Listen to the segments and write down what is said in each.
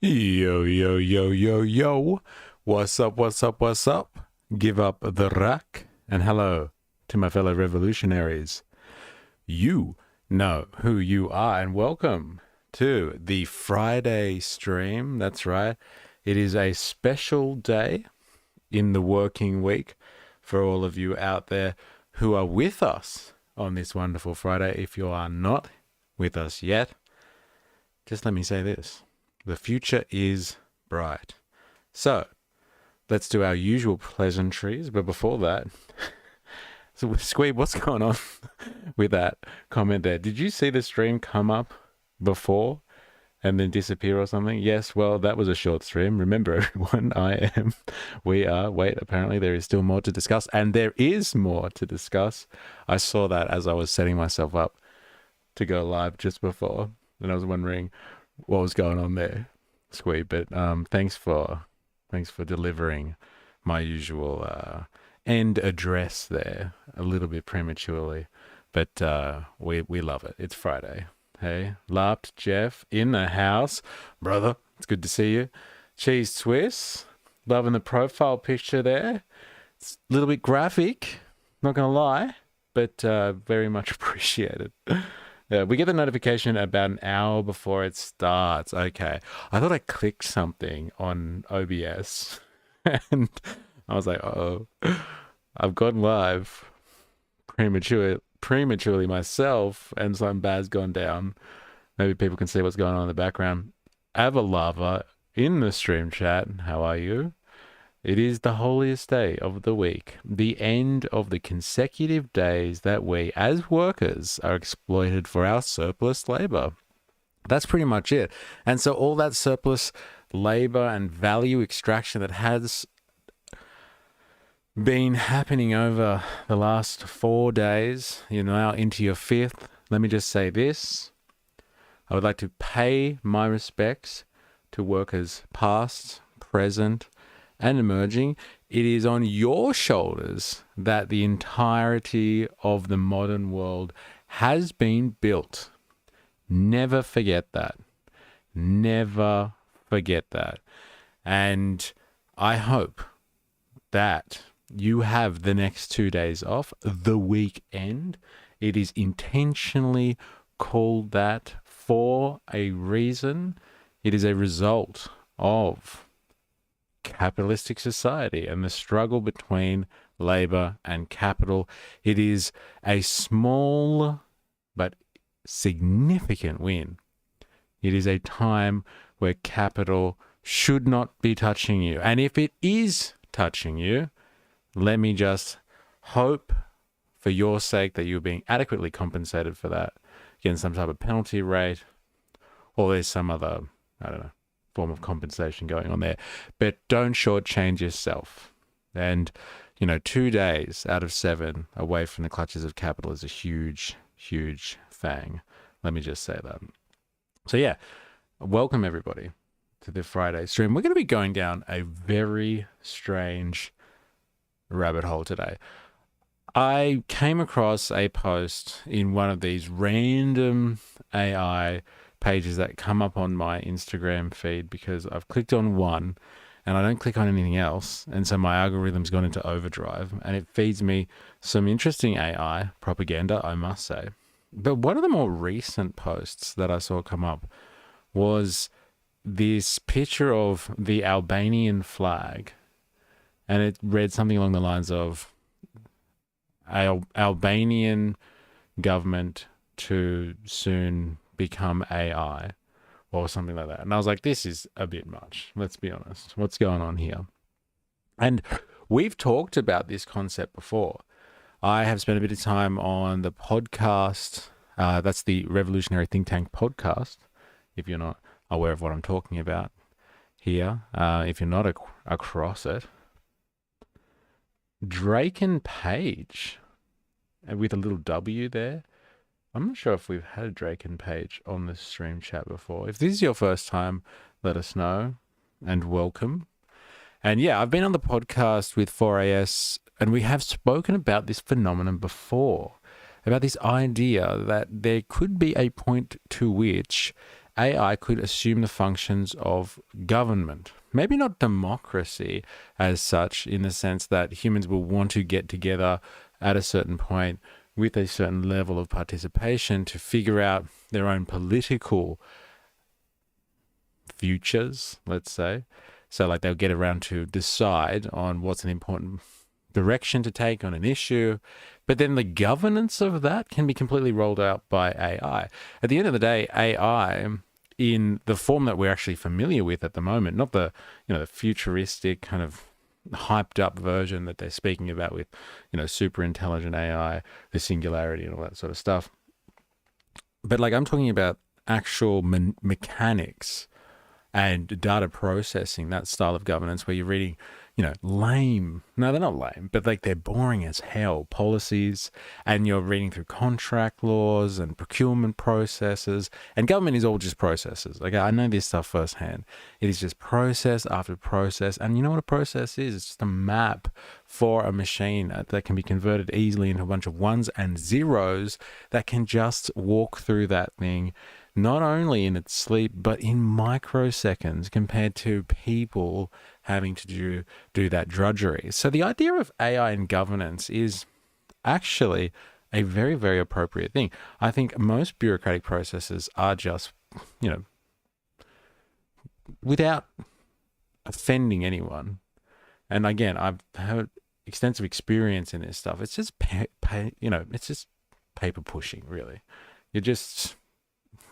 Yo, yo, yo, yo, yo. What's up, what's up, what's up? Give up the rack and hello to my fellow revolutionaries. You know who you are and welcome to the Friday stream. That's right. It is a special day in the working week for all of you out there who are with us on this wonderful Friday. If you are not with us yet, just let me say this. The future is bright. So, let's do our usual pleasantries. But before that, so Squeeb, what's going on with that comment there? Did you see the stream come up before and then disappear or something? Yes, well, that was a short stream. Remember, everyone, wait, apparently there is still more to discuss. And there is more to discuss. I saw that as I was setting myself up to go live just before. And I was wondering what was going on there, Squeeb. But thanks for delivering my usual end address there a little bit prematurely, but we love it. It's Friday. Hey, Larped Jeff in the house, brother. It's good to see you. Cheese Swiss, loving the profile picture there. It's a little bit graphic, not gonna lie, but very much appreciated. Yeah, we get the notification about an hour before it starts. Okay. I thought I clicked something on OBS and I was like, oh, I've gone live prematurely myself and something bad's gone down. Maybe people can see what's going on in the background. Avalava in the stream chat. How are you? It is the holiest day of the week, the end of the consecutive days that we, as workers, are exploited for our surplus labor. That's pretty much it. And so all that surplus labor and value extraction that has been happening over the last 4 days, you're now into your fifth. Let me just say this. I would like to pay my respects to workers past, present, and emerging. It is on your shoulders that the entirety of the modern world has been built. Never forget that. Never forget that. And I hope that you have the next 2 days off, the weekend. It is intentionally called that for a reason. It is a result of capitalistic society and the struggle between labor and capital. It is a small but significant win. It is a time where capital should not be touching you. And if it is touching you, let me just hope for your sake that you're being adequately compensated for that, getting some type of penalty rate, or there's some other, I don't know, form of compensation going on there. But don't shortchange yourself. And, 2 days out of 7 away from the clutches of capital is a huge, huge thing. Let me just say that. So yeah, welcome everybody to the Friday stream. We're going to be going down a very strange rabbit hole today. I came across a post in one of these random AI pages that come up on my Instagram feed because I've clicked on one and I don't click on anything else. And so my algorithm's gone into overdrive and it feeds me some interesting AI propaganda, I must say. But one of the more recent posts that I saw come up was this picture of the Albanian flag. And it read something along the lines of Albanian government to soon become AI or something like that. And I was like, this is a bit much. Let's be honest. What's going on here? And we've talked about this concept before. I have spent a bit of time on the podcast. That's the Revolutionary Think Tank podcast. If you're not aware of what I'm talking about here, if you're not across it, Drake and Page, with a little W there. I'm not sure if we've had a Drake and Page on the stream chat before. If this is your first time, let us know and welcome. And yeah, I've been on the podcast with 4AS and we have spoken about this phenomenon before, about this idea that there could be a point to which AI could assume the functions of government. Maybe not democracy as such, in the sense that humans will want to get together at a certain point with a certain level of participation to figure out their own political futures, let's say. So like they'll get around to decide on what's an important direction to take on an issue, but then the governance of that can be completely rolled out by AI. At the end of the day, AI in the form that we're actually familiar with at the moment, not the, the futuristic kind of hyped up version that they're speaking about with, super intelligent AI, the singularity and all that sort of stuff. But like I'm talking about actual mechanics and data processing, that style of governance where you're reading, lame. No, they're not lame, but like they're boring as hell policies, and you're reading through contract laws and procurement processes, and government is all just processes. Like I know this stuff firsthand. It is just process after process, and you know what a process is? It's just a map for a machine that can be converted easily into a bunch of ones and zeros that can just walk through that thing, not only in its sleep, but in microseconds compared to people having to do that drudgery. So the idea of AI in governance is actually a very, very appropriate thing. I think most bureaucratic processes are just, without offending anyone. And again, I've had extensive experience in this stuff. It's just, it's just paper pushing, really. You're just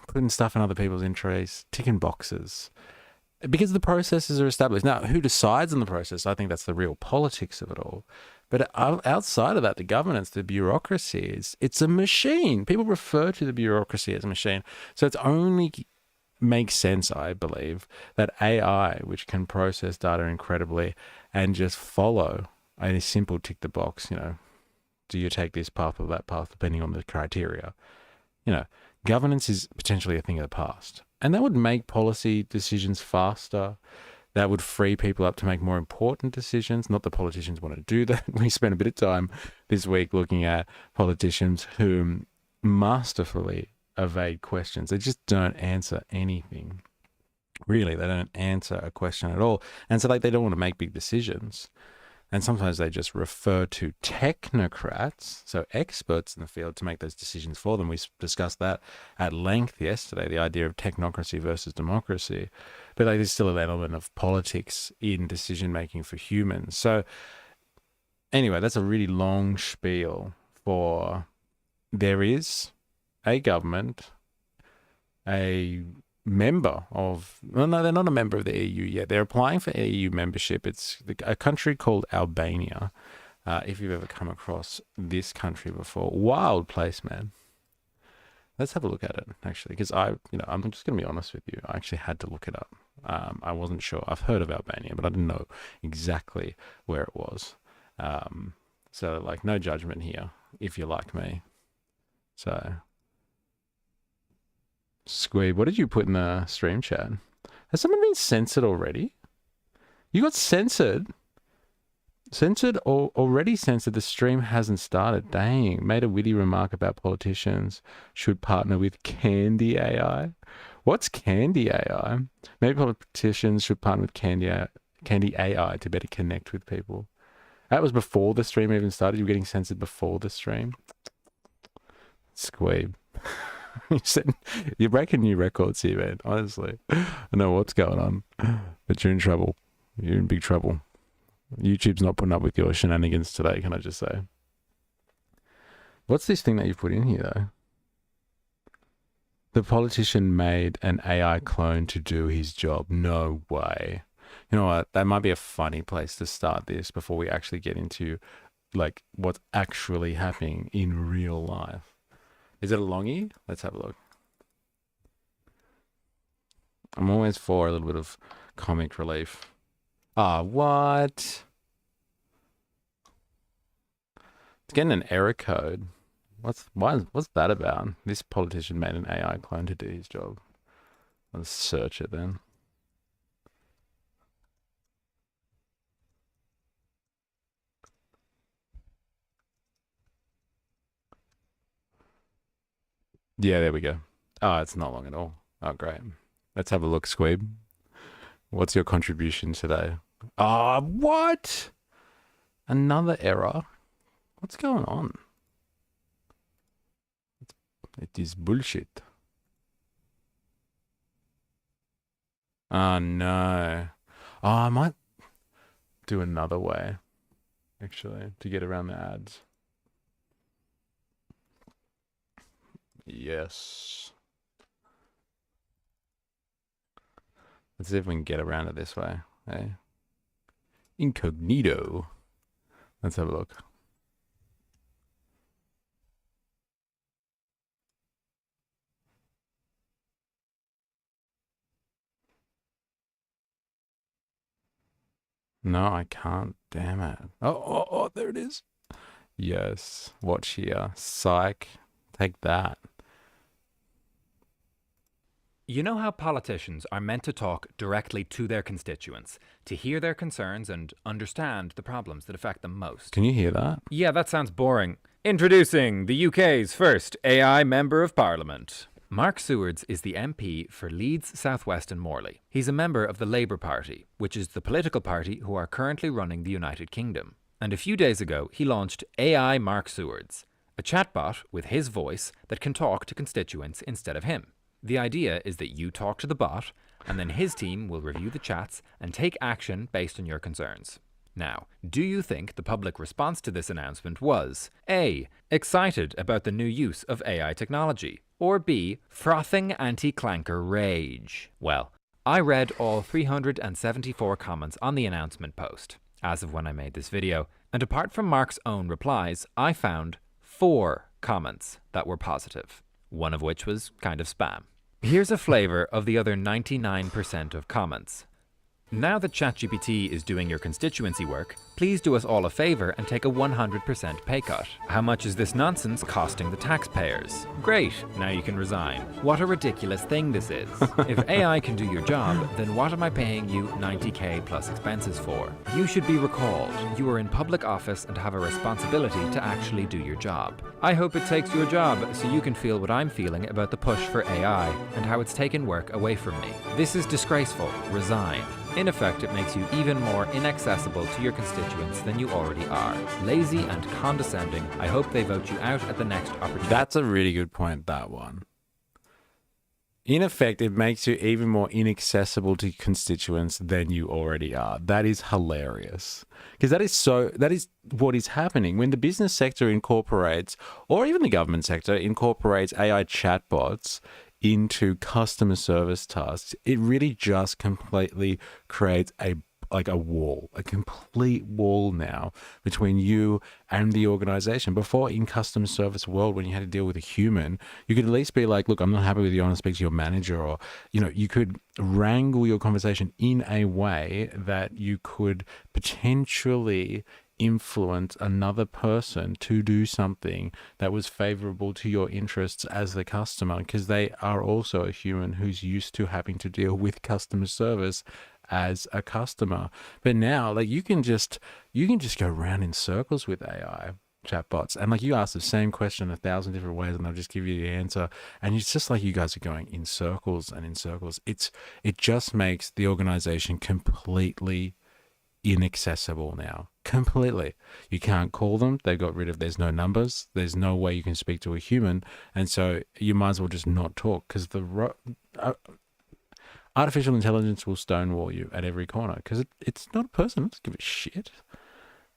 putting stuff in other people's interests, ticking boxes, because the processes are established. Now, who decides on the process? I think that's the real politics of it all. But outside of that, the governance, the bureaucracy, it's a machine. People refer to the bureaucracy as a machine. So it's only makes sense, I believe, that AI, which can process data incredibly and just follow a simple tick the box, do you take this path or that path, depending on the criteria, governance is potentially a thing of the past. And that would make policy decisions faster. That would free people up to make more important decisions. Not that politicians want to do that. We spent a bit of time this week looking at politicians who masterfully evade questions. They just don't answer anything. Really, they don't answer a question at all. And so they don't want to make big decisions. And sometimes they just refer to technocrats, so experts in the field, to make those decisions for them. We discussed that at length yesterday, the idea of technocracy versus democracy. But there's still an element of politics in decision-making for humans. So anyway, that's a really long spiel for there is a government, a member of, well, no, they're not a member of the EU yet. They're applying for EU membership. It's a country called Albania. If you've ever come across this country before, wild place, man. Let's have a look at it, actually, because I'm just going to be honest with you. I actually had to look it up. I wasn't sure. I've heard of Albania, but I didn't know exactly where it was. So, no judgment here, if you're like me. So, Squeeb, what did you put in the stream chat? Has someone been censored already? You got censored? Censored or already censored? The stream hasn't started. Dang. Made a witty remark about politicians should partner with Candy AI. What's Candy AI? Maybe politicians should partner with Candy AI to better connect with people. That was before the stream even started. You were getting censored before the stream. Squeeb. You're breaking new records here, man. Honestly, I know what's going on, but you're in trouble. You're in big trouble. YouTube's not putting up with your shenanigans today, can I just say? What's this thing that you put in here, though? The politician made an AI clone to do his job. No way. You know what? That might be a funny place to start this before we actually get into what's actually happening in real life. Is it a longie? Let's have a look. I'm always for a little bit of comic relief. What? It's getting an error code. What's that about? This politician made an AI clone to do his job. Let's search it then. Yeah, there we go. Oh, it's not long at all. Oh, great. Let's have a look, Squeeb. What's your contribution today? Ah, what? Another error? What's going on? It is bullshit. Oh, no. Oh, I might do another way, actually, to get around the ads. Yes. Let's see if we can get around it this way. Hey. Incognito. Let's have a look. No, I can't. Damn it. Oh, there it is. Yes. Watch here. Psych. Take that. You know how politicians are meant to talk directly to their constituents, to hear their concerns and understand the problems that affect them most? Can you hear that? Yeah, that sounds boring. Introducing the UK's first AI Member of Parliament. Mark Sewards is the MP for Leeds, South West and Morley. He's a member of the Labour Party, which is the political party who are currently running the United Kingdom. And a few days ago, he launched AI Mark Sewards, a chatbot with his voice that can talk to constituents instead of him. The idea is that you talk to the bot, and then his team will review the chats and take action based on your concerns. Now, do you think the public response to this announcement was A. Excited about the new use of AI technology, or B. Frothing anti-clanker rage? Well, I read all 374 comments on the announcement post, as of when I made this video, and apart from Mark's own replies, I found 4 comments that were positive, one of which was kind of spam. Here's a flavor of the other 99% of comments. Now that ChatGPT is doing your constituency work, please do us all a favor and take a 100% pay cut. How much is this nonsense costing the taxpayers? Great, now you can resign. What a ridiculous thing this is. If AI can do your job, then what am I paying you 90k plus expenses for? You should be recalled. You are in public office and have a responsibility to actually do your job. I hope it takes your job so you can feel what I'm feeling about the push for AI and how it's taken work away from me. This is disgraceful. Resign. In effect, it makes you even more inaccessible to your constituents than you already are. Lazy and condescending. I hope they vote you out at the next opportunity. That's a really good point, that one. In effect, it makes you even more inaccessible to constituents than you already are. That is hilarious. Because that is what is happening. When the business sector incorporates, or even the government sector incorporates AI chatbots into customer service tasks, it really just completely creates a wall, a complete wall now between you and the organization. Before, in customer service world, when you had to deal with a human, you could at least be like, look, I'm not happy with you, I want to speak to your manager, or, you could wrangle your conversation in a way that you could potentially influence another person to do something that was favorable to your interests as the customer, because they are also a human who's used to having to deal with customer service as a customer. But now, you can just go around in circles with AI chatbots, and you ask the same question 1,000 different ways and they'll just give you the answer, and it's just like you guys are going in circles and in circles. It just makes the organization completely inaccessible now. Completely. You can't call them. They got rid of, there's no numbers. There's no way you can speak to a human. And so you might as well just not talk, because artificial intelligence will stonewall you at every corner, because it's not a person. It doesn't give a shit.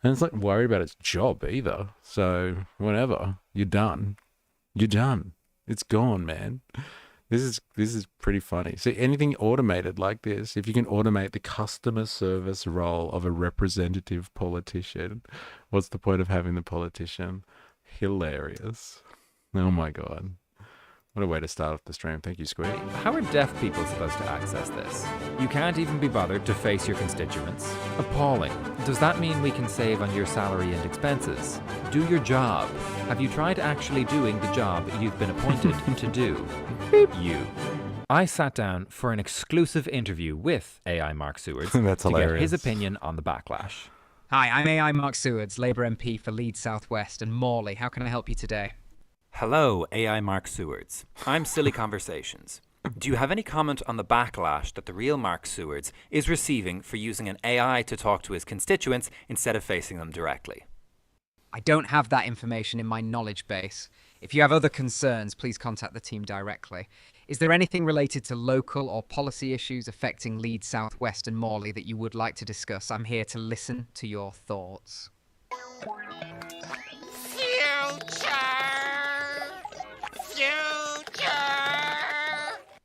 And it's not worried about its job either. So whatever, you're done. You're done. It's gone, man. This is pretty funny. See, anything automated like this, if you can automate the customer service role of a representative politician, what's the point of having the politician? Hilarious. Oh my God. What a way to start off the stream. Thank you, Squid. How are deaf people supposed to access this? You can't even be bothered to face your constituents? Appalling. Does that mean we can save on your salary and expenses? Do your job. Have you tried actually doing the job you've been appointed to do? You. I sat down for an exclusive interview with AI Mark Sewards That's to hilarious. get his opinion on the backlash. Hi, I'm AI Mark Sewards, Labour MP for Leeds South West and Morley. How can I help you today? Hello, AI Mark Sewards. I'm Silly Conversations. Do you have any comment on the backlash that the real Mark Sewards is receiving for using an AI to talk to his constituents instead of facing them directly? I don't have that information in my knowledge base. If you have other concerns, please contact the team directly. Is there anything related to local or policy issues affecting Leeds South West and Morley that you would like to discuss? I'm here to listen to your thoughts.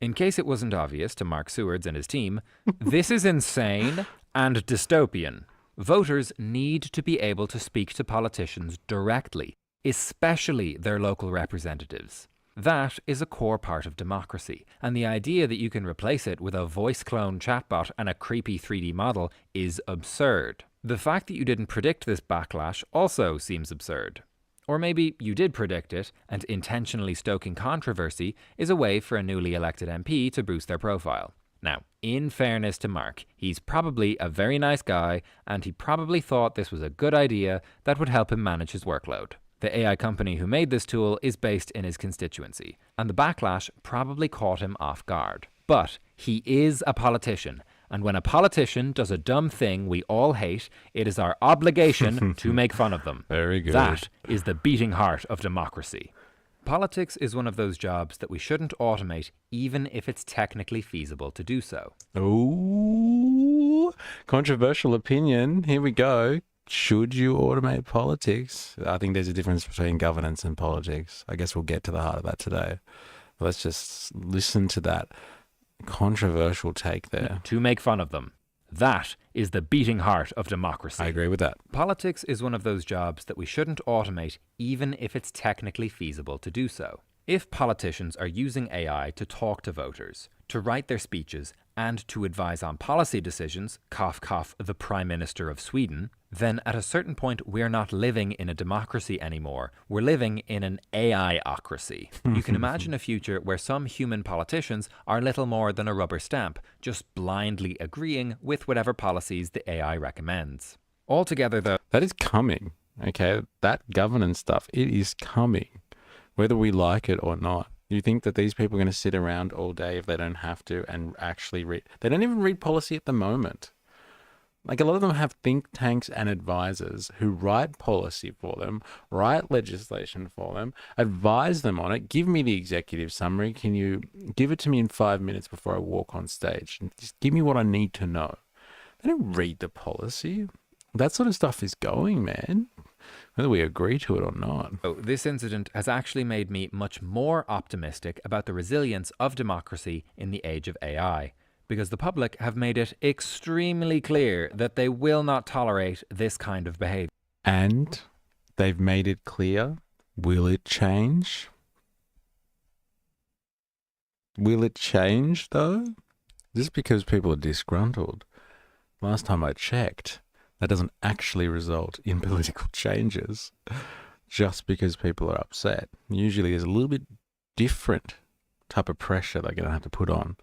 In case it wasn't obvious to Mark Sewards and his team, this is insane and dystopian. Voters need to be able to speak to politicians directly, especially their local representatives. That is a core part of democracy, and the idea that you can replace it with a voice clone chatbot and a creepy 3D model is absurd. The fact that you didn't predict this backlash also seems absurd. Or maybe you did predict it, and intentionally stoking controversy is a way for a newly elected MP to boost their profile. Now, in fairness to Mark, he's probably a very nice guy, and he probably thought this was a good idea that would help him manage his workload. The AI company who made this tool is based in his constituency, and the backlash probably caught him off guard. But he is a politician, and when a politician does a dumb thing we all hate, it is our obligation to make fun of them. Very good. That is the beating heart of democracy. Politics is one of those jobs that we shouldn't automate, even if it's technically feasible to do so. Ooh, controversial opinion. Here we go. Should you automate politics? I think there's a difference between governance and politics. I guess we'll get to the heart of that today. Let's just listen to that controversial take there. To make fun of them. That is the beating heart of democracy. I agree with that. Politics is one of those jobs that we shouldn't automate, even if it's technically feasible to do so. If politicians are using AI to talk to voters, to write their speeches, and to advise on policy decisions, cough cough, the Prime Minister of Sweden, then at a certain point we're not living in a democracy anymore. We're living in an AI-ocracy. You can imagine a future where some human politicians are little more than a rubber stamp, just blindly agreeing with whatever policies the AI recommends. Altogether, though, That is coming, okay? That governance stuff, it is coming, whether we like it or not. You think that these people are going to sit around all day if they don't have to and actually read? They don't even read policy at the moment. Like, a lot of them have think tanks and advisors who write policy for them, write legislation for them, advise them on it. Give me the executive summary. Can you give it to me in 5 minutes before I walk on stage? And just give me what I need to know. They don't read the policy. That sort of stuff is going, man, whether we agree to it or not. this incident has actually made me much more optimistic about the resilience of democracy in the age of AI, because the public have made it extremely clear that they will not tolerate this kind of behavior. And they've made it clear. Will it change? Will it change, though? Just because people are disgruntled. Last time I checked, that doesn't actually result in political changes just because people are upset. Usually there's a little bit different type of pressure they're going to have to put on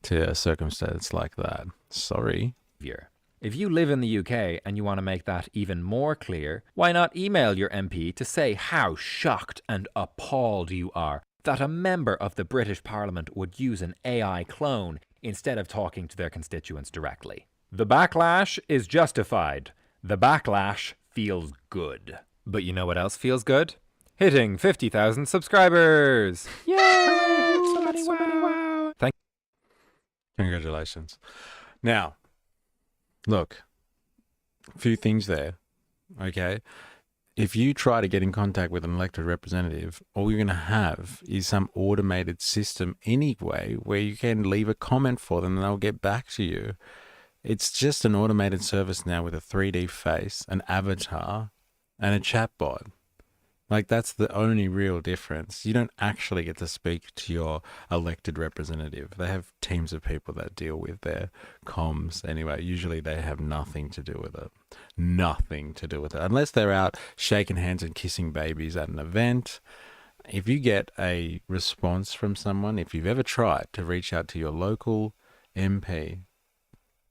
to a circumstance like that. Sorry. If you live in the UK and you want to make that even more clear, why not email your MP to say how shocked and appalled you are that a member of the British Parliament would use an AI clone instead of talking to their constituents directly. The backlash is justified. The backlash feels good. But you know what else feels good? Hitting 50,000 subscribers! Yay! Wow! Thank Congratulations. Now, look, a few things there, okay? If you try to get in contact with an elected representative, all you're going to have is some automated system anyway where you can leave a comment for them and they'll get back to you. It's just an automated service now with a 3D face, an avatar, and a chatbot. Like, that's the only real difference. You don't actually get to speak to your elected representative. They have teams of people that deal with their comms anyway. Usually they have nothing to do with it. Nothing to do with it. Unless they're out shaking hands and kissing babies at an event. If you get a response from someone, if you've ever tried to reach out to your local MP,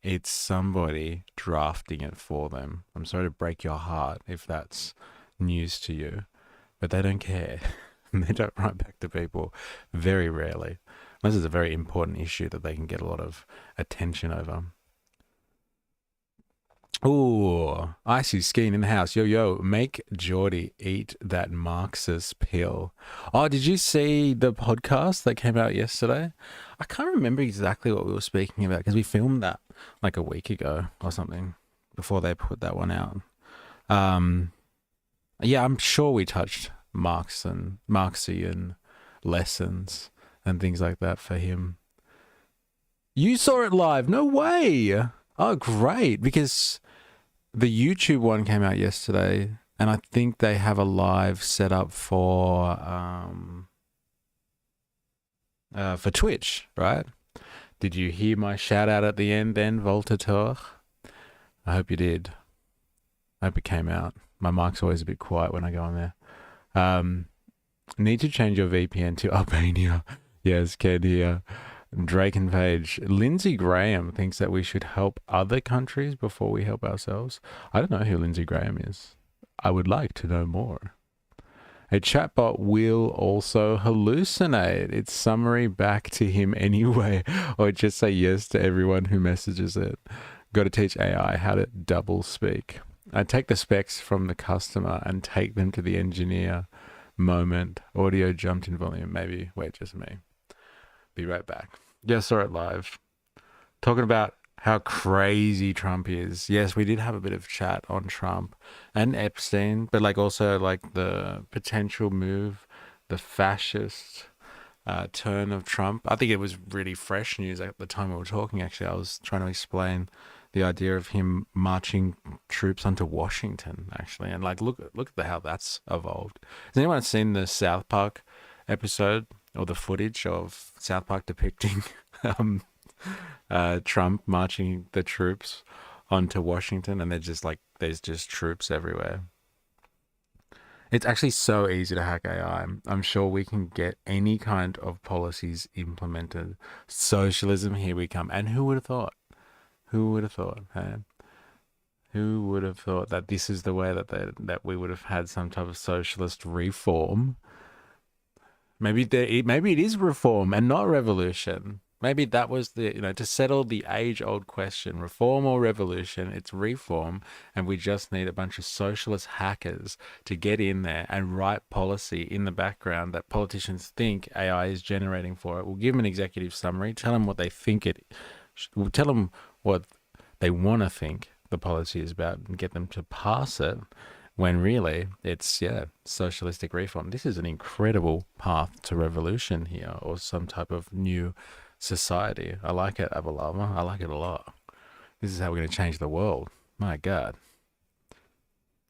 it's somebody drafting it for them. I'm sorry to break your heart if that's news to you, but they don't care. They don't write back to people very rarely. Unless it's a very important issue that they can get a lot of attention over. Ooh, Icy Skeen in the house. Yo, yo, make Geordie eat that Marxist pill. Oh, did you see the podcast that came out yesterday? I can't remember exactly what we were speaking about because we filmed that like a week ago or something before they put that one out. Yeah, I'm sure we touched Marxian lessons and things like that for him. You saw it live? No way! Oh, great! Because the YouTube one came out yesterday, and I think they have a live set up for Twitch, right? Did you hear my shout out at the end then, Voltateur? I hope you did. I hope it came out. My mic's always a bit quiet when I go on there. Need to change your VPN to Albania. Yes, Ken here. Drake and Page. Lindsey Graham thinks that we should help other countries before we help ourselves. I don't know who Lindsey Graham is. I would like to know more. A chatbot will also hallucinate its summary back to him anyway, or just say yes to everyone who messages it. Got to teach AI how to double speak. I take the specs from the customer and take them to the engineer. Moment. Audio jumped in volume. Maybe. Wait, just me. Be right back. Yeah, saw it live. Talking about how crazy Trump is. Yes, we did have a bit of chat on Trump and Epstein, but like also like the potential move, the fascist turn of Trump. I think it was really fresh news at the time we were talking. Actually, I was trying to explain the idea of him marching troops onto Washington, actually, and like look at how that's evolved. Has anyone seen the South Park episode or the footage of South Park depicting Trump marching the troops onto Washington, and they're just like there's just troops everywhere? It's actually so easy to hack AI. I'm sure we can get any kind of policies implemented. Socialism, here we come. And who would have thought? Who would have thought? Hey? Who would have thought that this is the way that we would have had some type of socialist reform? Maybe it is reform and not revolution. Maybe that was to settle the age-old question, reform or revolution. It's reform, and we just need a bunch of socialist hackers to get in there and write policy in the background that politicians think AI is generating for it. We'll give them an executive summary, tell them what they think we'll tell them what they want to think the policy is about, and get them to pass it. When really it's socialistic reform. This is an incredible path to revolution here, or some type of new society. I like it, Abalama. I like it a lot. This is how we're going to change the world. My God.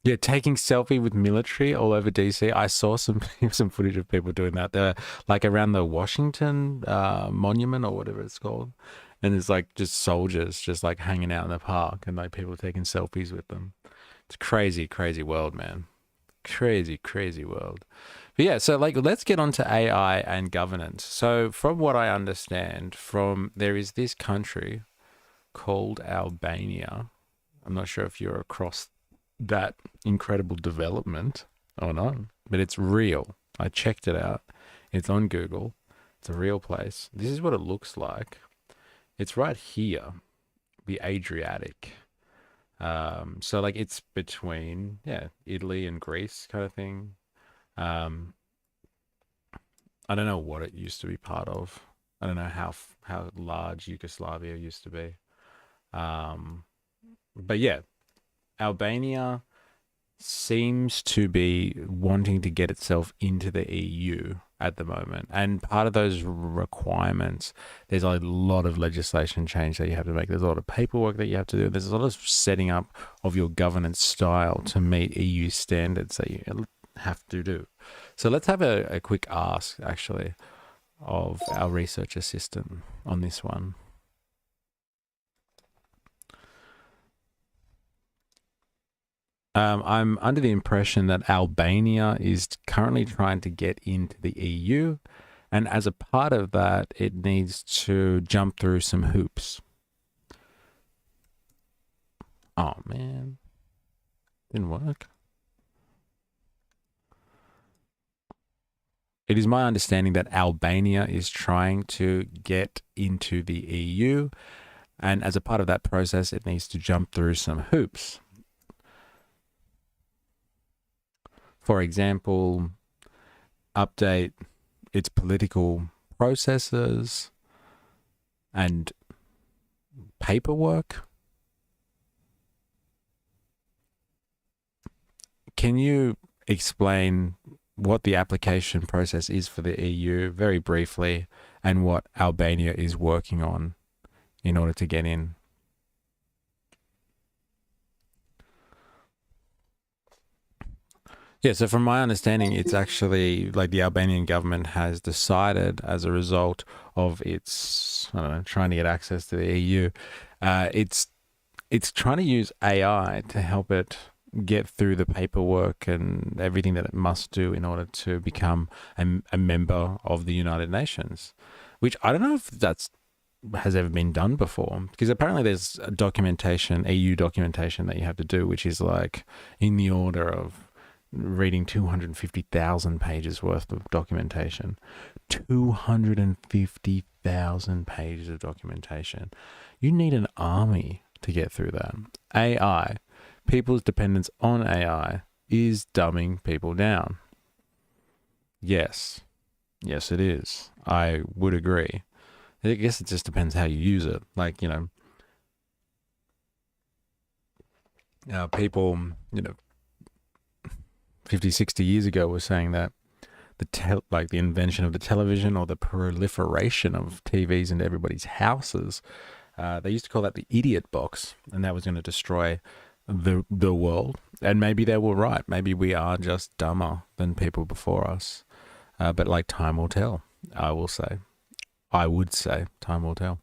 Yeah, taking selfie with military all over DC. I saw some footage of people doing that. They're like around the Washington monument or whatever it's called. And there's like just soldiers just like hanging out in the park, and like people taking selfies with them. It's crazy, crazy world, man. Crazy, crazy world. But yeah, so like let's get on to AI and governance. So from what I understand, there is this country called Albania. I'm not sure if you're across that incredible development or not, but it's real. I checked it out. It's on Google. It's a real place. This is what it looks like. It's right here, the Adriatic. So like it's between Italy and Greece kind of thing. I don't know what it used to be part of. I don't know how large Yugoslavia used to be. But yeah, Albania seems to be wanting to get itself into the EU at the moment. And part of those requirements, there's a lot of legislation change that you have to make. There's a lot of paperwork that you have to do. There's a lot of setting up of your governance style to meet EU standards that you have to do. So let's have a quick ask, actually, of our research assistant on this one. I'm under the impression that Albania is currently trying to get into the EU, and as a part of that, it needs to jump through some hoops. Oh man, didn't work. It is my understanding that Albania is trying to get into the EU, and as a part of that process, it needs to jump through some hoops. For example, update its political processes and paperwork. Can you explain what the application process is for the EU very briefly, and what Albania is working on in order to get in? Yeah, so from my understanding, it's actually like the Albanian government has decided, as a result of its, I don't know, trying to get access to the EU, it's trying to use AI to help it get through the paperwork and everything that it must do in order to become a member of the United Nations, which I don't know if that's has ever been done before, because apparently there's a documentation, EU documentation that you have to do, which is like in the order of reading 250,000 pages worth of documentation. 250,000 pages of documentation. You need an army to get through that. AI, people's dependence on AI is dumbing people down. Yes. Yes, it is. I would agree. I guess it just depends how you use it. Like, people, 50, 60 years ago were saying that the invention of the television, or the proliferation of TVs into everybody's houses, they used to call that the idiot box, and that was going to destroy the world. And maybe they were right. Maybe we are just dumber than people before us. But like, time will tell, I would say time will tell.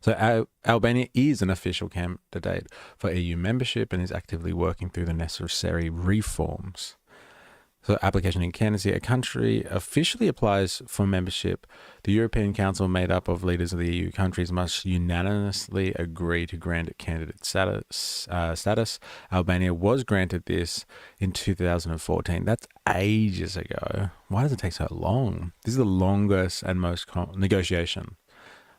So Albania is an official candidate for EU membership and is actively working through the necessary reforms. So application and candidacy. A country officially applies for membership. The European Council, made up of leaders of the EU countries, must unanimously agree to grant it candidate status. Albania was granted this in 2014. That's ages ago. Why does it take so long? This is the longest and most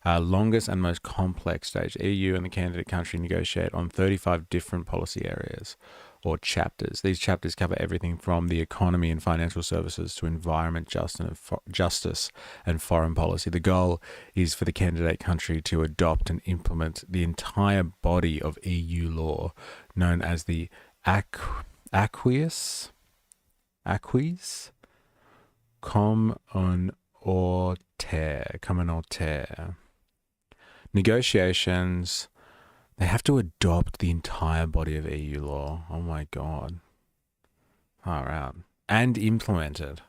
longest and most complex stage. EU and the candidate country negotiate on 35 different policy areas, or chapters. These chapters cover everything from the economy and financial services to environment, justice, and foreign policy. The goal is for the candidate country to adopt and implement the entire body of EU law, known as the Acquis Communautaire. Negotiations. They have to adopt the entire body of EU law. Oh my God. Far out. And implement it.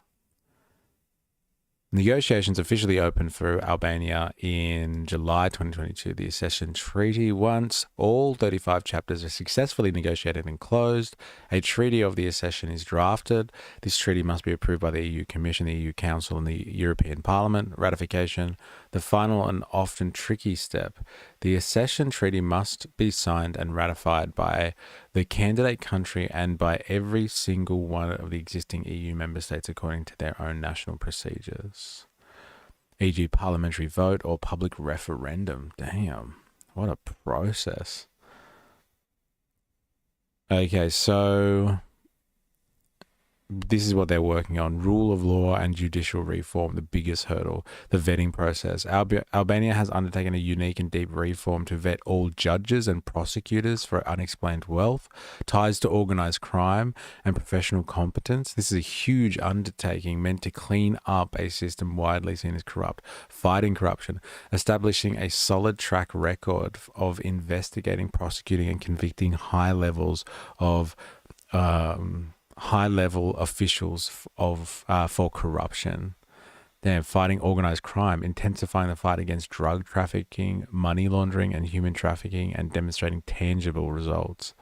Negotiations officially opened for Albania in July 2022. The accession treaty, once all 35 chapters are successfully negotiated and closed, a treaty of the accession is drafted. This treaty must be approved by the EU Commission, the EU Council, and the European Parliament. Ratification, the final and often tricky step. The accession treaty must be signed and ratified by the candidate country and by every single one of the existing EU member states according to their own national procedures, e.g. parliamentary vote or public referendum. Damn, what a process. Okay, so this is what they're working on. Rule of law and judicial reform, the biggest hurdle, the vetting process. Albania has undertaken a unique and deep reform to vet all judges and prosecutors for unexplained wealth, ties to organized crime, and professional competence. This is a huge undertaking meant to clean up a system widely seen as corrupt, fighting corruption, establishing a solid track record of investigating, prosecuting, and convicting high-level officials for corruption. They're fighting organized crime, intensifying the fight against drug trafficking, money laundering, and human trafficking, and demonstrating tangible results.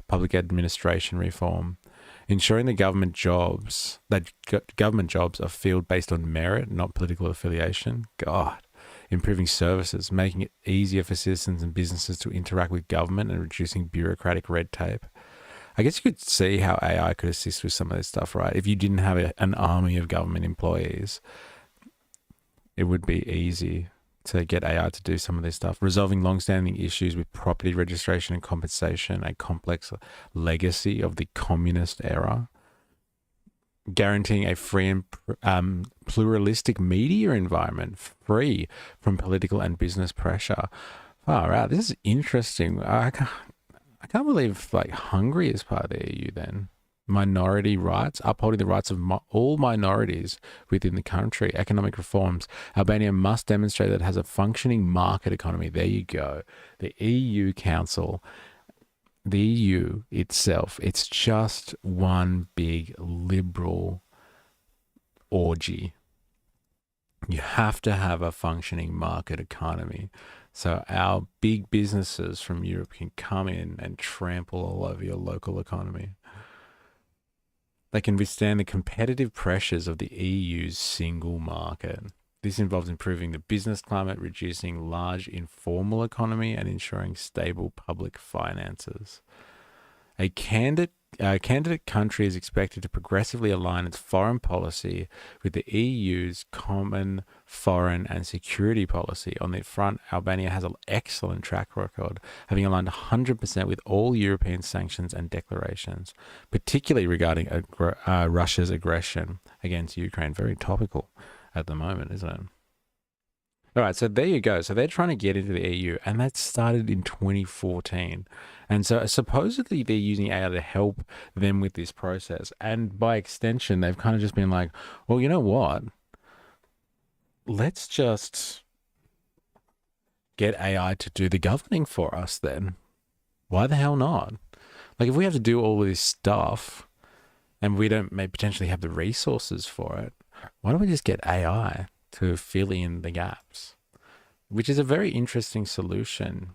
Public administration reform, ensuring the government jobs are filled based on merit, not political affiliation. God. Improving services, making it easier for citizens and businesses to interact with government, and reducing bureaucratic red tape. I guess you could see how AI could assist with some of this stuff, right? If you didn't have an army of government employees, it would be easy to get AI to do some of this stuff, resolving long-standing issues with property registration and compensation, a complex legacy of the communist era, guaranteeing a free and pluralistic media environment free from political and business pressure. Far out. This is interesting. I can't believe like Hungary is part of the EU then. Minority rights, upholding the rights of all minorities within the country. Economic reforms. Albania must demonstrate that it has a functioning market economy. There you go. The EU Council, the EU itself, it's just one big liberal orgy. You have to have a functioning market economy. So our big businesses from Europe can come in and trample all over your local economy. They can withstand the competitive pressures of the EU's single market. This involves improving the business climate, reducing large informal economy, and ensuring stable public finances. A candidate country is expected to progressively align its foreign policy with the EU's common foreign and security policy. On the front, Albania has an excellent track record, having aligned 100% with all European sanctions and declarations, particularly regarding Russia's aggression against Ukraine. Very topical at the moment, isn't it? All right, so there you go. So they're trying to get into the EU, and that started in 2014. And so supposedly they're using AI to help them with this process. And by extension, they've kind of just been like, well, you know what? Let's just get AI to do the governing for us then. Why the hell not? Like, if we have to do all of this stuff and we don't may potentially have the resources for it, why don't we just get AI to fill in the gaps? Which is a very interesting solution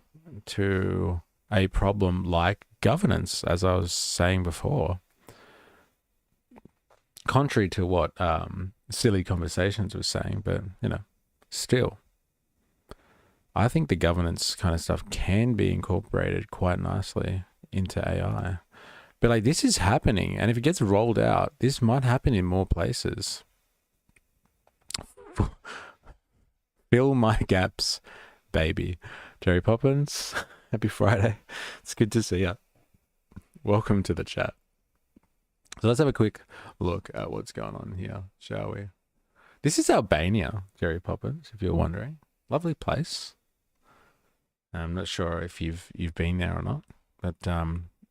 to a problem like governance, as I was saying before. Contrary to what Silly Conversations was saying, but, you know, still, I think the governance kind of stuff can be incorporated quite nicely into AI. But like, this is happening, and if it gets rolled out, this might happen in more places. Fill my gaps, baby. Jerry Poppins, happy Friday. It's good to see you. Welcome to the chat. So let's have a quick look at what's going on here, shall we? This is Albania, Jerry Poppins, if you're wondering. Lovely place. I'm not sure if you've been there or not, but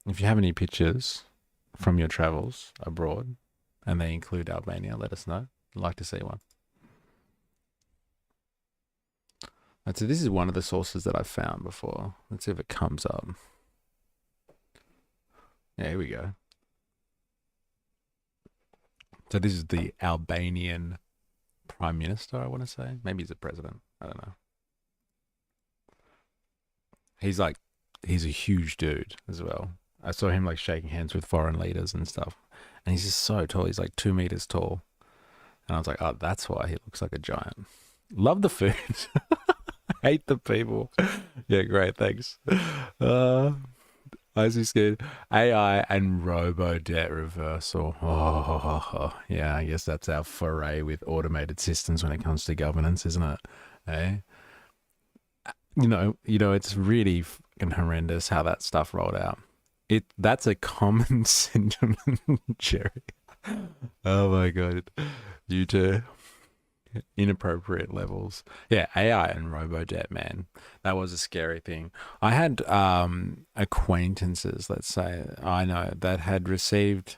if you have any pictures from your travels abroad and they include Albania, let us know. I'd like to see one. And so this is one of the sources that I've found before. Let's see if it comes up. Yeah, here we go. So this is the Albanian Prime Minister, I want to say. Maybe he's a president. I don't know. He's a huge dude as well. I saw him like shaking hands with foreign leaders and stuff. And he's just so tall. He's like 2 meters tall. And I was like, oh, that's why he looks like a giant. Love the food. Hate the people. Yeah, great. Thanks. I see scared. AI and robo debt reversal. Yeah, I guess that's our foray with automated systems when it comes to governance, isn't it? Eh? You know, it's really fucking horrendous how that stuff rolled out. That's a common sentiment, Jerry. Oh my God. You too. Inappropriate levels. Yeah, AI and robo-debt, man. That was a scary thing. I had acquaintances, let's say, I know, that had received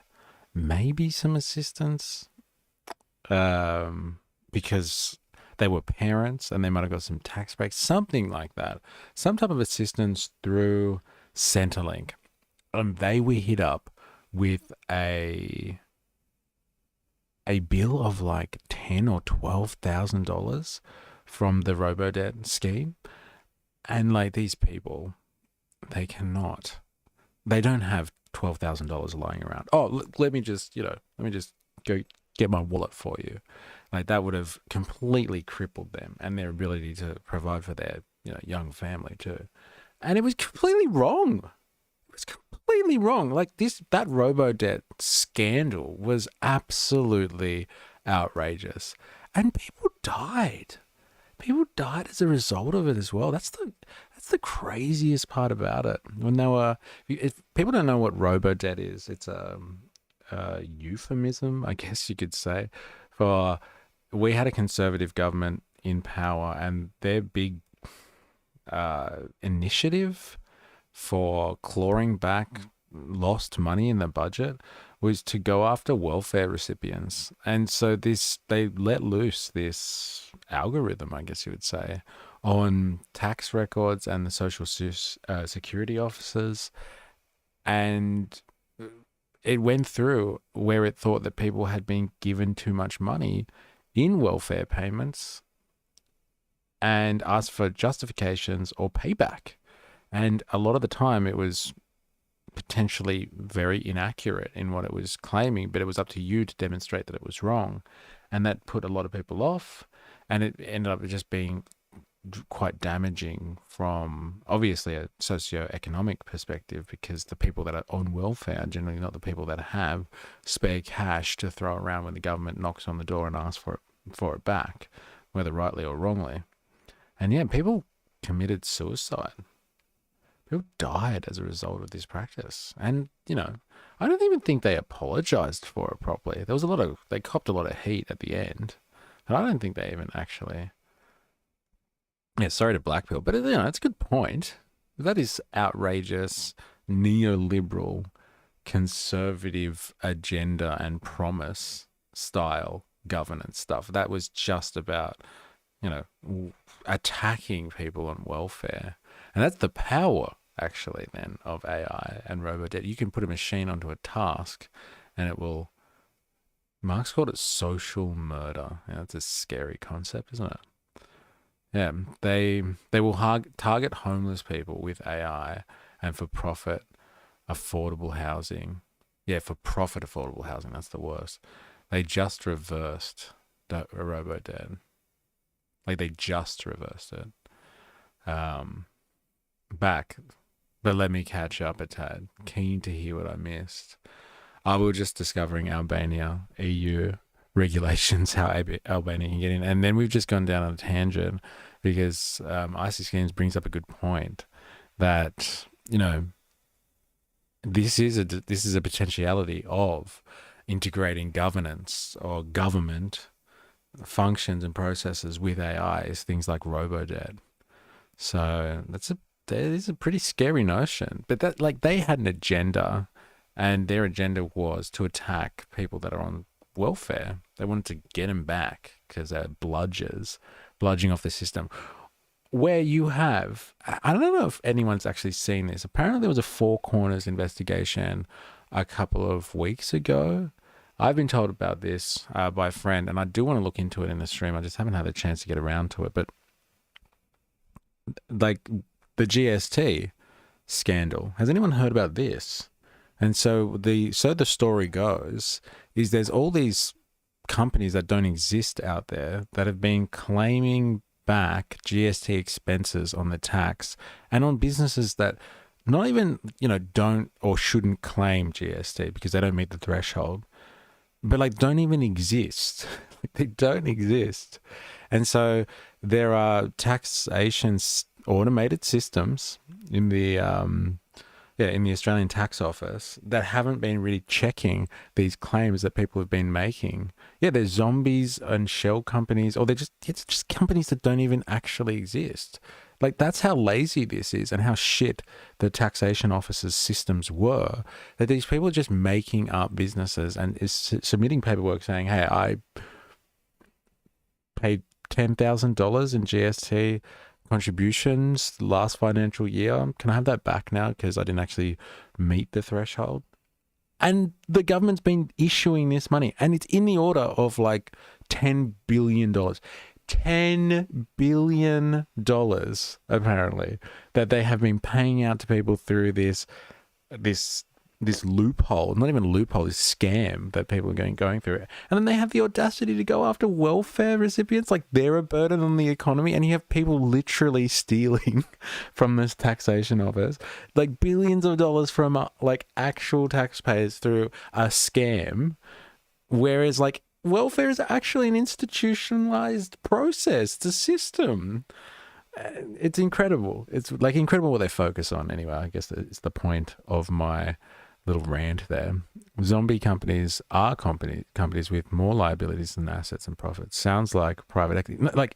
maybe some assistance because they were parents and they might have got some tax breaks, something like that. Some type of assistance through Centrelink. And they were hit up with a bill of like $10,000 or $12,000 from the robo-debt scheme. And like, these people, they don't have $12,000 lying around. Oh, let me just go get my wallet for you. Like, that would have completely crippled them and their ability to provide for their young family too. And it was completely wrong. It was completely completely wrong. Like that robo-debt scandal was absolutely outrageous. And people died. People died as a result of it as well. That's the craziest part about it. When they were, if people don't know what robo-debt is, it's a euphemism, I guess you could say, for we had a conservative government in power, and their big initiative for clawing back lost money in the budget was to go after welfare recipients. And so they let loose this algorithm, I guess you would say, on tax records and the social security officers. And it went through where it thought that people had been given too much money in welfare payments and asked for justifications or payback. And a lot of the time it was potentially very inaccurate in what it was claiming, but it was up to you to demonstrate that it was wrong. And that put a lot of people off, and it ended up just being quite damaging from obviously a socio-economic perspective, because the people that are on welfare are generally not the people that have spare cash to throw around when the government knocks on the door and asks for it back, whether rightly or wrongly. And yeah, people committed suicide. People died as a result of this practice. And, I don't even think they apologized for it properly. They copped a lot of heat at the end. And I don't think they even actually... Yeah, sorry to blackpill, but it's a good point. That is outrageous, neoliberal, conservative agenda and promise style governance stuff. That was just about, attacking people on welfare. And that's the power, actually, then, of AI and robo-debt. You can put a machine onto a task and it will... Marx called it social murder. That's a scary concept, isn't it? Yeah, they will target homeless people with AI and for-profit affordable housing. Yeah, for-profit affordable housing, that's the worst. They just reversed a robo-debt. Like, they just reversed it. Back, but let me catch up a tad. Keen to hear what I missed. I was just discovering Albania, EU regulations, how Albania can get in, and then we've just gone down on a tangent because ISIS Games brings up a good point that this is a potentiality of integrating governance or government functions and processes with AI is things like robo-debt. So that is a pretty scary notion. But that, like, they had an agenda, and their agenda was to attack people that are on welfare. They wanted to get them back because they're bludging off the system. Where you have, I don't know if anyone's actually seen this. Apparently there was a Four Corners investigation a couple of weeks ago. I've been told about this by a friend, and I do want to look into it in the stream. I just haven't had a chance to get around to it. But like the GST scandal, has anyone heard about this? And so the story goes is there's all these companies that don't exist out there that have been claiming back GST expenses on the tax and on businesses that not even, don't or shouldn't claim GST because they don't meet the threshold, but like don't even exist. They don't exist. And so there are taxation automated systems in the Australian Tax Office that haven't been really checking these claims that people have been making. Yeah, they're zombies and shell companies, or it's just companies that don't even actually exist. Like, that's how lazy this is and how shit the taxation office's systems were, that these people are just making up businesses and is submitting paperwork saying, hey, I paid $10,000 in GST contributions last financial year. Can I have that back now because I didn't actually meet the threshold? And the government's been issuing this money, and it's in the order of like $10 billion. $10 billion, apparently, that they have been paying out to people through this this loophole, not even a loophole, this scam that people are going through. And then they have the audacity to go after welfare recipients like they're a burden on the economy, and you have people literally stealing from this taxation office, like billions of dollars from like actual taxpayers through a scam, whereas like welfare is actually an institutionalized process. It's a system. It's incredible. It's like incredible what they focus on. Anyway, I guess it's the point of my little rant there. Zombie companies are companies with more liabilities than assets and profits. Sounds like private equity. Like,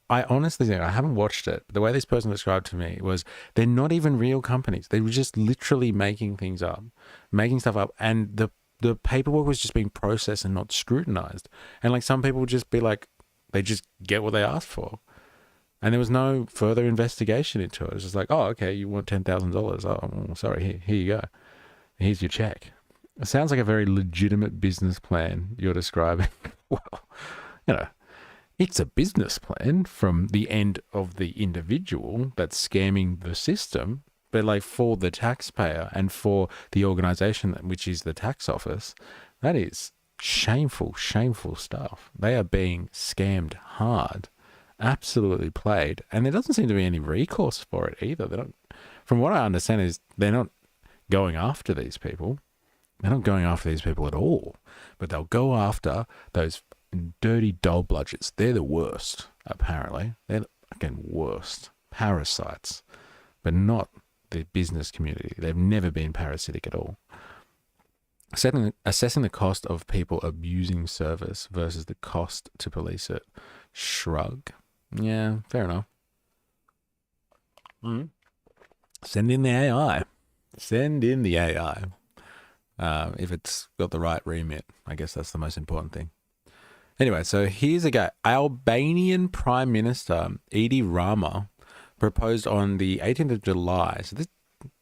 I honestly think, I haven't watched it, but the way this person described to me was they're not even real companies. They were just literally making stuff up, and the paperwork was just being processed and not scrutinized. And like some people would just be like, they just get what they asked for. And there was no further investigation into it. It was just like, oh, okay, you want $10,000. Oh, well, sorry, here you go. Here's your check. It sounds like a very legitimate business plan you're describing. Well, it's a business plan from the end of the individual that's scamming the system, but like for the taxpayer and for the organization, which is the tax office, that is shameful stuff. They are being scammed hard, absolutely played, and there doesn't seem to be any recourse for it either. They don't, from what I understand, is they're not going after these people. They're not going after these people at all, but they'll go after those dirty dole bludgers. They're the worst, apparently. They're the fucking worst. Parasites, but not the business community. They've never been parasitic at all. Assessing the cost of people abusing service versus the cost to police it. Shrug. Yeah, fair enough. Send in the AI. Send in the AI. If it's got the right remit, I guess that's the most important thing. Anyway, so here's a guy. Albanian Prime Minister Edi Rama proposed on the 18th of July. So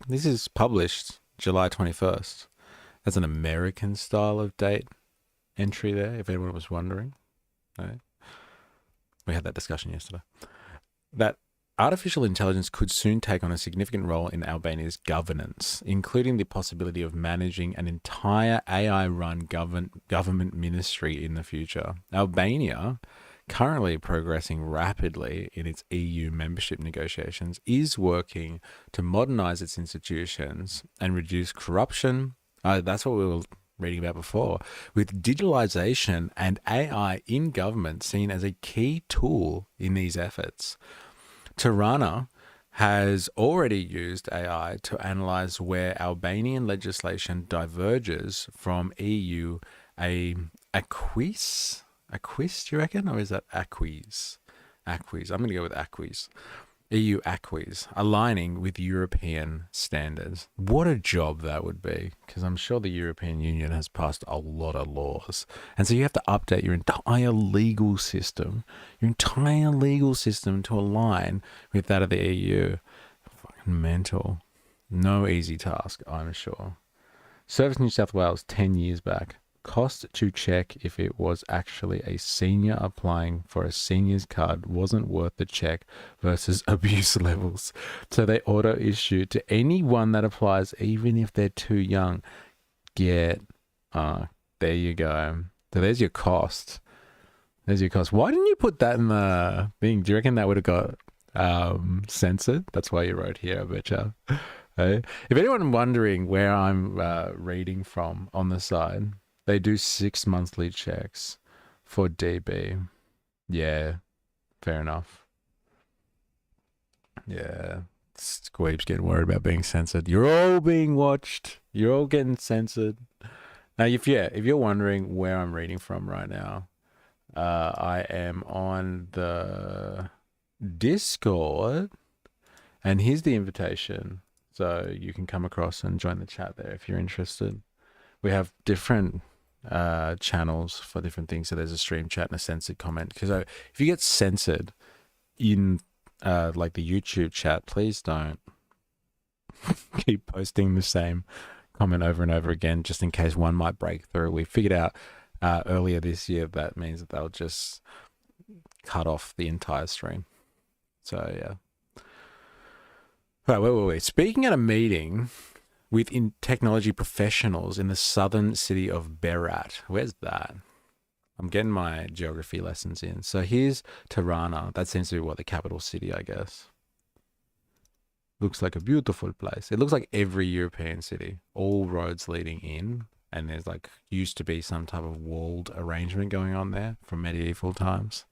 this is published July 21st. That's an American style of date entry there, if anyone was wondering. Right? We had that discussion yesterday. That artificial intelligence could soon take on a significant role in Albania's governance, including the possibility of managing an entire AI-run government ministry in the future. Albania, currently progressing rapidly in its EU membership negotiations, is working to modernize its institutions and reduce corruption. That's what we were reading about before, with digitalization and AI in government seen as a key tool in these efforts. Tirana has already used AI to analyze where Albanian legislation diverges from EU acquis, do you reckon? Or is that acquis? Acquis. I'm going to go with acquis. EU acquis, aligning with European standards. What a job that would be, because I'm sure the European Union has passed a lot of laws. And so you have to update your entire legal system to align with that of the EU. Fucking mental. No easy task, I'm sure. Service New South Wales 10 years back. Cost to check if it was actually a senior applying for a senior's card wasn't worth the check versus abuse levels. So they auto issue to anyone that applies, even if they're too young. There you go. So there's your cost. Why didn't you put that in the thing? Do you reckon that would have got censored? That's why you wrote here, I betcha. Hey? If anyone wondering where I'm reading from on the side, they do 6 monthly checks for DB. Yeah, fair enough. Yeah, Squeeb's getting worried about being censored. You're all being watched. You're all getting censored. Now, if you're wondering where I'm reading from right now, I am on the Discord, and here's the invitation. So you can come across and join the chat there if you're interested. We have different channels for different things. So there's a stream chat and a censored comment. Because if you get censored in like the YouTube chat, please don't keep posting the same comment over and over again, just in case one might break through. We figured out earlier this year that means that they'll just cut off the entire stream. So yeah. Right, where were we? Speaking at a meeting with technology professionals in the southern city of Berat. Where's that? I'm getting my geography lessons in. So here's Tirana. That seems to be the capital city, I guess. Looks like a beautiful place. It looks like every European city. All roads leading in. And there's used to be some type of walled arrangement going on there from medieval times.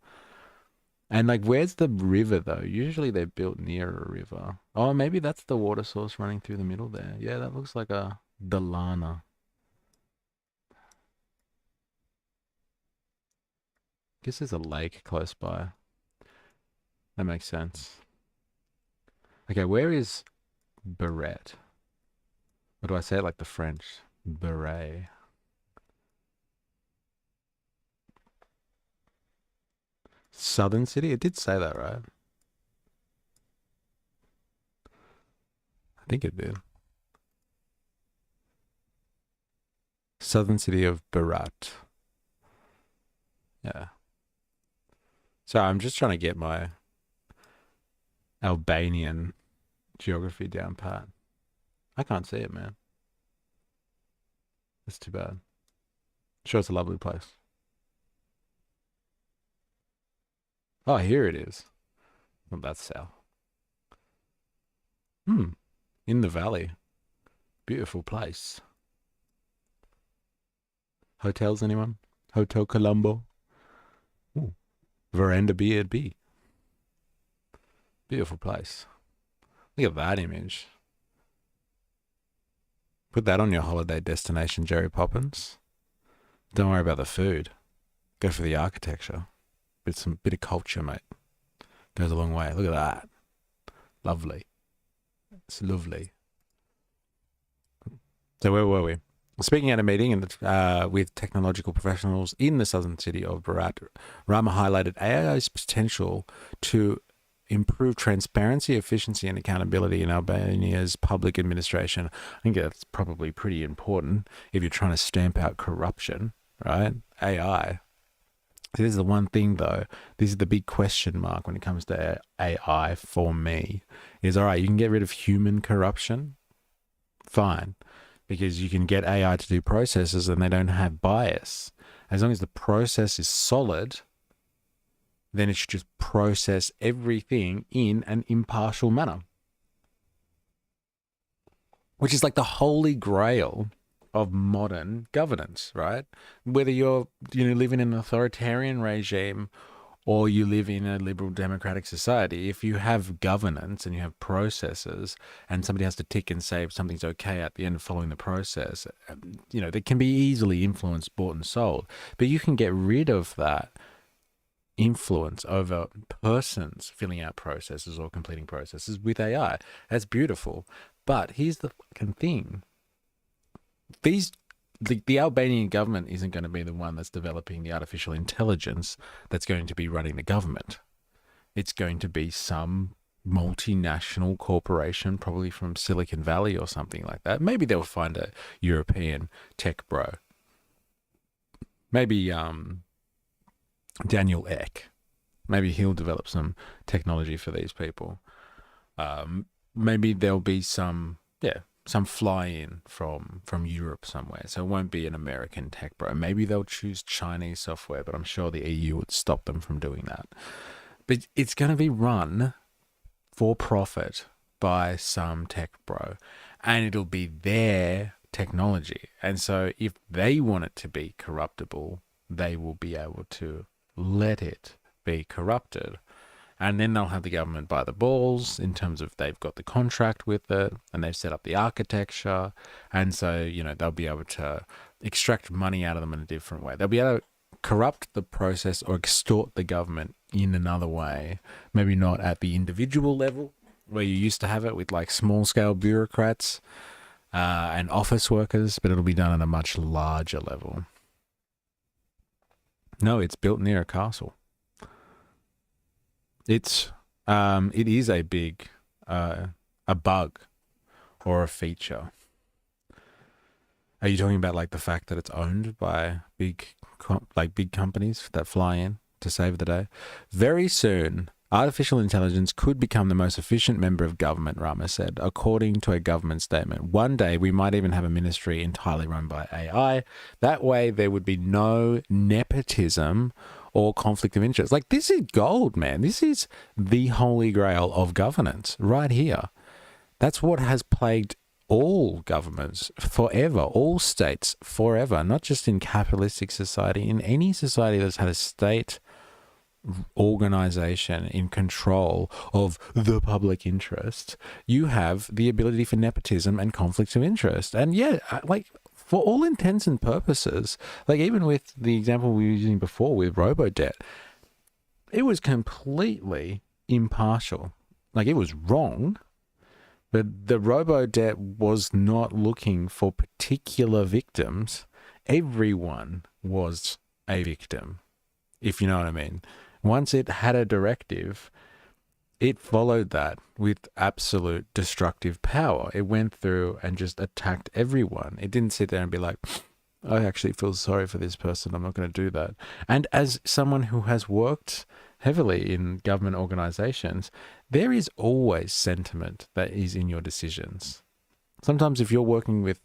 And where's the river though? Usually they're built near a river. Oh, maybe that's the water source running through the middle there. Yeah, that looks like a Dalana. Guess there's a lake close by. That makes sense. Okay, where is Beret? Or do I say it like the French? Beret. Southern city? It did say that, right? I think it did. Southern city of Berat. Yeah. So I'm just trying to get my Albanian geography down pat. I can't see it, man. That's too bad. Sure, it's a lovely place. Oh, here it is. Well, that's south. In the valley. Beautiful place. Hotels, anyone? Hotel Colombo. Ooh. Veranda B&B. Beautiful place. Look at that image. Put that on your holiday destination, Jerry Poppins. Don't worry about the food. Go for the architecture. Bit of culture, mate. Goes a long way. Look at that. Lovely. It's lovely. So where were we? Speaking at a meeting with technological professionals in the southern city of Berat, Rama highlighted AI's potential to improve transparency, efficiency, and accountability in Albania's public administration. I think that's probably pretty important if you're trying to stamp out corruption, right? AI. This is the one thing, though. This is the big question mark when it comes to AI for me. Is, all right, you can get rid of human corruption. Fine. Because you can get AI to do processes and they don't have bias. As long as the process is solid, then it should just process everything in an impartial manner. Which is like the holy grail of modern governance, right? Whether you're living in an authoritarian regime or you live in a liberal democratic society, if you have governance and you have processes and somebody has to tick and say if something's okay at the end of following the process, they can be easily influenced, bought and sold. But you can get rid of that influence over persons filling out processes or completing processes with AI. That's beautiful. But here's the fucking thing. The Albanian government isn't going to be the one that's developing the artificial intelligence that's going to be running the government. It's going to be some multinational corporation, probably from Silicon Valley or something like that. Maybe they'll find a European tech bro. Maybe Daniel Ek. Maybe he'll develop some technology for these people. Maybe there'll be some fly-in from Europe somewhere. So it won't be an American tech bro. Maybe they'll choose Chinese software, but I'm sure the EU would stop them from doing that. But it's going to be run for profit by some tech bro, and it'll be their technology. And so if they want it to be corruptible, they will be able to let it be corrupted. And then they'll have the government by the balls in terms of they've got the contract with it and they've set up the architecture. And so, they'll be able to extract money out of them in a different way. They'll be able to corrupt the process or extort the government in another way. Maybe not at the individual level where you used to have it with small scale bureaucrats and office workers, but it'll be done at a much larger level. No, it's built near a castle. It is a big, a bug or a feature. Are you talking about the fact that it's owned by big companies that fly in to save the day? Very soon, Artificial intelligence could become the most efficient member of government, Rama said, according to a government statement. One day, we might even have a ministry entirely run by AI. That way, there would be no nepotism or conflict of interest. Like, this is gold, man. This is the holy grail of governance right here. That's what has plagued all governments forever, all states forever, not just in capitalistic society, in any society that's had a state organization in control of the public interest, you have the ability for nepotism and conflicts of interest. And yeah, like for all intents and purposes, like even with the example we were using before with robo-debt, it was completely impartial. Like it was wrong, but the robo-debt was not looking for particular victims. Everyone was a victim, if you know what I mean. Once it had a directive, it followed that with absolute destructive power. It went through and just attacked everyone. It didn't sit there and be like, I actually feel sorry for this person. I'm not going to do that. And as someone who has worked heavily in government organizations, there is always sentiment that is in your decisions. Sometimes if you're working with,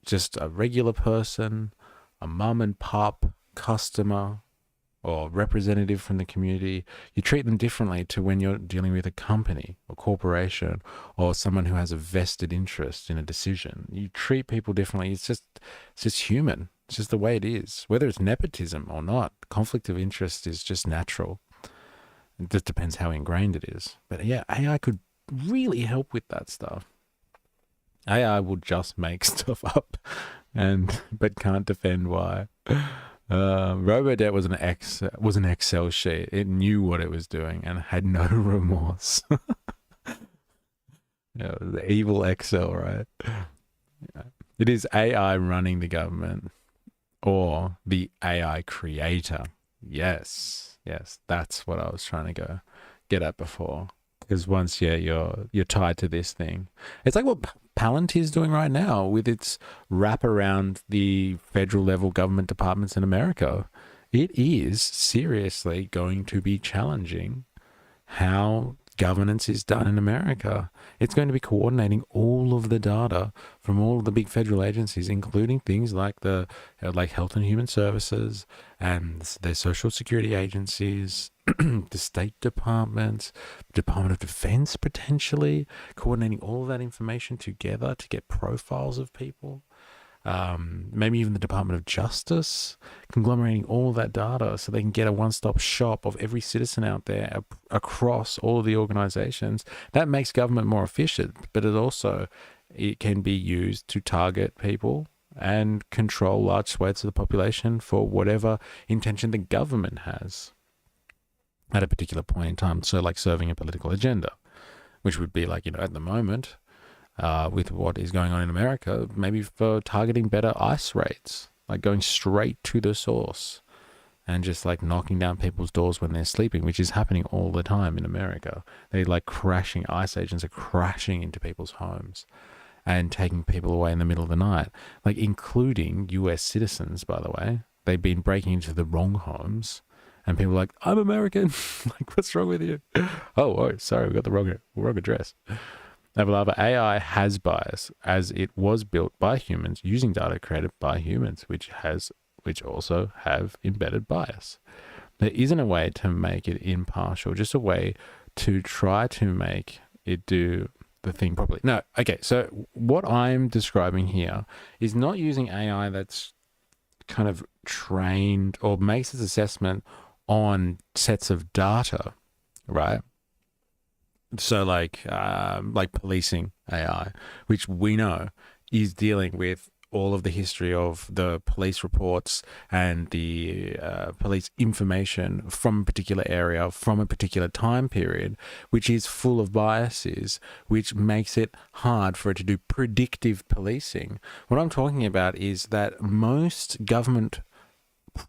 just a regular person, a mum and pop customer, or representative from the community, you treat them differently to when you're dealing with a company or corporation or someone who has a vested interest in a decision. You treat people differently. It's just human. It's just the way it is. Whether it's nepotism or not, conflict of interest is just natural. It just depends how ingrained it is. But yeah, AI could really help with that stuff. AI will just make stuff up but can't defend why. Robodebt was an Excel sheet. It knew what it was doing and had no remorse. The evil Excel, right? Yeah. It is AI running the government or the AI creator. Yes, that's what I was trying to get at before. Because once you're tied to this thing, it's like what Palantir is doing right now with its wrap around the federal level government departments in America. It is seriously going to be challenging how governance is done in America. It's going to be coordinating all of the data from all of the big federal agencies, including things like like Health and Human Services and the Social Security agencies, the State Department, Department of Defense potentially, coordinating all of that information together to get profiles of people. Maybe even the Department of Justice, conglomerating all of that data so they can get a one-stop shop of every citizen out there across all of the organizations. That makes government more efficient, but it can be used to target people and control large swathes of the population for whatever intention the government has at a particular point in time. So like serving a political agenda, which would be like, at the moment, with what is going on in America, maybe for targeting better ICE rates, like going straight to the source and just like knocking down people's doors when they're sleeping, which is happening all the time in America. They're like ICE agents are crashing into people's homes and taking people away in the middle of the night, like including US citizens, by the way. They've been breaking into the wrong homes and people are like, I'm American. Like, what's wrong with you? Oh, sorry, we got the wrong address. AI has bias, as it was built by humans using data created by humans, which also have embedded bias. There isn't a way to make it impartial, just a way to try to make it do the thing properly. No, okay, so what I'm describing here is not using AI that's kind of trained or makes its assessment on sets of data, right? So like policing AI, which we know is dealing with all of the history of the police reports and the police information from a particular area, from a particular time period, which is full of biases, which makes it hard for it to do predictive policing. What I'm talking about is that most government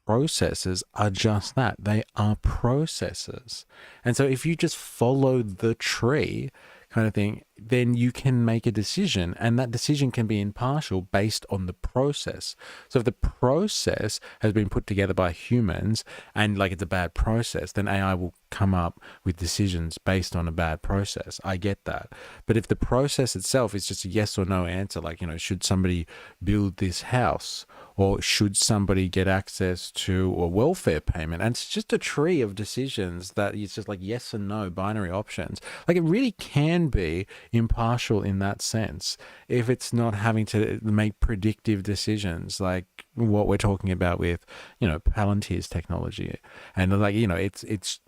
processes are just that. They are processes. And so if you just follow the tree kind of thing, then you can make a decision, and that decision can be impartial based on the process. So if the process has been put together by humans and like it's a bad process, then AI will come up with decisions based on a bad process. I get that. But if the process itself is just a yes or no answer, like, should somebody build this house, or should somebody get access to a welfare payment? And it's just a tree of decisions that it's just like yes and no binary options. Like, it really can be impartial in that sense if it's not having to make predictive decisions like what we're talking about with, Palantir's technology. And like, it's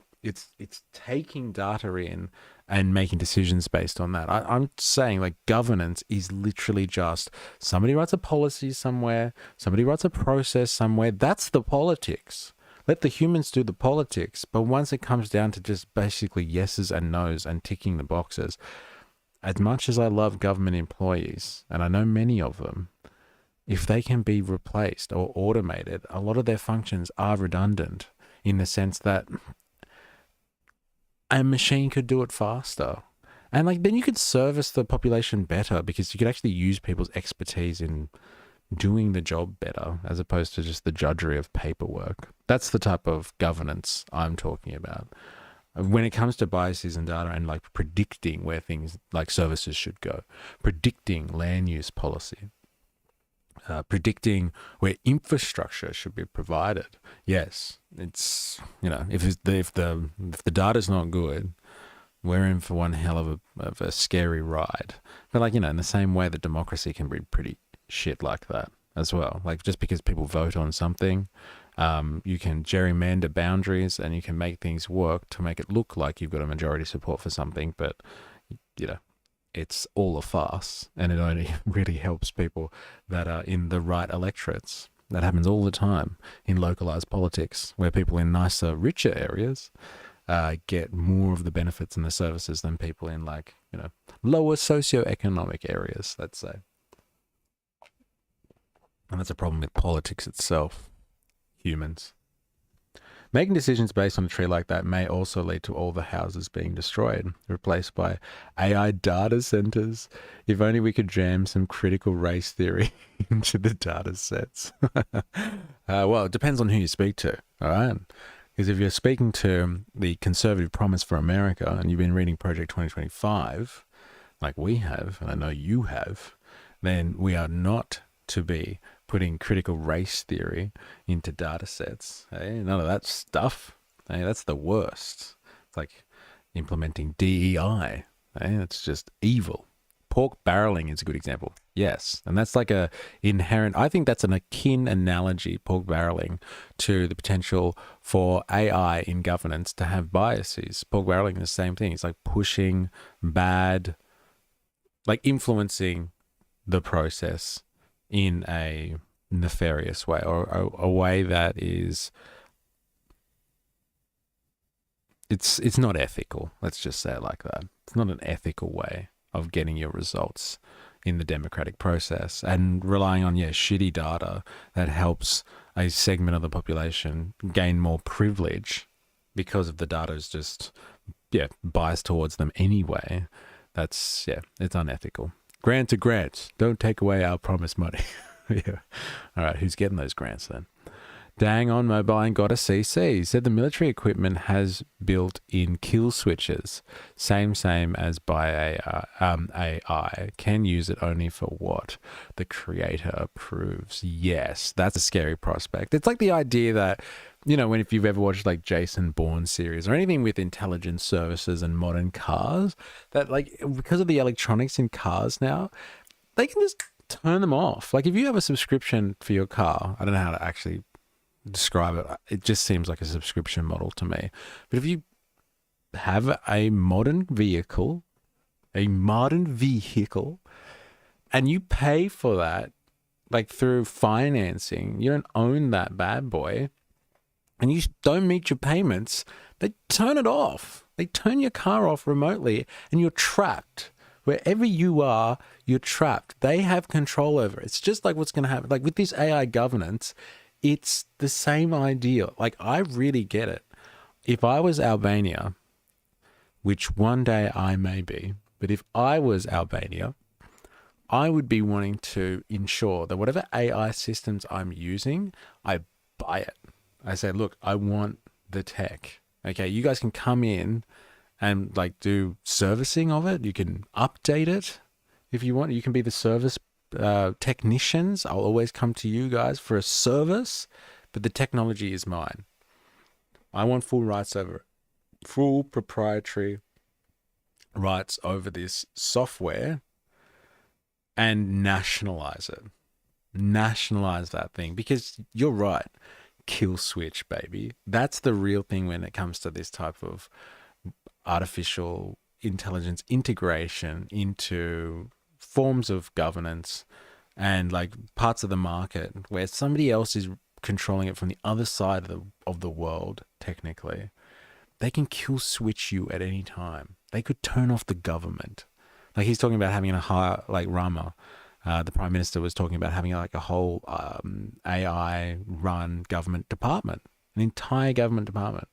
taking data in and making decisions based on that. I'm saying like governance is literally just somebody writes a policy somewhere, somebody writes a process somewhere. That's the politics. Let the humans do the politics. But once it comes down to just basically yeses and nos and ticking the boxes, as much as I love government employees, and I know many of them, if they can be replaced or automated, a lot of their functions are redundant in the sense that a machine could do it faster. And like, then you could service the population better because you could actually use people's expertise in doing the job better as opposed to just the drudgery of paperwork. That's the type of governance I'm talking about. When it comes to biases in data and like predicting where things like services should go, predicting land use policy, predicting where infrastructure should be provided. Yes, it's, if the data's not good, we're in for one hell of a scary ride. But like, in the same way that democracy can be pretty shit like that as well. Like, just because people vote on something, you can gerrymander boundaries and you can make things work to make it look like you've got a majority support for something, but it's all a farce, and it only really helps people that are in the right electorates. That happens all the time in localized politics, where people in nicer, richer areas get more of the benefits and the services than people in like, lower socioeconomic areas, let's say. And that's a problem with politics itself. Humans. Making decisions based on a tree like that may also lead to all the houses being destroyed, replaced by AI data centers. If only we could jam some critical race theory into the data sets. Well, it depends on who you speak to, all right? Because if you're speaking to the Conservative Promise for America and you've been reading Project 2025, like we have, and I know you have, then we are not to be putting critical race theory into data sets. Hey, none of that stuff. Hey, that's the worst. It's like implementing DEI. Hey, that's just evil. Pork barreling is a good example. Yes. And that's like a inherent, I think that's an akin analogy, pork barreling, to the potential for AI in governance to have biases. Pork barreling is the same thing. It's like pushing bad, like influencing the process in a nefarious way, or a way that is, it's not ethical. Let's just say it like that. It's not an ethical way of getting your results in the democratic process, and relying on shitty data that helps a segment of the population gain more privilege because of the data is just biased towards them anyway. That's it's unethical. Grants are grants. Don't take away our promised money. Yeah. All right. Who's getting those grants then? Dang on Mobile and got a CC. Said the military equipment has built-in kill switches. Same as by AI. Can use it only for what the creator approves. Yes, that's a scary prospect. It's like the idea that, if you've ever watched like Jason Bourne series or anything with intelligence services and modern cars, that like because of the electronics in cars now, they can just turn them off. Like if you have a subscription for your car, I don't know how to actually describe it. It just seems like a subscription model to me. But if you have a modern vehicle, and you pay for that, like through financing, you don't own that bad boy, and you don't meet your payments, they turn it off. They turn your car off remotely, and you're trapped. Wherever you are, you're trapped. They have control over it. It's just like what's going to happen. Like with this AI governance, it's the same idea. Like, I really get it. If I was Albania, which one day I may be, But if I was Albania, I would be wanting to ensure that whatever AI systems I'm using, I buy it. I say, look, I want the tech. Okay, you guys can come in and like do servicing of it. You can update it if you want. You can be the service technicians. I'll always come to you guys for a service, but the technology is mine. I want full rights over it, full proprietary rights over this software, and nationalize it. Nationalize that thing, because you're right. Kill switch, baby. That's the real thing when it comes to this type of artificial intelligence integration into forms of governance and like parts of the market where somebody else is controlling it from the other side of the world. Technically, they can kill switch you at any time. They could turn off the government. Like he's talking about having a high, like Rama, the Prime Minister was talking about having like a whole AI run government department, an entire government department.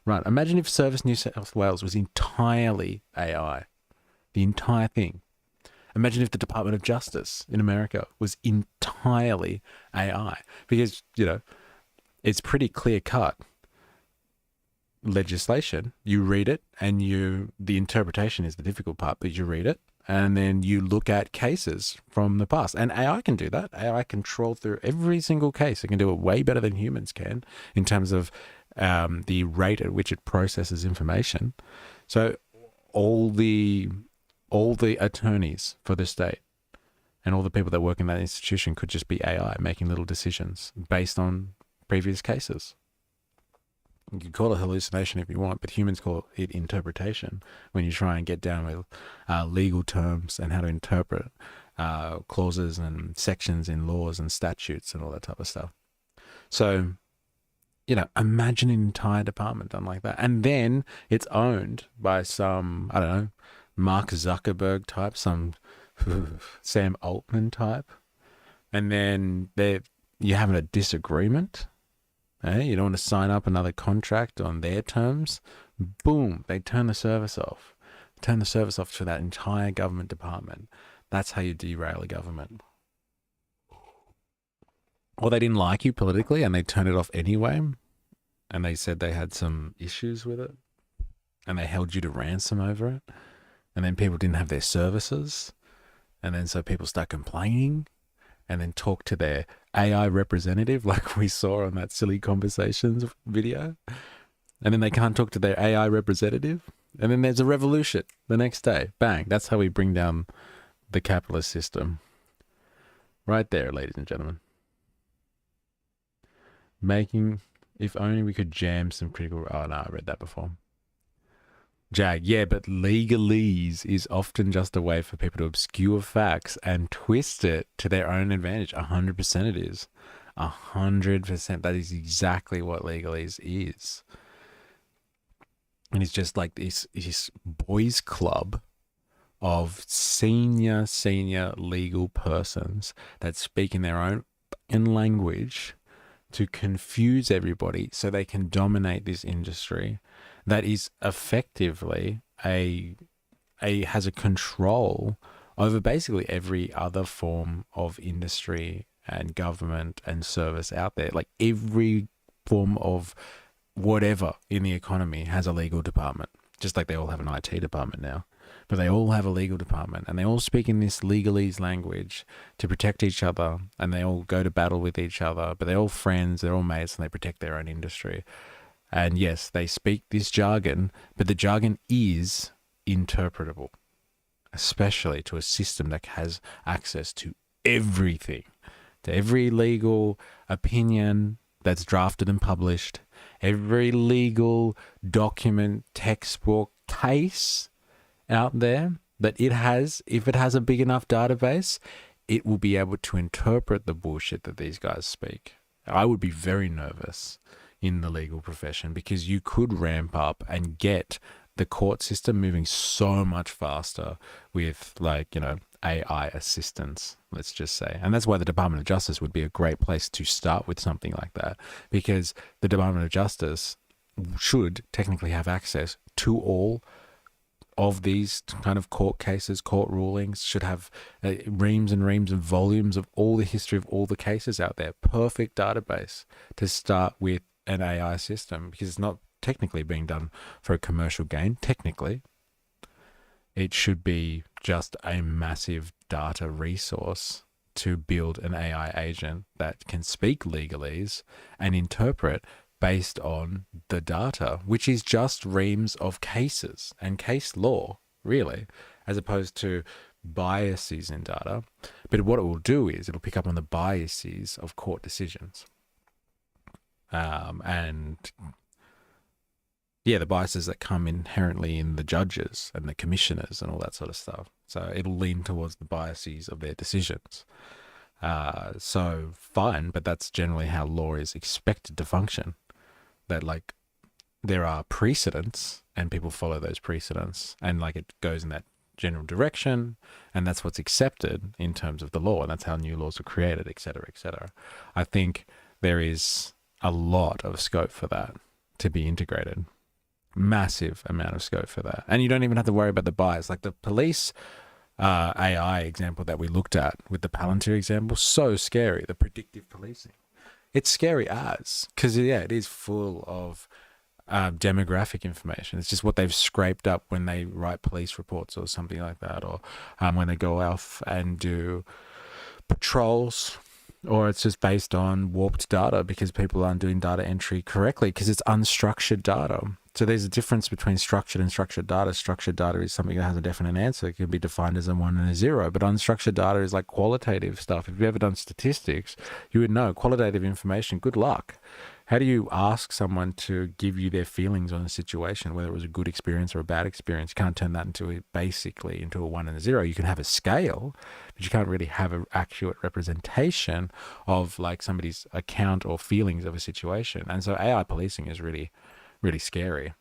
Right. Imagine if Service New South Wales was entirely AI, the entire thing. Imagine if the Department of Justice in America was entirely AI, because, you know, it's pretty clear cut legislation. You read it and the interpretation is the difficult part, but you read it and then you look at cases from the past, and AI can do that. AI can troll through every single case. It can do it way better than humans can in terms of the rate at which it processes information. So all the attorneys for the state and all the people that work in that institution could just be AI making little decisions based on previous cases. You can call it hallucination if you want, but humans call it interpretation when you try and get down with legal terms and how to interpret clauses and sections in laws and statutes and all that type of stuff. So, you know, imagine an entire department done like that. And then it's owned by some, I don't know, Mark Zuckerberg type, some Sam Altman type. And then you're having a disagreement. You don't want to sign up another contract on their terms. Boom, they turn the service off. Turn the service off to that entire government department. That's how you derail a government. Or they didn't like you politically and they turned it off anyway. And they said they had some issues with it. And they held you to ransom over it. And then people didn't have their services. And then so people start complaining. And then talk to their AI representative like we saw on that Silly Conversations video. And then they can't talk to their AI representative. And then there's a revolution the next day. Bang. That's how we bring down the capitalist system. Right there, ladies and gentlemen. If only we could jam some critical... Oh, no, I read that before. Jag, yeah, but legalese is often just a way for people to obscure facts and twist it to their own advantage. 100% it is. 100%. That is exactly what legalese is. And it's just like this boys' club of senior legal persons that speak in their own language to confuse everybody so they can dominate this industry that is effectively has a control over basically every other form of industry and government and service out there. Like every form of whatever in the economy has a legal department, just like they all have an IT department now. But they all have a legal department and they all speak in this legalese language to protect each other, and they all go to battle with each other, but they're all friends, they're all mates, and they protect their own industry. And yes, they speak this jargon, but the jargon is interpretable, especially to a system that has access to everything, to every legal opinion that's drafted and published, every legal document, textbook, case out there that it has. If it has a big enough database, it will be able to interpret the bullshit that these guys speak. I would be very nervous in the legal profession, because you could ramp up and get the court system moving so much faster with, like, you know, AI assistance, let's just say. And that's why the Department of Justice would be a great place to start with something like that, because the Department of Justice should technically have access to all of these kind of court cases, court rulings, should have reams and reams and volumes of all the history of all the cases out there. Perfect database to start with an AI system, because it's not technically being done for a commercial gain. Technically, it should be just a massive data resource to build an AI agent that can speak legalese and interpret based on the data, which is just reams of cases and case law, really, as opposed to biases in data. But what it will do is it'll pick up on the biases of court decisions. And yeah, the biases that come inherently in the judges and the commissioners and all that sort of stuff. So it'll lean towards the biases of their decisions. So fine, but that's generally how law is expected to function. That like there are precedents and people follow those precedents, and like it goes in that general direction, and that's what's accepted in terms of the law, and that's how new laws are created, etc., etc. I think there is a lot of scope for that to be integrated. Massive amount of scope for that. And you don't even have to worry about the bias. Like the police AI example that we looked at with the Palantir example, so scary, the predictive policing. It's scary as, because yeah, it is full of demographic information. It's just what they've scraped up when they write police reports or something like that, or when they go off and do patrols, or it's just based on warped data because people aren't doing data entry correctly because it's unstructured data. So there's a difference between structured and structured data. Structured data is something that has a definite answer. It can be defined as a 1 and a 0. But unstructured data is like qualitative stuff. If you've ever done statistics, you would know qualitative information, good luck. How do you ask someone to give you their feelings on a situation, whether it was a good experience or a bad experience? You can't turn that into a 1 and a 0. You can have a scale, but you can't really have an accurate representation of like somebody's account or feelings of a situation. And so AI policing is really, really scary.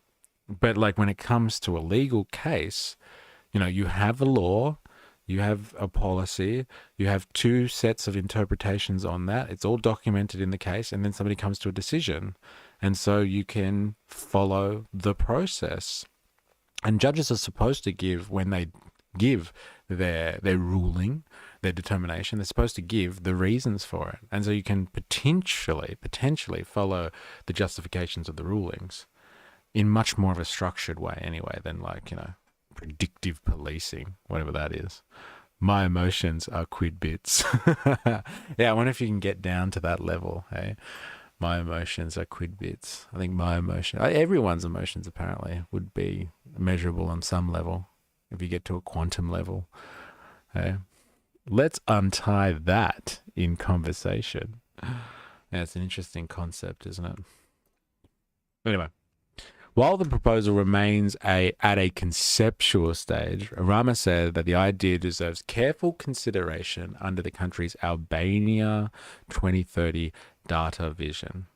But like when it comes to a legal case, you know, you have a law, you have a policy, you have two sets of interpretations on that. It's all documented in the case, and then somebody comes to a decision. And so you can follow the process. And judges are supposed to give, when they give their ruling, their determination, they're supposed to give the reasons for it. And so you can potentially follow the justifications of the rulings in much more of a structured way anyway than like, you know, predictive policing, whatever that is. My emotions are quid bits. Yeah, I wonder if you can get down to that level. Hey, my emotions are quid bits. I think everyone's emotions apparently would be measurable on some level if you get to a quantum level. Hey, let's untie that in conversation. Yeah, it's an interesting concept, isn't it? Anyway. While the proposal remains at a conceptual stage, Rama said that the idea deserves careful consideration under the country's Albania 2030 data vision.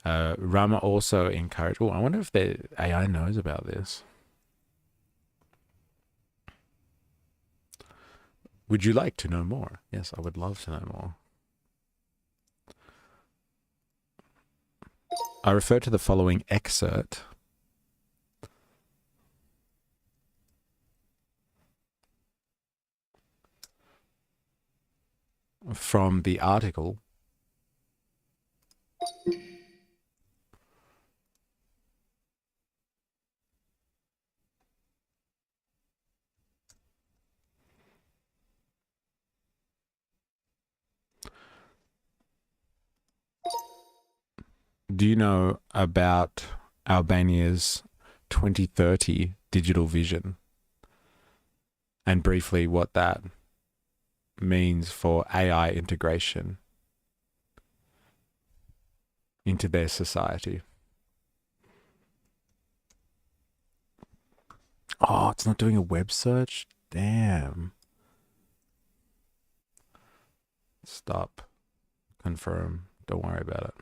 Rama also encouraged... Oh, I wonder if the AI knows about this. Would you like to know more? Yes, I would love to know more. I refer to the following excerpt from the article Do you know about Albania's 2030 digital vision? And briefly what that means for AI integration into their society. Oh, it's not doing a web search? Damn. Stop. Confirm. Don't worry about it.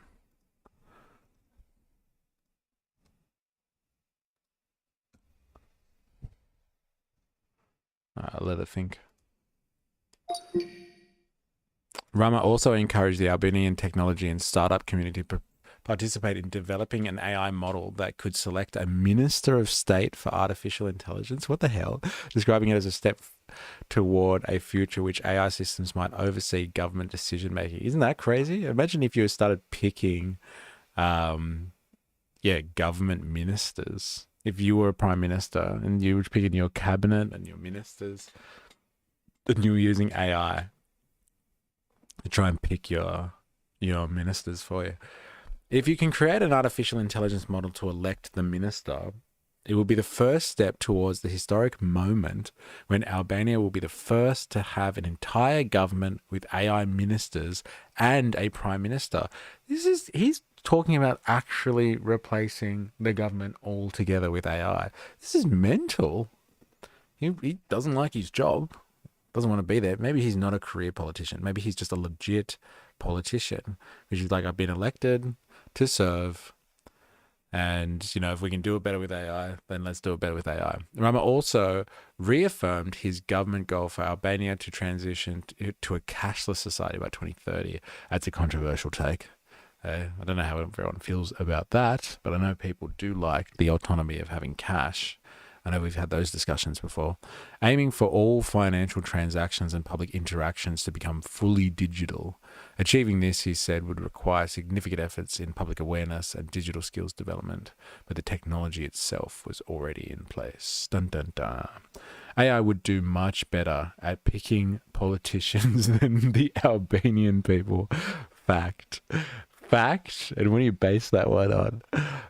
Let it think. Rama also encouraged the Albanian technology and startup community to participate in developing an AI model that could select a minister of state for artificial intelligence. What the hell? Describing it as a step toward a future which AI systems might oversee government decision making. Isn't that crazy? Imagine if you started picking, government ministers. If you were a prime minister and you were picking your cabinet and your ministers, and you were using AI to try and pick your ministers for you. If you can create an artificial intelligence model to elect the minister, it will be the first step towards the historic moment when Albania will be the first to have an entire government with AI ministers and a prime minister. He's talking about actually replacing the government altogether with AI. This is mental. He doesn't like his job, doesn't want to be there. Maybe he's not a career politician. Maybe he's just a legit politician, which is like, I've been elected to serve. And, if we can do it better with AI, then let's do it better with AI. Rama also reaffirmed his government goal for Albania to transition to a cashless society by 2030. That's a controversial take. I don't know how everyone feels about that, but I know people do like the autonomy of having cash. I know we've had those discussions before. Aiming for all financial transactions and public interactions to become fully digital. Achieving this, he said, would require significant efforts in public awareness and digital skills development, but the technology itself was already in place. Dun dun dun. AI would do much better at picking politicians than the Albanian people. Fact. And when you base that one on,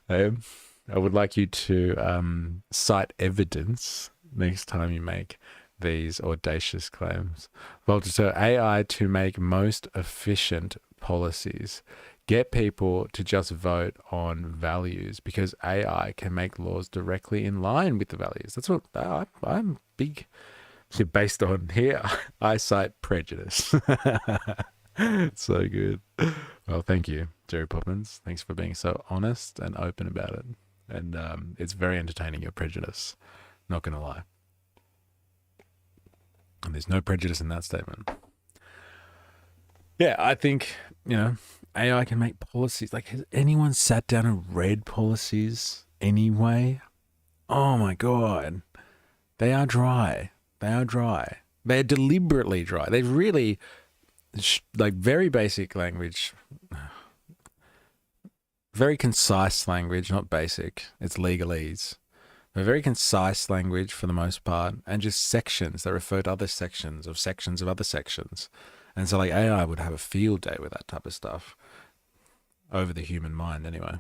I would like you to cite evidence next time you make these audacious claims. Voltaire, AI to make most efficient policies. Get people to just vote on values because AI can make laws directly in line with the values. That's what I'm big. So based on here, I cite prejudice. So good. Well, thank you, Jerry Poppins. Thanks for being so honest and open about it. And it's very entertaining, your prejudice. Not going to lie. And there's no prejudice in that statement. Yeah, I think, AI can make policies. Like, has anyone sat down and read policies anyway? Oh my God. They are dry. They're deliberately dry. They really, very basic language. Very concise language, not basic. It's legalese. But very concise language for the most part, and just sections that refer to other sections of other sections. And so AI would have a field day with that type of stuff over the human mind anyway.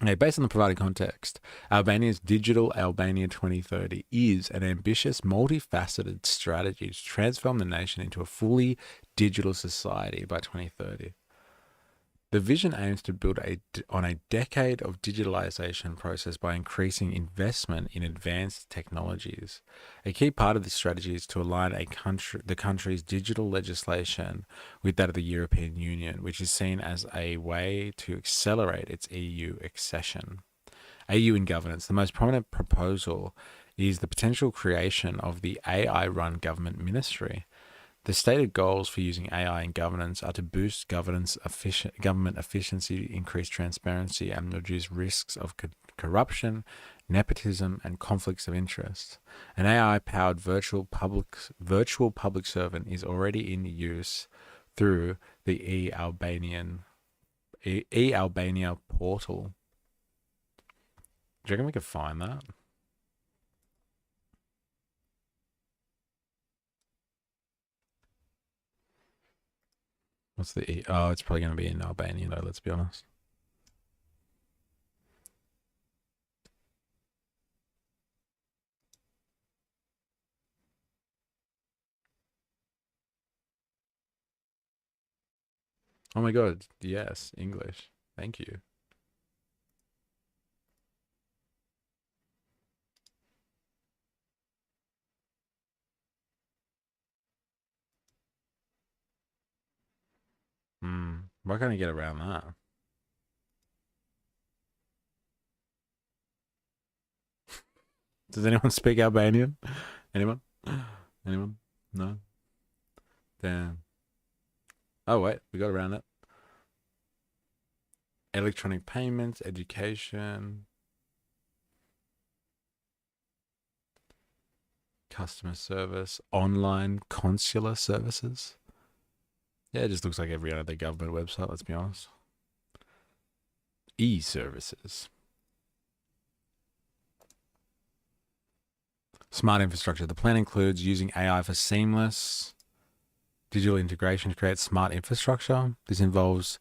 Okay, based on the provided context, Albania's Digital Albania 2030 is an ambitious, multifaceted strategy to transform the nation into a fully digital society by 2030. The vision aims to build on a decade of digitalization process by increasing investment in advanced technologies. A key part of this strategy is to align the country's digital legislation with that of the European Union, which is seen as a way to accelerate its EU accession. AU in governance. The most prominent proposal is the potential creation of the AI-run government ministry. The stated goals for using AI in governance are to boost government efficiency, increase transparency, and reduce risks of corruption, nepotism, and conflicts of interest. An AI-powered virtual public servant is already in use through the e-Albania portal. Do you reckon we could find that? What's the E? Oh, it's probably going to be in Albania, though, let's be honest. Oh my God, yes, English. Thank you. Why can't I get around that? Does anyone speak Albanian? Anyone? Anyone? No? Damn. Oh, wait, we got around it. electronic payments, education, customer service, online consular services. Yeah, it just looks like every other government website, let's be honest. E-services. Smart infrastructure. The plan includes using AI for seamless digital integration to create smart infrastructure. This involves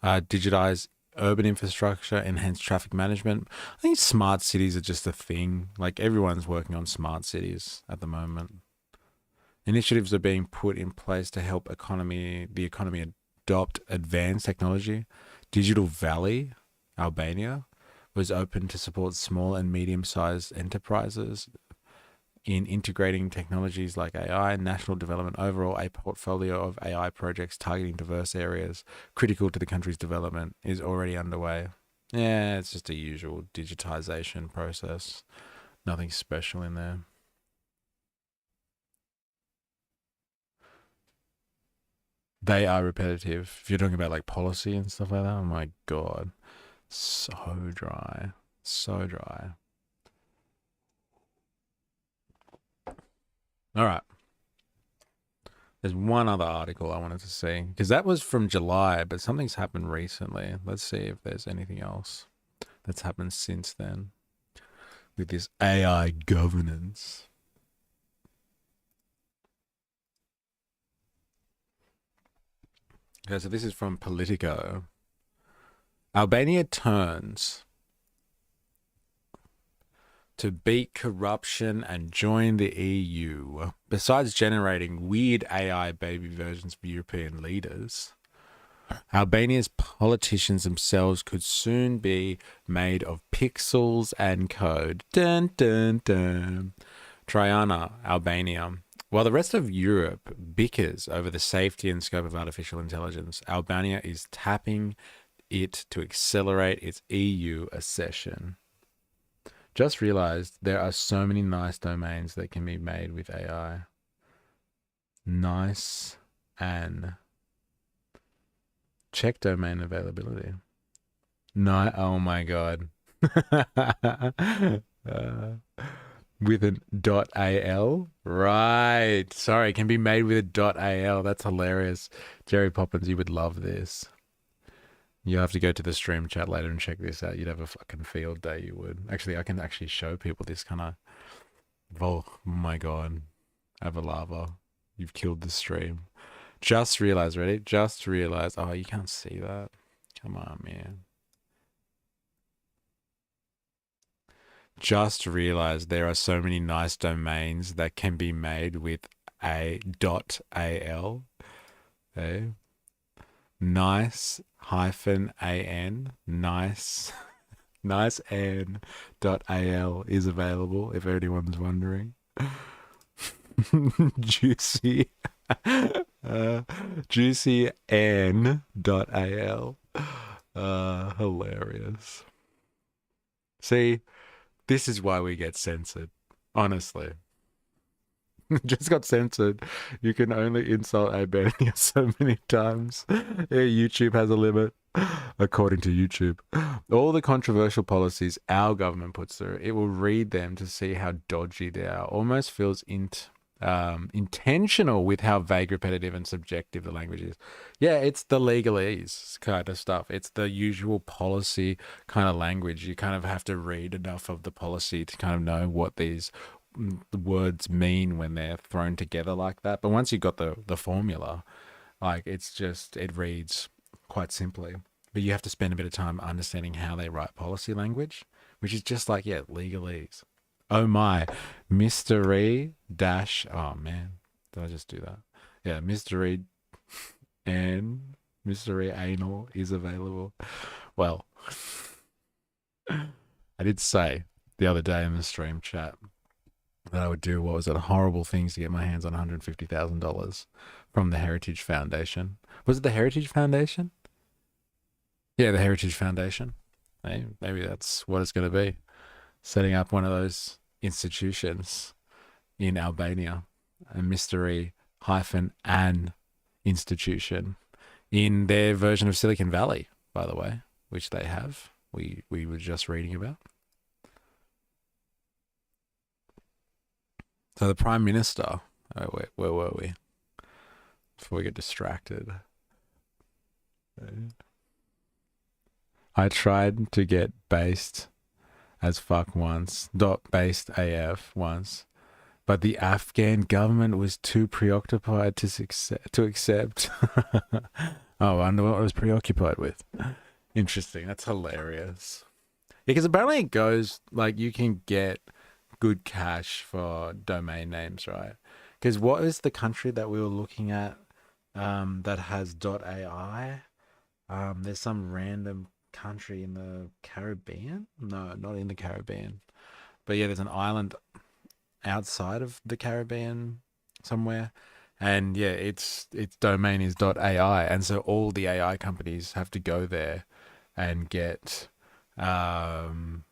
digitized urban infrastructure, enhanced traffic management. I think smart cities are just a thing. Like everyone's working on smart cities at the moment. Initiatives are being put in place to help the economy adopt advanced technology. Digital Valley, Albania, was open to support small and medium-sized enterprises in integrating technologies like AI, national development. Overall, a portfolio of AI projects targeting diverse areas critical to the country's development is already underway. Yeah, it's just a usual digitization process. Nothing special in there. They are repetitive. If you're talking about like policy and stuff like that, oh my God. So dry. So dry. All right. There's one other article I wanted to see because that was from July, but something's happened recently. Let's see if there's anything else that's happened since then with this AI governance. Okay, so this is from Politico. Albania turns to beat corruption and join the EU. Besides generating weird AI baby versions of European leaders, Albania's politicians themselves could soon be made of pixels and code. Dun, dun, dun. Traiana, Albania. While the rest of Europe bickers over the safety and scope of artificial intelligence, Albania is tapping it to accelerate its EU accession. Just realized there are so many nice domains that can be made with AI. Nice and check domain availability. No, oh my God. With an .al? Right. Sorry, it can be made with a .al. That's hilarious. Jerry Poppins, you would love this. You'll have to go to the stream chat later and check this out. You'd have a fucking field day, you would. Actually, I can actually show people this kind of... Oh my God. Avalava. You've killed the stream. Just realized, ready? Just realized. Oh, you can't see that. Come on, man. Just realized there are so many nice domains that can be made with a.al. Okay. Nice -an. Nicean.al is available if anyone's wondering. Juicy. Juicyan.al. Hilarious. See, this is why we get censored. Honestly. Just got censored. You can only insult Albania so many times. Yeah, YouTube has a limit, according to YouTube. All the controversial policies our government puts through, it will read them to see how dodgy they are. Almost feels intentional with how vague, repetitive, and subjective the language is. Yeah, it's the legalese kind of stuff. It's the usual policy kind of language. You kind of have to read enough of the policy to kind of know what these words mean when they're thrown together like that. But once you've got the formula, like it's just, it reads quite simply. But you have to spend a bit of time understanding how they write policy language, which is just like, yeah, legalese. Oh my, mystery dash, oh man, did I just do that? Yeah, mystery and mystery anal is available. Well, I did say the other day in the stream chat that I would do, what was it, horrible things to get my hands on $150,000 from the Heritage Foundation. Was it the Heritage Foundation? Yeah, the Heritage Foundation. Hey, maybe that's what it's going to be. Setting up one of those institutions in Albania, a mystery-an institution in their version of Silicon Valley, by the way. which they have. We were just reading about. So the Prime Minister, where were we? Before we get distracted. I tried to get based as fuck once, based AF once, but the Afghan government was too preoccupied to accept. Oh, I wonder what I was preoccupied with. Interesting. That's hilarious. Because apparently it goes, like, you can get good cash for domain names, right? Because what is the country that we were looking at that has .ai? There's some random country in the Caribbean? No, not in the Caribbean. But yeah, there's an island outside of the Caribbean somewhere. And yeah, its domain is .ai. And so all the AI companies have to go there and get and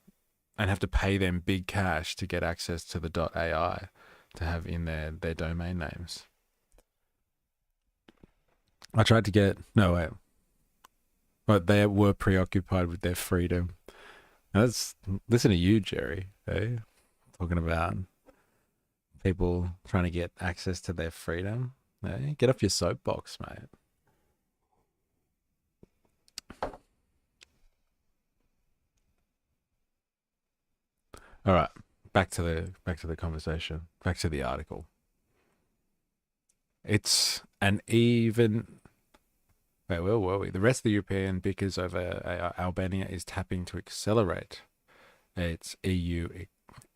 have to pay them big cash to get access to the .ai to have in their domain names. I tried to get but they were preoccupied with their freedom. Listen to you, Jerry. Eh? Talking about people trying to get access to their freedom. Eh? Get off your soapbox, mate. All right, back to the conversation. Back to the article. It's an even. Wait, where were we? The rest of the European bickers over Albania is tapping to accelerate its EU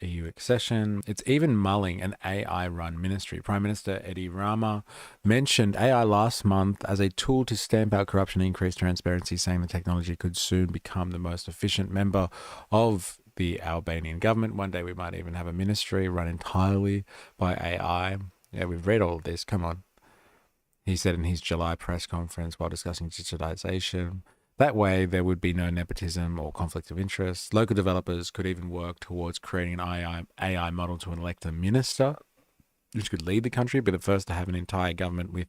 accession. It's even mulling an AI-run ministry. Prime Minister Edi Rama mentioned AI last month as a tool to stamp out corruption and increase transparency, saying the technology could soon become the most efficient member of the Albanian government. One day we might even have a ministry run entirely by AI. Yeah, we've read all of this. Come on. He said in his July press conference while discussing digitization, that way there would be no nepotism or conflict of interest. Local developers could even work towards creating an AI model to elect a minister, which could lead the country, be the first to have an entire government with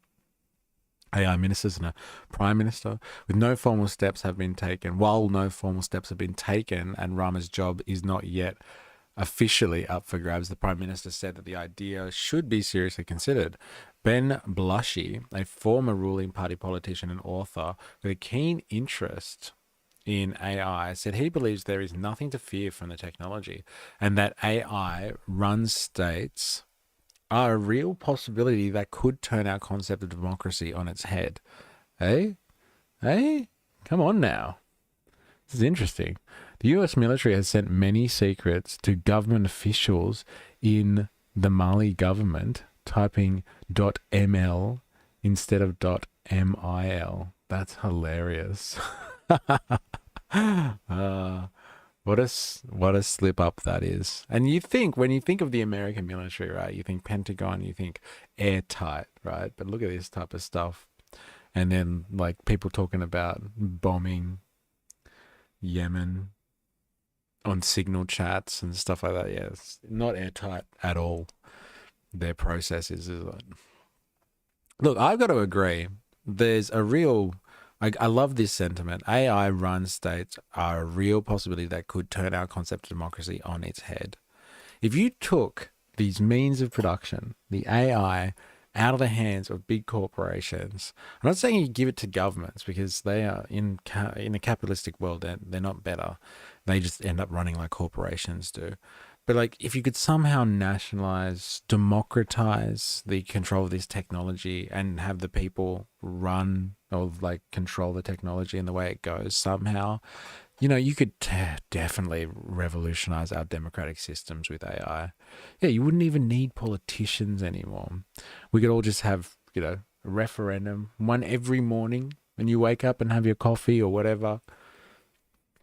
AI ministers and a prime minister. With no formal steps have been taken, while no formal steps have been taken and Rama's job is not yet officially up for grabs, the Prime Minister said that the idea should be seriously considered. Ben Blushy, a former ruling party politician and author with a keen interest in AI, said he believes there is nothing to fear from the technology and that AI run states are a real possibility that could turn our concept of democracy on its head. Hey? Come on now. This is interesting. The US military has sent many secrets to government officials in the Mali government, typing .ml instead of .mil. That's hilarious. What a slip up that is. And you think, when you think of the American military, right, you think Pentagon, you think airtight, right? But look at this type of stuff. And then like people talking about bombing Yemen on signal chats and stuff like that. Yeah, it's not airtight at all. Their processes is like... Look, I've got to agree. There's a real... I love this sentiment. AI run states are a real possibility that could turn our concept of democracy on its head. If you took these means of production, the AI, out of the hands of big corporations, I'm not saying you give it to governments because they are in a capitalistic world, they're not better. They just end up running like corporations do. But like, if you could somehow nationalize, democratize the control of this technology and have the people run or like control the technology and the way it goes somehow, you know, you could definitely revolutionize our democratic systems with AI. Yeah, you wouldn't even need politicians anymore. We could all just have, you know, a referendum, one every morning when you wake up and have your coffee or whatever.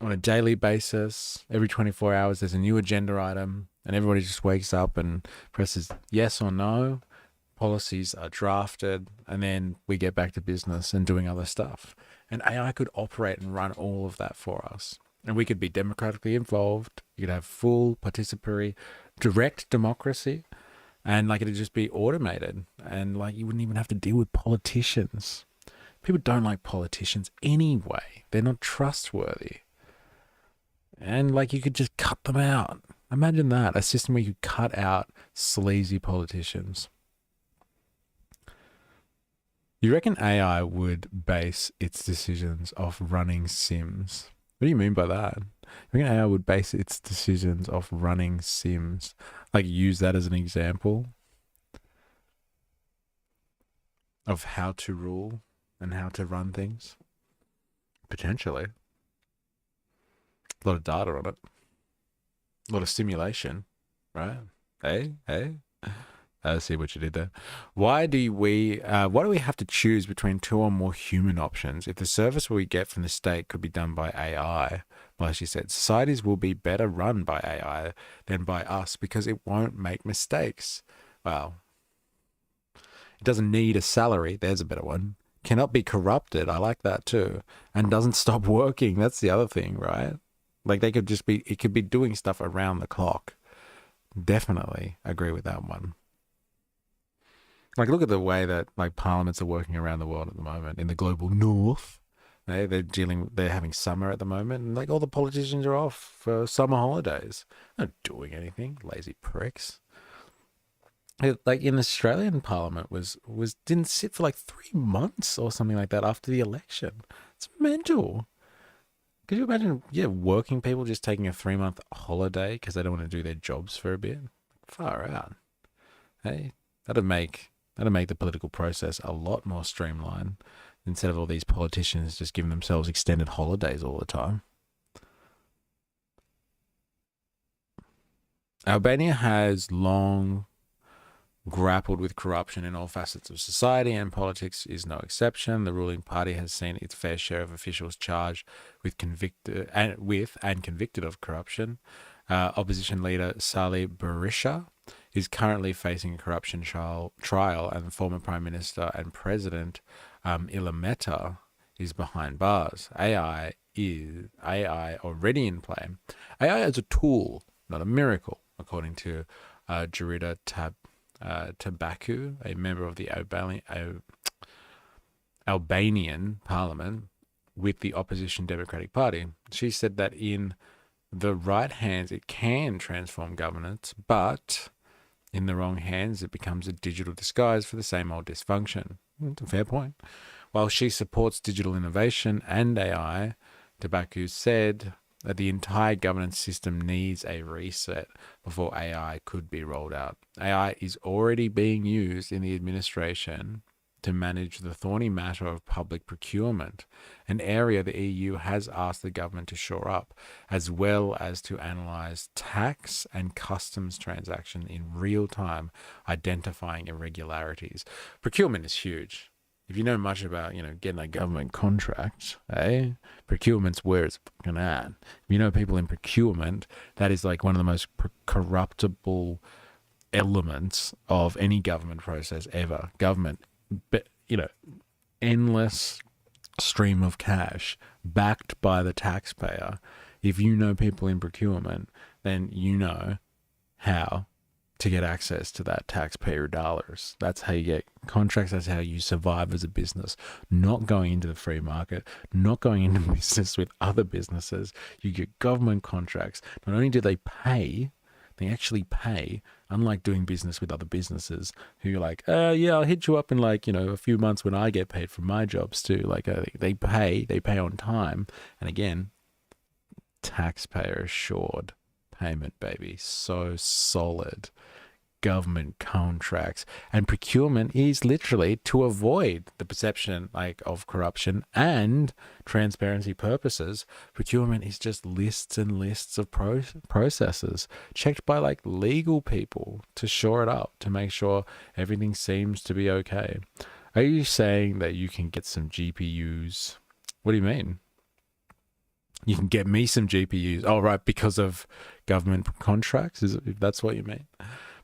On a daily basis, every 24 hours, there's a new agenda item, and everybody just wakes up and presses yes or no. Policies are drafted, and then we get back to business and doing other stuff. And AI could operate and run all of that for us. And we could be democratically involved. You could have full participatory, direct democracy, and like it'd just be automated. And like you wouldn't even have to deal with politicians. People don't like politicians anyway. They're not trustworthy. And like you could just cut them out. Imagine that, a system where you cut out sleazy politicians. You reckon AI would base its decisions off running sims? What do you mean by that? You reckon AI would base its decisions off running sims? Like use that as an example of how to rule and how to run things? Potentially. A lot of data on it. A lot of simulation, right? Hey. I see what you did there. Why do we have to choose between two or more human options if the service we get from the state could be done by AI? Well, as she said, societies will be better run by AI than by us because it won't make mistakes. Well, it doesn't need a salary. There's a better one. Cannot be corrupted. I like that too. And doesn't stop working. That's the other thing, right? Like it could be doing stuff around the clock. Definitely agree with that one. Like look at the way that like parliaments are working around the world at the moment. In the global north, they're having summer at the moment, and like all the politicians are off for summer holidays. They're not doing anything, lazy pricks. Like in Australian Parliament didn't sit for like 3 months or something like that after the election. It's mental. Could you imagine, working people just taking a 3-month holiday because they don't want to do their jobs for a bit? Far out. Hey, that'd make the political process a lot more streamlined instead of all these politicians just giving themselves extended holidays all the time. Albania has long grappled with corruption in all facets of society, and politics is no exception. The ruling party has seen its fair share of officials charged with and convicted of corruption. Opposition leader Salih Berisha is currently facing a corruption trial, and the former Prime Minister and President Ilameta is behind bars. AI already in play. AI as a tool, not a miracle, according to Jarida Tabaku, a member of the Albanian parliament with the opposition Democratic Party. She said that in the right hands, it can transform governance, but in the wrong hands, it becomes a digital disguise for the same old dysfunction. It's a fair point. While she supports digital innovation and AI, Tabaku said that the entire governance system needs a reset before AI could be rolled out. AI is already being used in the administration to manage the thorny matter of public procurement, an area the EU has asked the government to shore up, as well as to analyse tax and customs transactions in real time, identifying irregularities. Procurement is huge. If you know much about, getting a government contract, procurement's where it's fucking at. If you know people in procurement, that is like one of the most corruptible elements of any government process ever. Government, endless stream of cash backed by the taxpayer. If you know people in procurement, then you know how to get access to that taxpayer dollars. That's how you get contracts. That's how you survive as a business. Not going into the free market, not going into business with other businesses. You get government contracts. Not only do they pay, they actually pay, unlike doing business with other businesses who you're like, I'll hit you up in a few months when I get paid from my jobs too. They pay on time. And again, taxpayer assured payment, baby. So solid. Government contracts and procurement is literally to avoid the perception of corruption and transparency purposes. Procurement is just lists and lists of processes checked by legal people to shore it up, to make sure everything seems to be okay. Are you saying that you can get some GPUs? What do you mean? You can get me some GPUs. Oh, right, because of government contracts, if that's what you mean.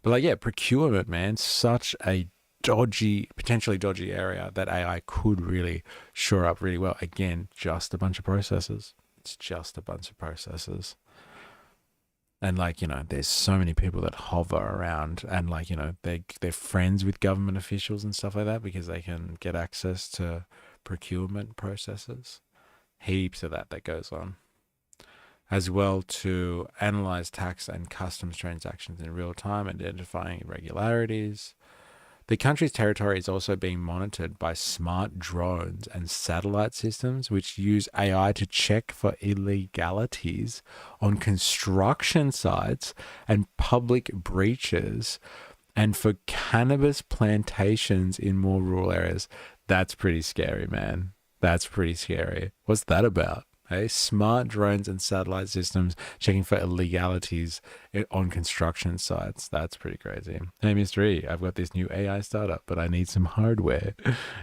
But procurement, man, such a potentially dodgy area that AI could really shore up really well. Again, just a bunch of processes. It's just a bunch of processes. And there's so many people that hover around and they're friends with government officials and stuff like that because they can get access to procurement processes. Heaps of that goes on. As well to analyze tax and customs transactions in real time, identifying irregularities. The country's territory is also being monitored by smart drones and satellite systems, which use AI to check for illegalities on construction sites and public breaches, and for cannabis plantations in more rural areas. That's pretty scary, man. That's pretty scary. What's that about? Hey, smart drones and satellite systems checking for illegalities on construction sites. That's pretty crazy. Hey, Mr. E, I've got this new AI startup, but I need some hardware.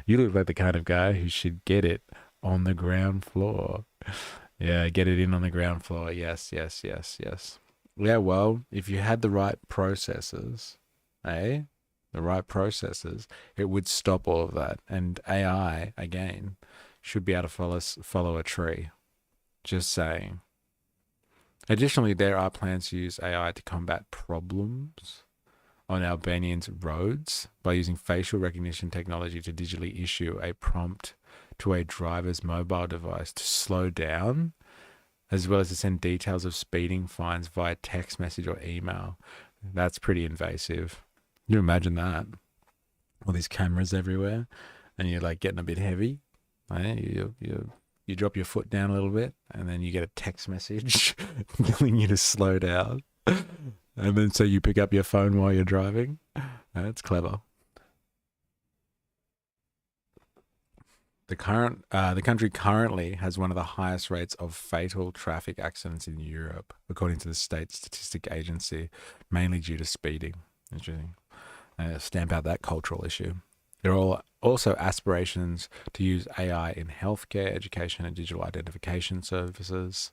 You look like the kind of guy who should get it on the ground floor. Yeah, get it in on the ground floor. Yes. Yeah, well, if you had the right processes, the right processes, it would stop all of that. And AI, again, should be able to follow a tree. Just saying. Additionally, there are plans to use AI to combat problems on Albanians' roads by using facial recognition technology to digitally issue a prompt to a driver's mobile device to slow down, as well as to send details of speeding fines via text message or email. That's pretty invasive. Can you imagine that? All these cameras everywhere, and you're like getting a bit heavy. You drop your foot down a little bit, and then you get a text message telling you to slow down. And then so you pick up your phone while you're driving. That's clever. The country currently has one of the highest rates of fatal traffic accidents in Europe, according to the State Statistic Agency, mainly due to speeding. Interesting. Stamp out that cultural issue. There are also aspirations to use AI in healthcare, education, and digital identification services.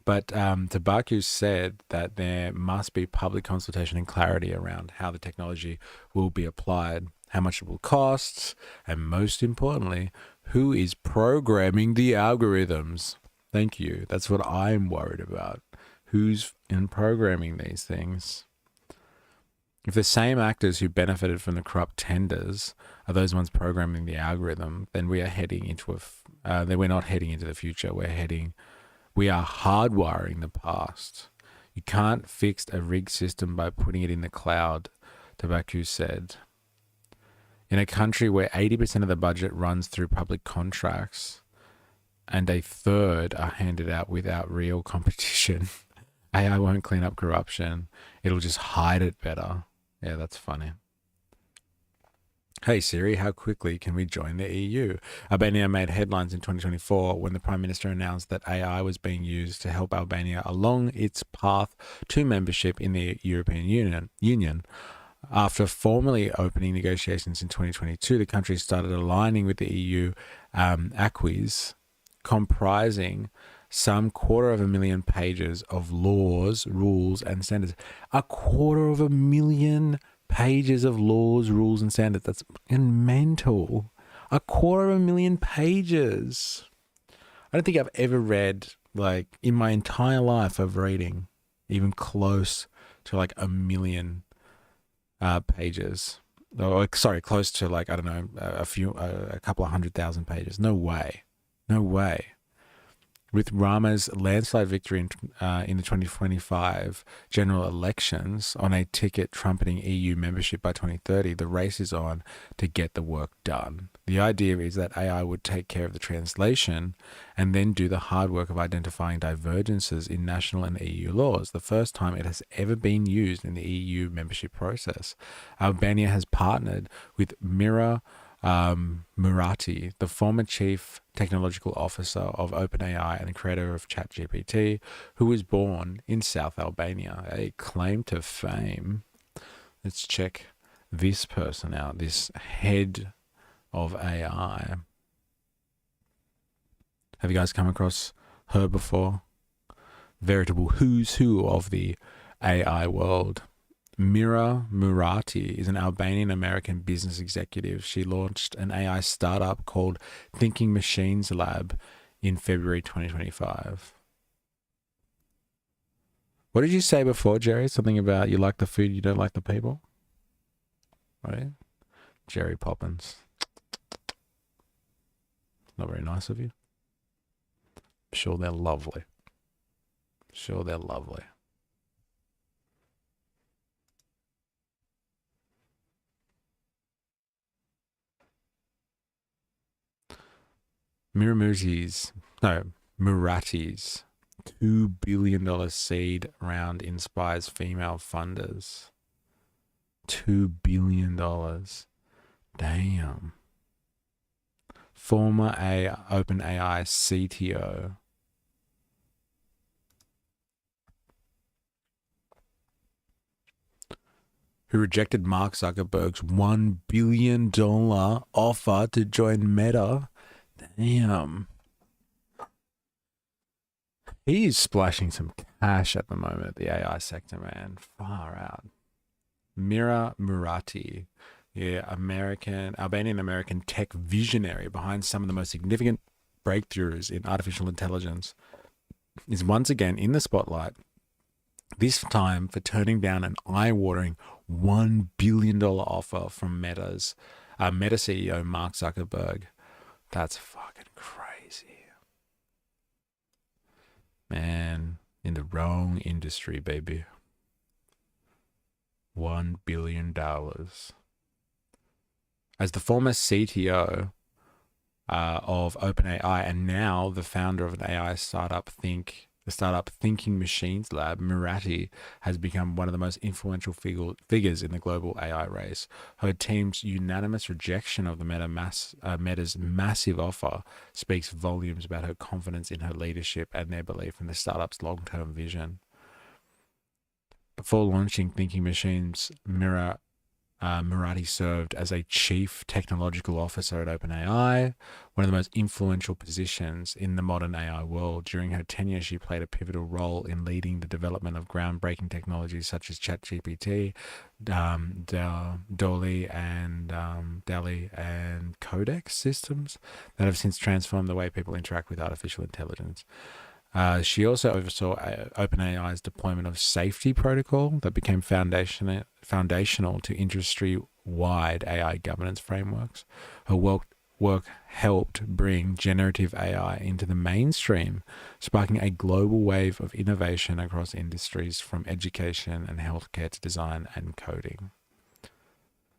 But Tabaku said that there must be public consultation and clarity around how the technology will be applied, how much it will cost, and most importantly, who is programming the algorithms. Thank you. That's what I'm worried about. Who's in programming these things? If the same actors who benefited from the corrupt tenders are those ones programming the algorithm, then we are heading into then we're not heading into the future. We are hardwiring the past. You can't fix a rigged system by putting it in the cloud, Tabaku said. In a country where 80% of the budget runs through public contracts and a third are handed out without real competition, AI won't clean up corruption. It'll just hide it better. Yeah, that's funny. Hey Siri, how quickly can we join the EU? Albania made headlines in 2024 when the Prime Minister announced that AI was being used to help Albania along its path to membership in the European Union. After formally opening negotiations in 2022, the country started aligning with the EU acquis, comprising some 250,000 pages of laws, rules, and standards. 250,000 pages of laws, rules, and standards. That's mental. 250,000 pages. I don't think I've ever read, like, in my entire life of reading, even close to like 1,000,000 pages. Or, sorry, close to like, I don't know, a couple of 100,000 pages. No way. With Rama's landslide victory in the 2025 general elections on a ticket trumpeting EU membership by 2030, the race is on to get the work done. The idea is that AI would take care of the translation and then do the hard work of identifying divergences in national and EU laws, the first time it has ever been used in the EU membership process. Albania has partnered with Mira Murati, the former chief technological officer of OpenAI and creator of ChatGPT, who was born in South Albania, a claim to fame. Let's check this person out, this head of AI. Have you guys come across her before? Veritable who's who of the AI world. Mira Murati is an Albanian-American business executive. She launched an AI startup called Thinking Machines Lab in February 2025. What did you say before, Jerry? Something about you like the food, you don't like the people? Right? Jerry Poppins. Not very nice of you. I'm sure they're lovely. Sure they're lovely. Murati's $2 billion seed round inspires female funders. $2 billion. Damn. Former OpenAI CTO. Who rejected Mark Zuckerberg's $1 billion offer to join Meta. Damn. He's splashing some cash at the moment, the AI sector, man. Far out. Mira Murati, Albanian American tech visionary behind some of the most significant breakthroughs in artificial intelligence, is once again in the spotlight, this time for turning down an eye-watering $1 billion offer from Meta CEO Mark Zuckerberg. That's fucking crazy. Man, in the wrong industry, baby. $1 billion. As the former CTO of OpenAI and now the founder of an AI startup, Thinking Machines Lab, Murati has become one of the most influential figures in the global AI race. Her team's unanimous rejection of the Meta's massive offer speaks volumes about her confidence in her leadership and their belief in the startup's long-term vision. Before launching Thinking Machines, Murati served as a chief technological officer at OpenAI, one of the most influential positions in the modern AI world. During her tenure, she played a pivotal role in leading the development of groundbreaking technologies such as ChatGPT, DALL-E, and Codex systems that have since transformed the way people interact with artificial intelligence. She also oversaw OpenAI's deployment of safety protocol that became foundational to industry-wide AI governance frameworks. Her work helped bring generative AI into the mainstream, sparking a global wave of innovation across industries from education and healthcare to design and coding.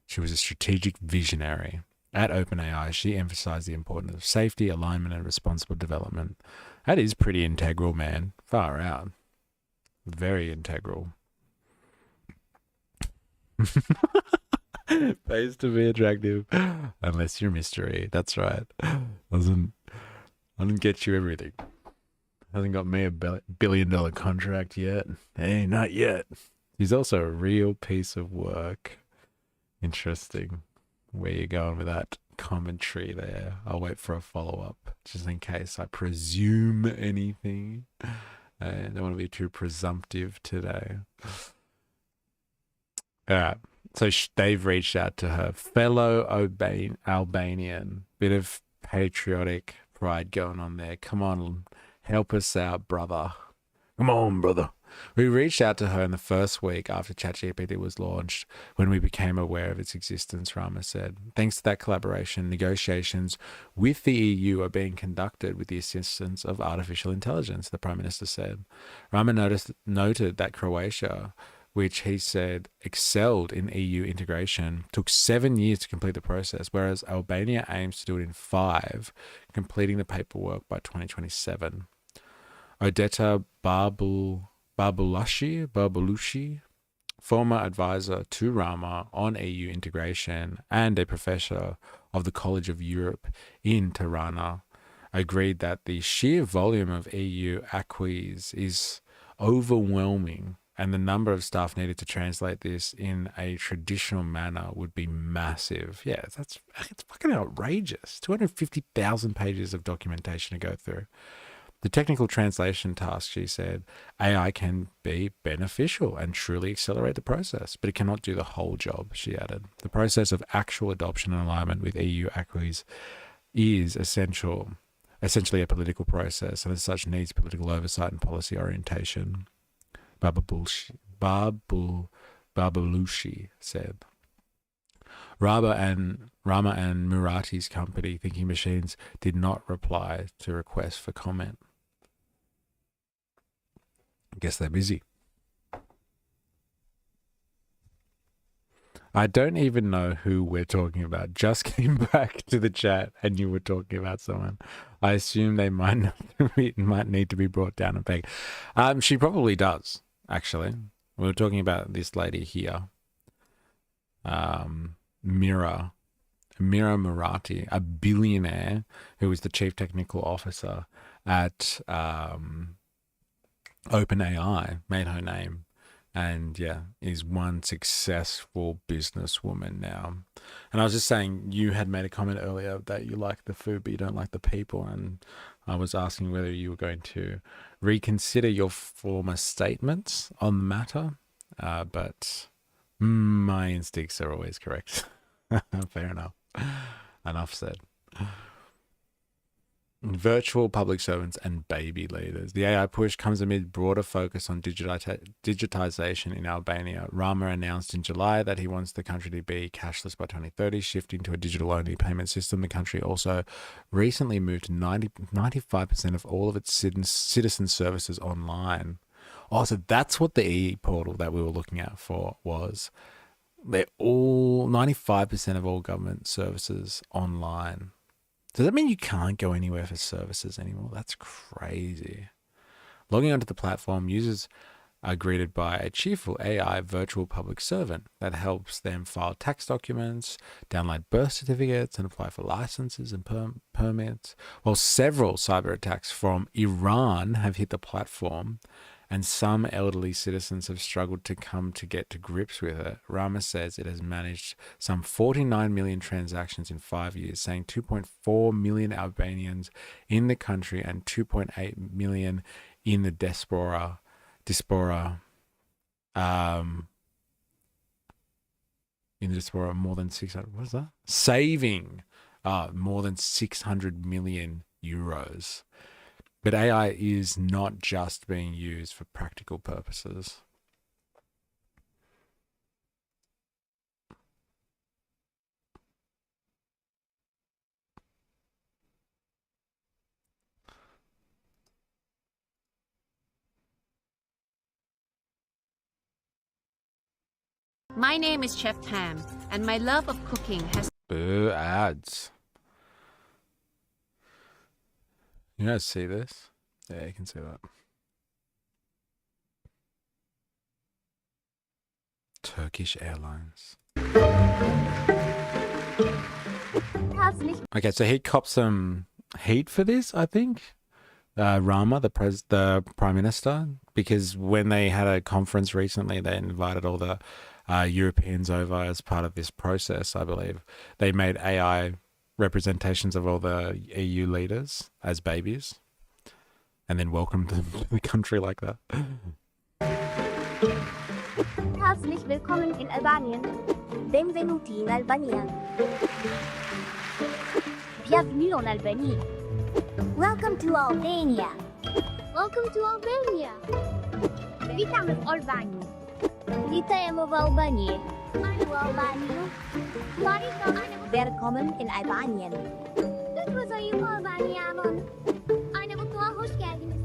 She was a strategic visionary. At OpenAI, she emphasized the importance of safety, alignment, and responsible development. That is pretty integral, man. Far out. Very integral. Pays to be attractive. Unless you're mystery. That's right. Doesn't get you everything. Hasn't got me a $1 billion contract yet. Hey, not yet. He's also a real piece of work. Interesting. Where you going with that commentary there? I'll wait for a follow-up just in case I presume anything. I don't want to be too presumptive today. All right. So they've reached out to her. Fellow Albanian. Bit of patriotic pride going on there. Come on, help us out, brother. Come on, brother. We reached out to her in the first week after ChatGPT was launched when we became aware of its existence, Rama said. Thanks to that collaboration, negotiations with the EU are being conducted with the assistance of artificial intelligence, the Prime Minister said. Rama noted that Croatia, which he said excelled in EU integration, took 7 years to complete the process, whereas Albania aims to do it in 5, completing the paperwork by 2027. Odeta Barbulushi, former advisor to Rama on EU integration and a professor of the College of Europe in Tirana, agreed that the sheer volume of EU acquis is overwhelming and the number of staff needed to translate this in a traditional manner would be massive. Yeah, it's fucking outrageous. 250,000 pages of documentation to go through. The technical translation task, she said, AI can be beneficial and truly accelerate the process, but it cannot do the whole job, she added. The process of actual adoption and alignment with EU acquis is essentially a political process, and as such needs political oversight and policy orientation, Barbulushi said. Rama and Murati's company, Thinking Machines, did not reply to requests for comment. I guess they're busy. I don't even know who we're talking about. Just came back to the chat and you were talking about someone. I assume they might need to be brought down a peg. She probably does, actually. We were talking about this lady here. Mira Murati, a billionaire who was the chief technical officer at OpenAI, made her name. And yeah, is one successful businesswoman now. And I was just saying, you had made a comment earlier that you like the food, but you don't like the people. And I was asking whether you were going to reconsider your former statements on the matter. But my instincts are always correct. Fair enough. Enough said. Virtual public servants and baby leaders. The AI push comes amid broader focus on digitization in Albania. Rama announced in July that he wants the country to be cashless by 2030, shifting to a digital-only payment system. The country also recently moved to 95% of all of its citizen services online. Oh, so that's what the e-portal that we were looking at for was. They're all 95% of all government services online. Does that mean you can't go anywhere for services anymore? That's crazy. Logging onto the platform, users are greeted by a cheerful AI virtual public servant that helps them file tax documents, download birth certificates, and apply for licenses and permits. While several cyber attacks from Iran have hit the platform, and some elderly citizens have struggled to get to grips with it, Rama says it has managed some 49 million transactions in 5 years, saying 2.4 million Albanians in the country and 2.8 million in the diaspora, more than 600, what is that? Saving more than 600 million euros. But AI is not just being used for practical purposes. My name is Chef Tam, and my love of cooking has... Boo ads. You guys see this? Yeah, you can see that. Turkish Airlines. Okay, so he copped some heat for this, I think. Rama, the prime minister, because when they had a conference recently, they invited all the Europeans over as part of this process, I believe. They made AI representations of all the EU leaders as babies and then welcomed them to the country like that. Herzlich willkommen in Albanien. Benvenuti in Albania. Bienvenue en Albanie. Welcome to Albania. Welcome to Albania. Witamy w Albanii. Witajemy w Albanii. Hallo Albanië. Welkom in Albanien. Dit was ayıp Albanya'nın. Aynı mutluğa hoş geldiniz.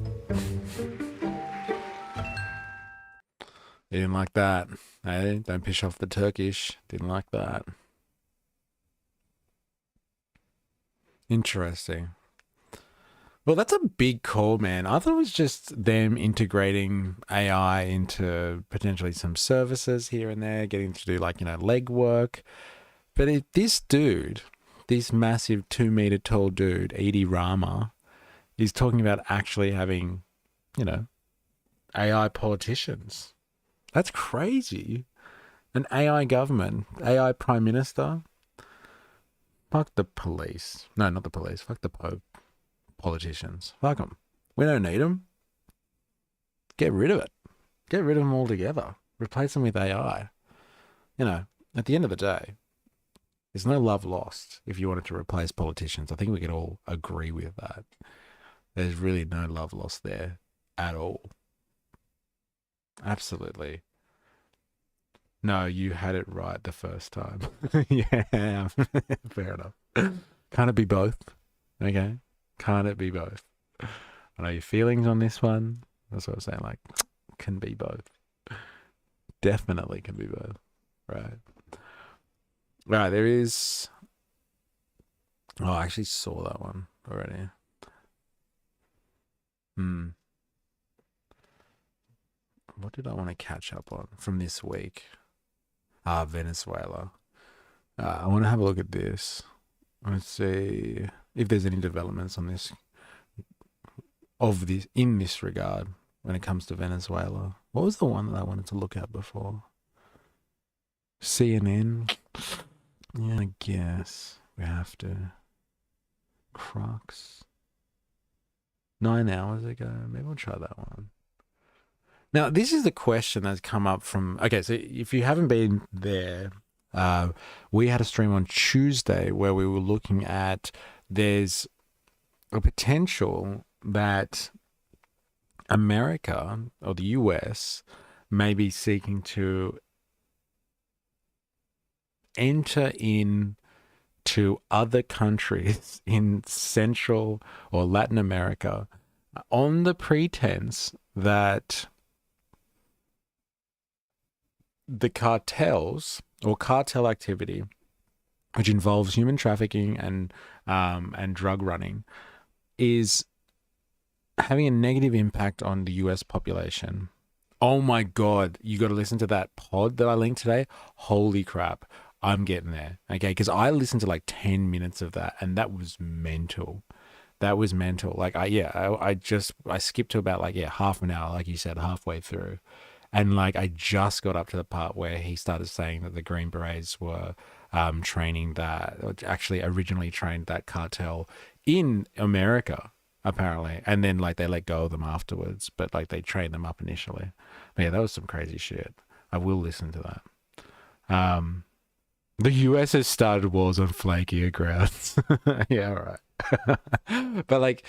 They didn't like that. Hey, don't piss off the Turkish. Didn't like that. Interesting. Well, that's a big call, man. I thought it was just them integrating AI into potentially some services here and there, getting to do legwork. But if this dude, this massive 2-meter tall dude, Edi Rama, is talking about actually having, AI politicians. That's crazy. An AI government, AI prime minister. Fuck the police. No, not the police. Fuck the Pope. Politicians. Fuck them. We don't need them. Get rid of it. Get rid of them altogether. Replace them with AI. At the end of the day, there's no love lost if you wanted to replace politicians. I think we can all agree with that. There's really no love lost there at all. Absolutely No, you had it right the first time. Yeah, fair enough. Can't it be both? Okay, can't it be both? I know your feelings on this one. That's what I'm saying. Like, can be both. Definitely can be both. Right. Right. There is. Oh, I actually saw that one already. What did I want to catch up on from this week? Venezuela. I want to have a look at this. Let's see if there's any developments on this in this regard when it comes to Venezuela. What was the one that I wanted to look at before? CNN. Yeah, I guess we have to. Crux. 9 hours ago. Maybe we'll try that one. Now, this is the question that's come up from... Okay, so if you haven't been there, we had a stream on Tuesday where we were looking at there's a potential that America or the US may be seeking to enter into other countries in Central or Latin America on the pretense that the cartels or cartel activity, which involves human trafficking and drug running, is having a negative impact on the US population. Oh my God, you got to listen to that pod that I linked today. Holy crap, I'm getting there. Okay, because I listened to like 10 minutes of that and that was mental. That was mental. Like, I skipped to about like, half an hour, like you said, halfway through. And like, I just got up to the part where he started saying that the Green Berets were actually originally trained that cartel in America, apparently. And then like they let go of them afterwards, but like they trained them up initially. But yeah, that was some crazy shit. I will listen to that. The US has started wars on flakier grounds. Yeah, all right. But like,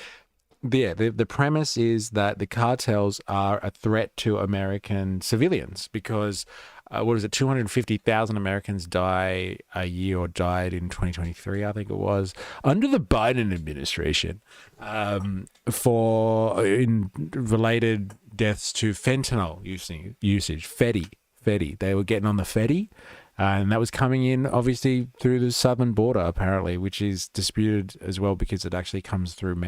the premise is that the cartels are a threat to American civilians because, 250,000 Americans die a year or died in 2023, I think it was, under the Biden administration, in related deaths to fentanyl usage, Fetty. They were getting on the Fetty. And that was coming in, obviously, through the southern border, apparently, which is disputed as well because it actually comes through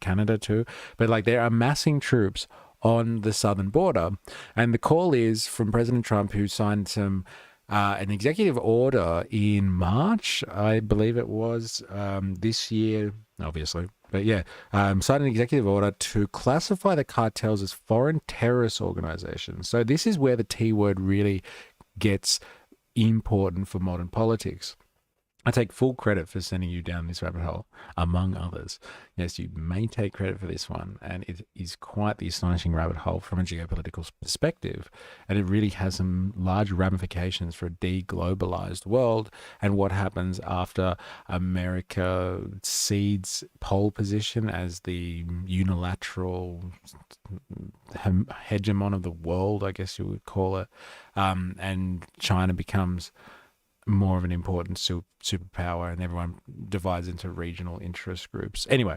Canada too. But like they're amassing troops on the southern border. And the call is from President Trump, who signed an executive order in March, I believe it was, this year, obviously. But yeah, signed an executive order to classify the cartels as foreign terrorist organizations. So this is where the T word really gets important for modern politics. I take full credit for sending you down this rabbit hole, among others. Yes, you may take credit for this one, and it is quite the astonishing rabbit hole from a geopolitical perspective, and it really has some large ramifications for a deglobalized world and what happens after America cedes pole position as the unilateral hegemon of the world, I guess you would call it, and China becomes more of an important superpower and everyone divides into regional interest groups. Anyway,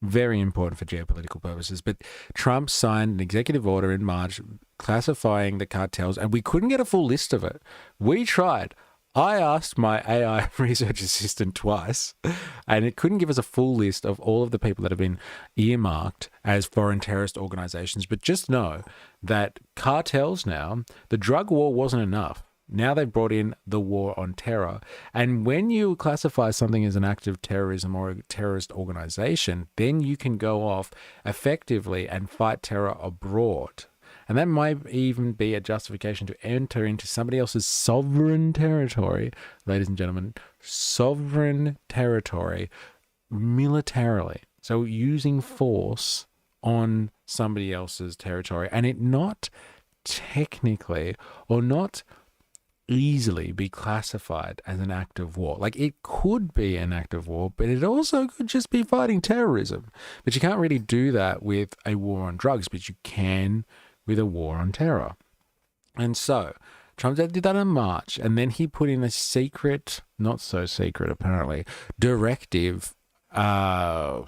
very important for geopolitical purposes. But Trump signed an executive order in March classifying the cartels, and we couldn't get a full list of it. We tried. I asked my AI research assistant twice, and it couldn't give us a full list of all of the people that have been earmarked as foreign terrorist organizations. But just know that cartels now, the drug war wasn't enough. Now they've brought in the war on terror. And when you classify something as an act of terrorism or a terrorist organization, then you can go off effectively and fight terror abroad. And that might even be a justification to enter into somebody else's sovereign territory, ladies and gentlemen, sovereign territory militarily. So using force on somebody else's territory, and it not technically or not easily be classified as an act of war. Like, it could be an act of war, but it also could just be fighting terrorism. But you can't really do that with a war on drugs, but you can with a war on terror. And so Trump did that in March, and then he put in a secret, not so secret apparently, directive like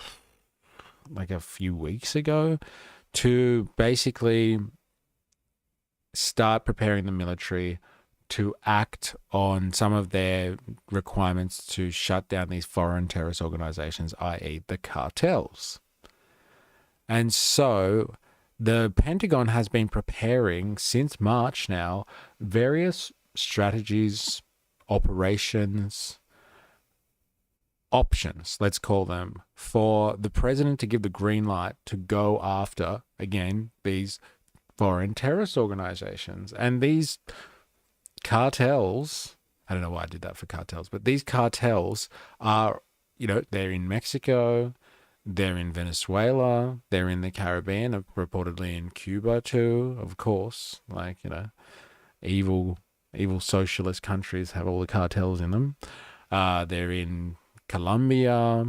a few weeks ago to basically start preparing the military to act on some of their requirements to shut down these foreign terrorist organizations, i.e. the cartels. And so the Pentagon has been preparing since March now various strategies, operations, options, let's call them, for the president to give the green light to go after, again, these foreign terrorist organizations. And these cartels, I don't know why I did that for cartels, but these cartels are, they're in Mexico, they're in Venezuela, they're in the Caribbean, reportedly in Cuba too, of course. Evil socialist countries have all the cartels in them. They're in Colombia,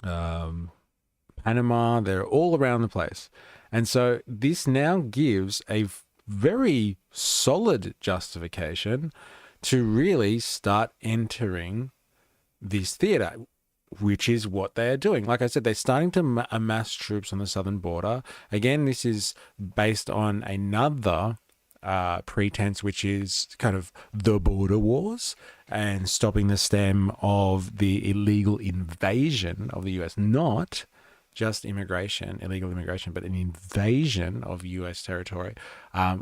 Panama, they're all around the place. And so this now gives a very solid justification to really start entering this theater, which is what they are doing. Like I said, they're starting to amass troops on the southern border. Again, this is based on another pretense, which is kind of the border wars and stopping the stem of the illegal invasion of the US, not just illegal immigration, but an invasion of US territory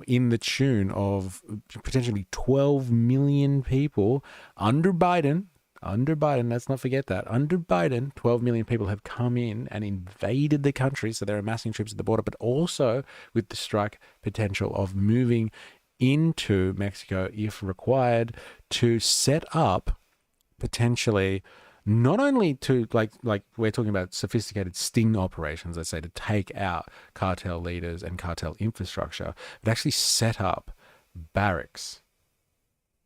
in the tune of potentially 12 million people under Biden. Let's not forget that. Under Biden, 12 million people have come in and invaded the country, so they're amassing troops at the border, but also with the strike potential of moving into Mexico, if required, to set up potentially not only to, like we're talking about sophisticated sting operations, let's say, to take out cartel leaders and cartel infrastructure, but actually set up barracks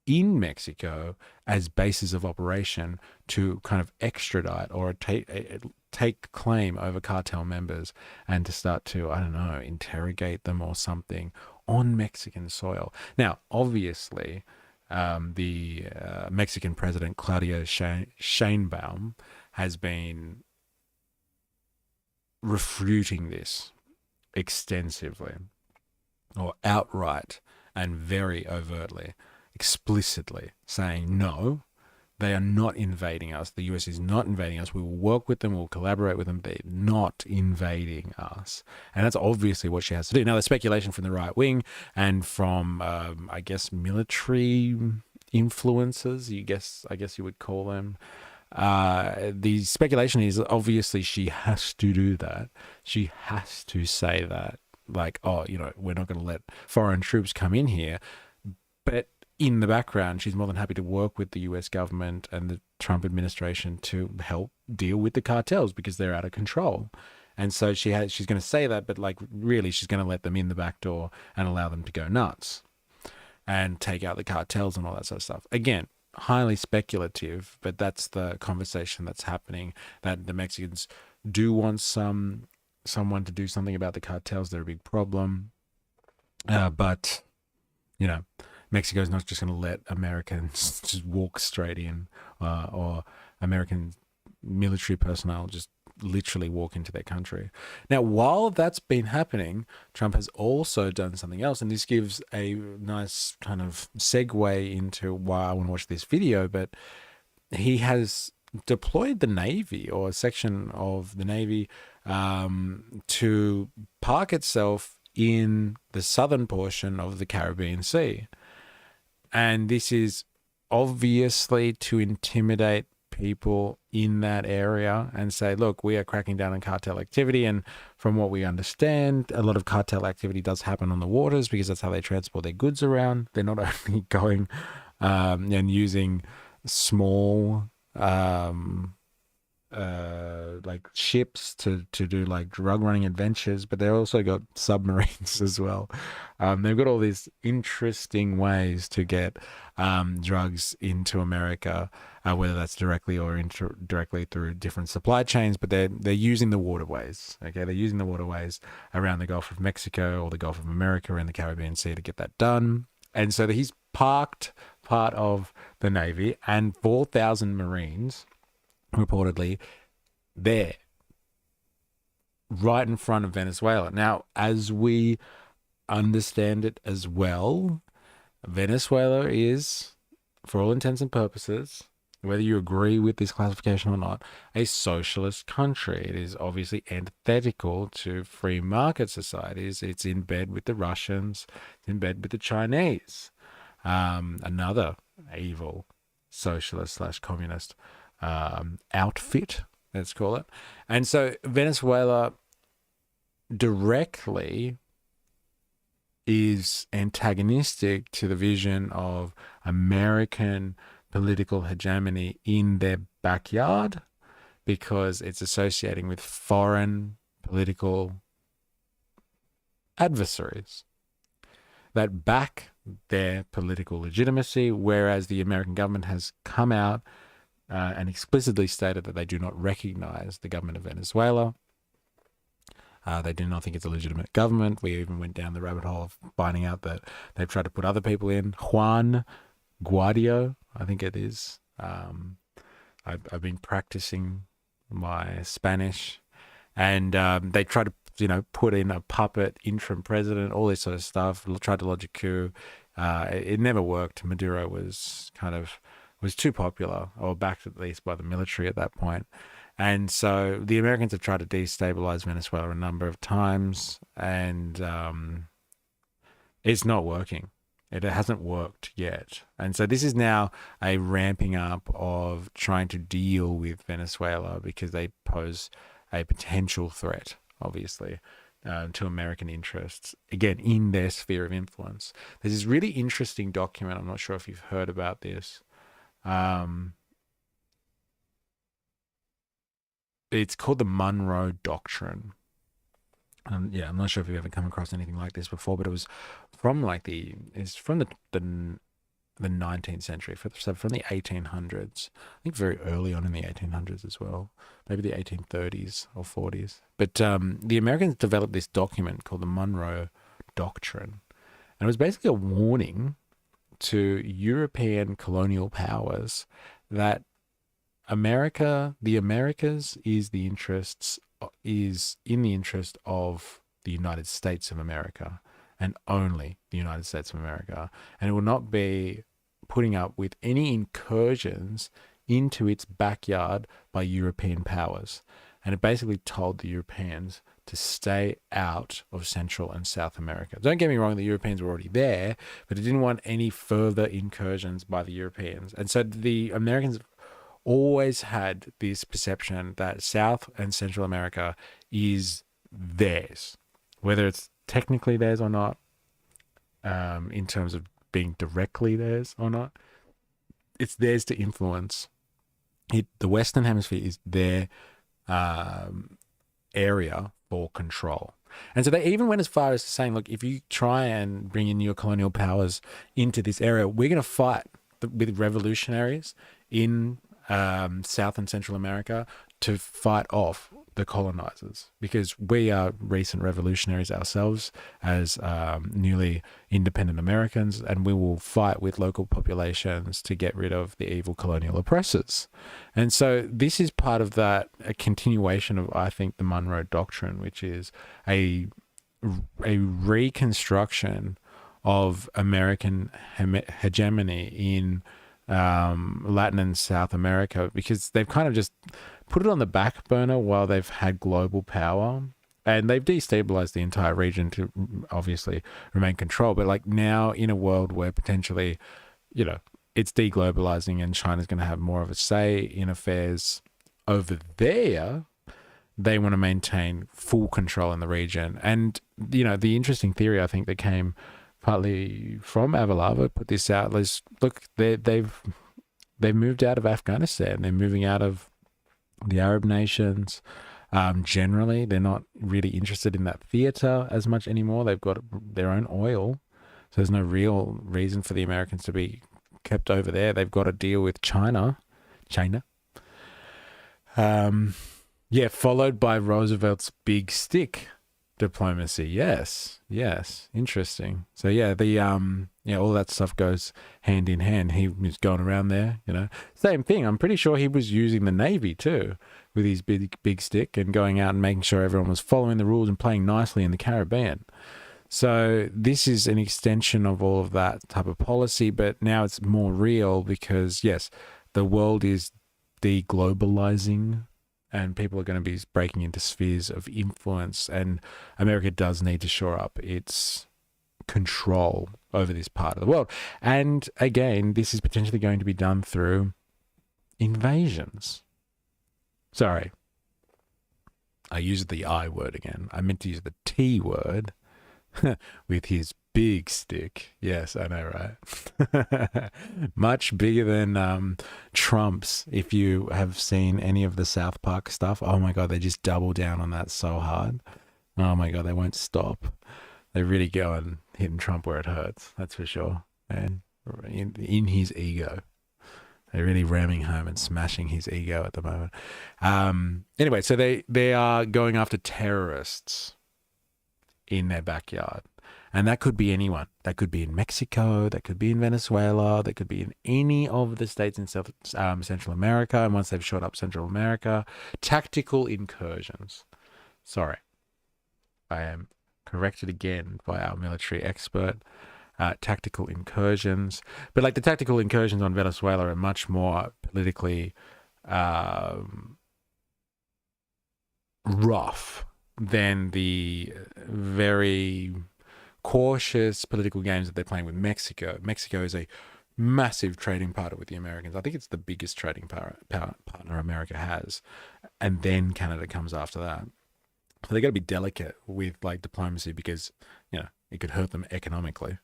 in Mexico as bases of operation to kind of extradite or take claim over cartel members and to start to, interrogate them or something on Mexican soil. Now, obviously, the Mexican president, Claudia Sheinbaum, has been refuting this extensively or outright and very overtly, explicitly saying, no, they are not invading us. The US is not invading us. We will work with them. We'll collaborate with them. They're not invading us. And that's obviously what she has to do. Now, the speculation from the right wing and from, military influencers, I guess you would call them, the speculation is obviously she has to do that. She has to say that, we're not going to let foreign troops come in here. But in the background, she's more than happy to work with the US government and the Trump administration to help deal with the cartels because they're out of control. And so she's going to say that, but really she's going to let them in the back door and allow them to go nuts and take out the cartels and all that sort of stuff. Again, highly speculative, but that's the conversation that's happening, that the Mexicans do want someone to do something about the cartels. They're a big problem. But Mexico's not just going to let Americans just walk straight in or American military personnel just literally walk into their country. Now, while that's been happening, Trump has also done something else, and this gives a nice kind of segue into why I want to watch this video, but he has deployed the Navy or a section of the Navy to park itself in the southern portion of the Caribbean Sea. And this is obviously to intimidate people in that area and say, look, we are cracking down on cartel activity. And from what we understand, a lot of cartel activity does happen on the waters because that's how they transport their goods around. They're not only going and using small ships to do drug running adventures, but they also got submarines as well. They've got all these interesting ways to get drugs into America, whether that's directly or indirectly through different supply chains, but they're using the waterways. Okay, they're using the waterways around the Gulf of Mexico or the Gulf of America and the Caribbean Sea to get that done. And so he's parked part of the Navy and 4,000 Marines, reportedly, there, right in front of Venezuela. Now, as we understand it as well, Venezuela is, for all intents and purposes, whether you agree with this classification or not, a socialist country. It is obviously antithetical to free market societies. It's in bed with the Russians, it's in bed with the Chinese, another evil socialist / communist outfit, let's call it. And so Venezuela directly is antagonistic to the vision of American political hegemony in their backyard, because it's associating with foreign political adversaries that back their political legitimacy, whereas the American government has come out and explicitly stated that they do not recognize the government of Venezuela. They do not think it's a legitimate government. We even went down the rabbit hole of finding out that they've tried to put other people in. Juan Guaido, I think it is. I've been practicing my Spanish, and they tried to, put in a puppet interim president, all this sort of stuff. Tried to lodge a coup. It never worked. Maduro was too popular, or backed at least by the military at that point. And so the Americans have tried to destabilize Venezuela a number of times, and it's not working. It hasn't worked yet. And so this is now a ramping up of trying to deal with Venezuela, because they pose a potential threat, obviously, to American interests, again, in their sphere of influence. There's this really interesting document. I'm not sure if you've heard about this. It's called the Monroe Doctrine. I'm not sure if you've ever come across anything like this before, but it was from the 19th century, so from the 1800s. I think very early on in the 1800s as well, maybe the 1830s or 40s. But the Americans developed this document called the Monroe Doctrine, and it was basically a warning to European colonial powers that the Americas is in the interest of the United States of America, and only the United States of America, and it will not be putting up with any incursions into its backyard by European powers. And it basically told the Europeans to stay out of Central and South America. Don't get me wrong, the Europeans were already there, but it didn't want any further incursions by the Europeans. And so the Americans always had this perception that South and Central America is theirs, whether it's technically theirs or not, in terms of being directly theirs or not. It's theirs to influence. The Western Hemisphere is their area for control. And so they even went as far as saying, look, if you try and bring in your colonial powers into this area, we're going to fight with revolutionaries in South and Central America to fight off the colonizers, because we are recent revolutionaries ourselves as newly independent Americans, and we will fight with local populations to get rid of the evil colonial oppressors. And so this is part of that, a continuation of, I think, the Monroe Doctrine, which is a reconstruction of American hegemony in Latin and South America, because they've kind of just put it on the back burner while they've had global power, and they've destabilized the entire region to obviously remain controlled. But like now, in a world where potentially, it's deglobalizing and China's going to have more of a say in affairs over there, they want to maintain full control in the region. And the interesting theory, I think, that came partly from Avalava, put this out, is, look, they've moved out of Afghanistan. They're moving out of the Arab nations. Generally, they're not really interested in that theater as much anymore. They've got their own oil, so there's no real reason for the Americans to be kept over there. They've got to deal with China. Followed by Roosevelt's big stick, diplomacy. Yes, yes, interesting. So yeah, all that stuff goes hand in hand. He was going around there, same thing. I'm pretty sure he was using the Navy too with his big stick and going out and making sure everyone was following the rules and playing nicely in the Caribbean. So this is an extension of all of that type of policy, but now it's more real because yes, the world is deglobalizing. And people are going to be breaking into spheres of influence. And America does need to shore up its control over this part of the world. And again, this is potentially going to be done through invasions. Sorry. I used the I word again. I meant to use the T word with his big stick. Yes, I know, right? Much bigger than Trump's. If you have seen any of the South Park stuff, oh my God, they just double down on that so hard. Oh my God, they won't stop. They really go and hitting Trump where it hurts. That's for sure. And in his ego. They're really ramming home and smashing his ego at the moment. Anyway, so they are going after terrorists in their backyard. And that could be anyone. That could be in Mexico. That could be in Venezuela. That could be in any of the states in Central America. And once they've shot up Central America, tactical incursions. Sorry. I am corrected again by our military expert. Tactical incursions. But like the tactical incursions on Venezuela are much more politically rough than the very cautious political games that they're playing with Mexico. Mexico is a massive trading partner with the Americans. I think it's the biggest trading partner America has. And then Canada comes after that. So they got to be delicate with like diplomacy because, it could hurt them economically.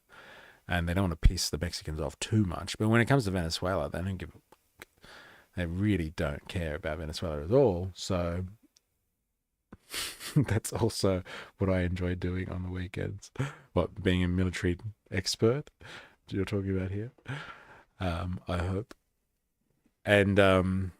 And they don't want to piss the Mexicans off too much. But when it comes to Venezuela, they really don't care about Venezuela at all. So that's also what I enjoy doing on the weekends. What, being a military expert you're talking about here? I hope. And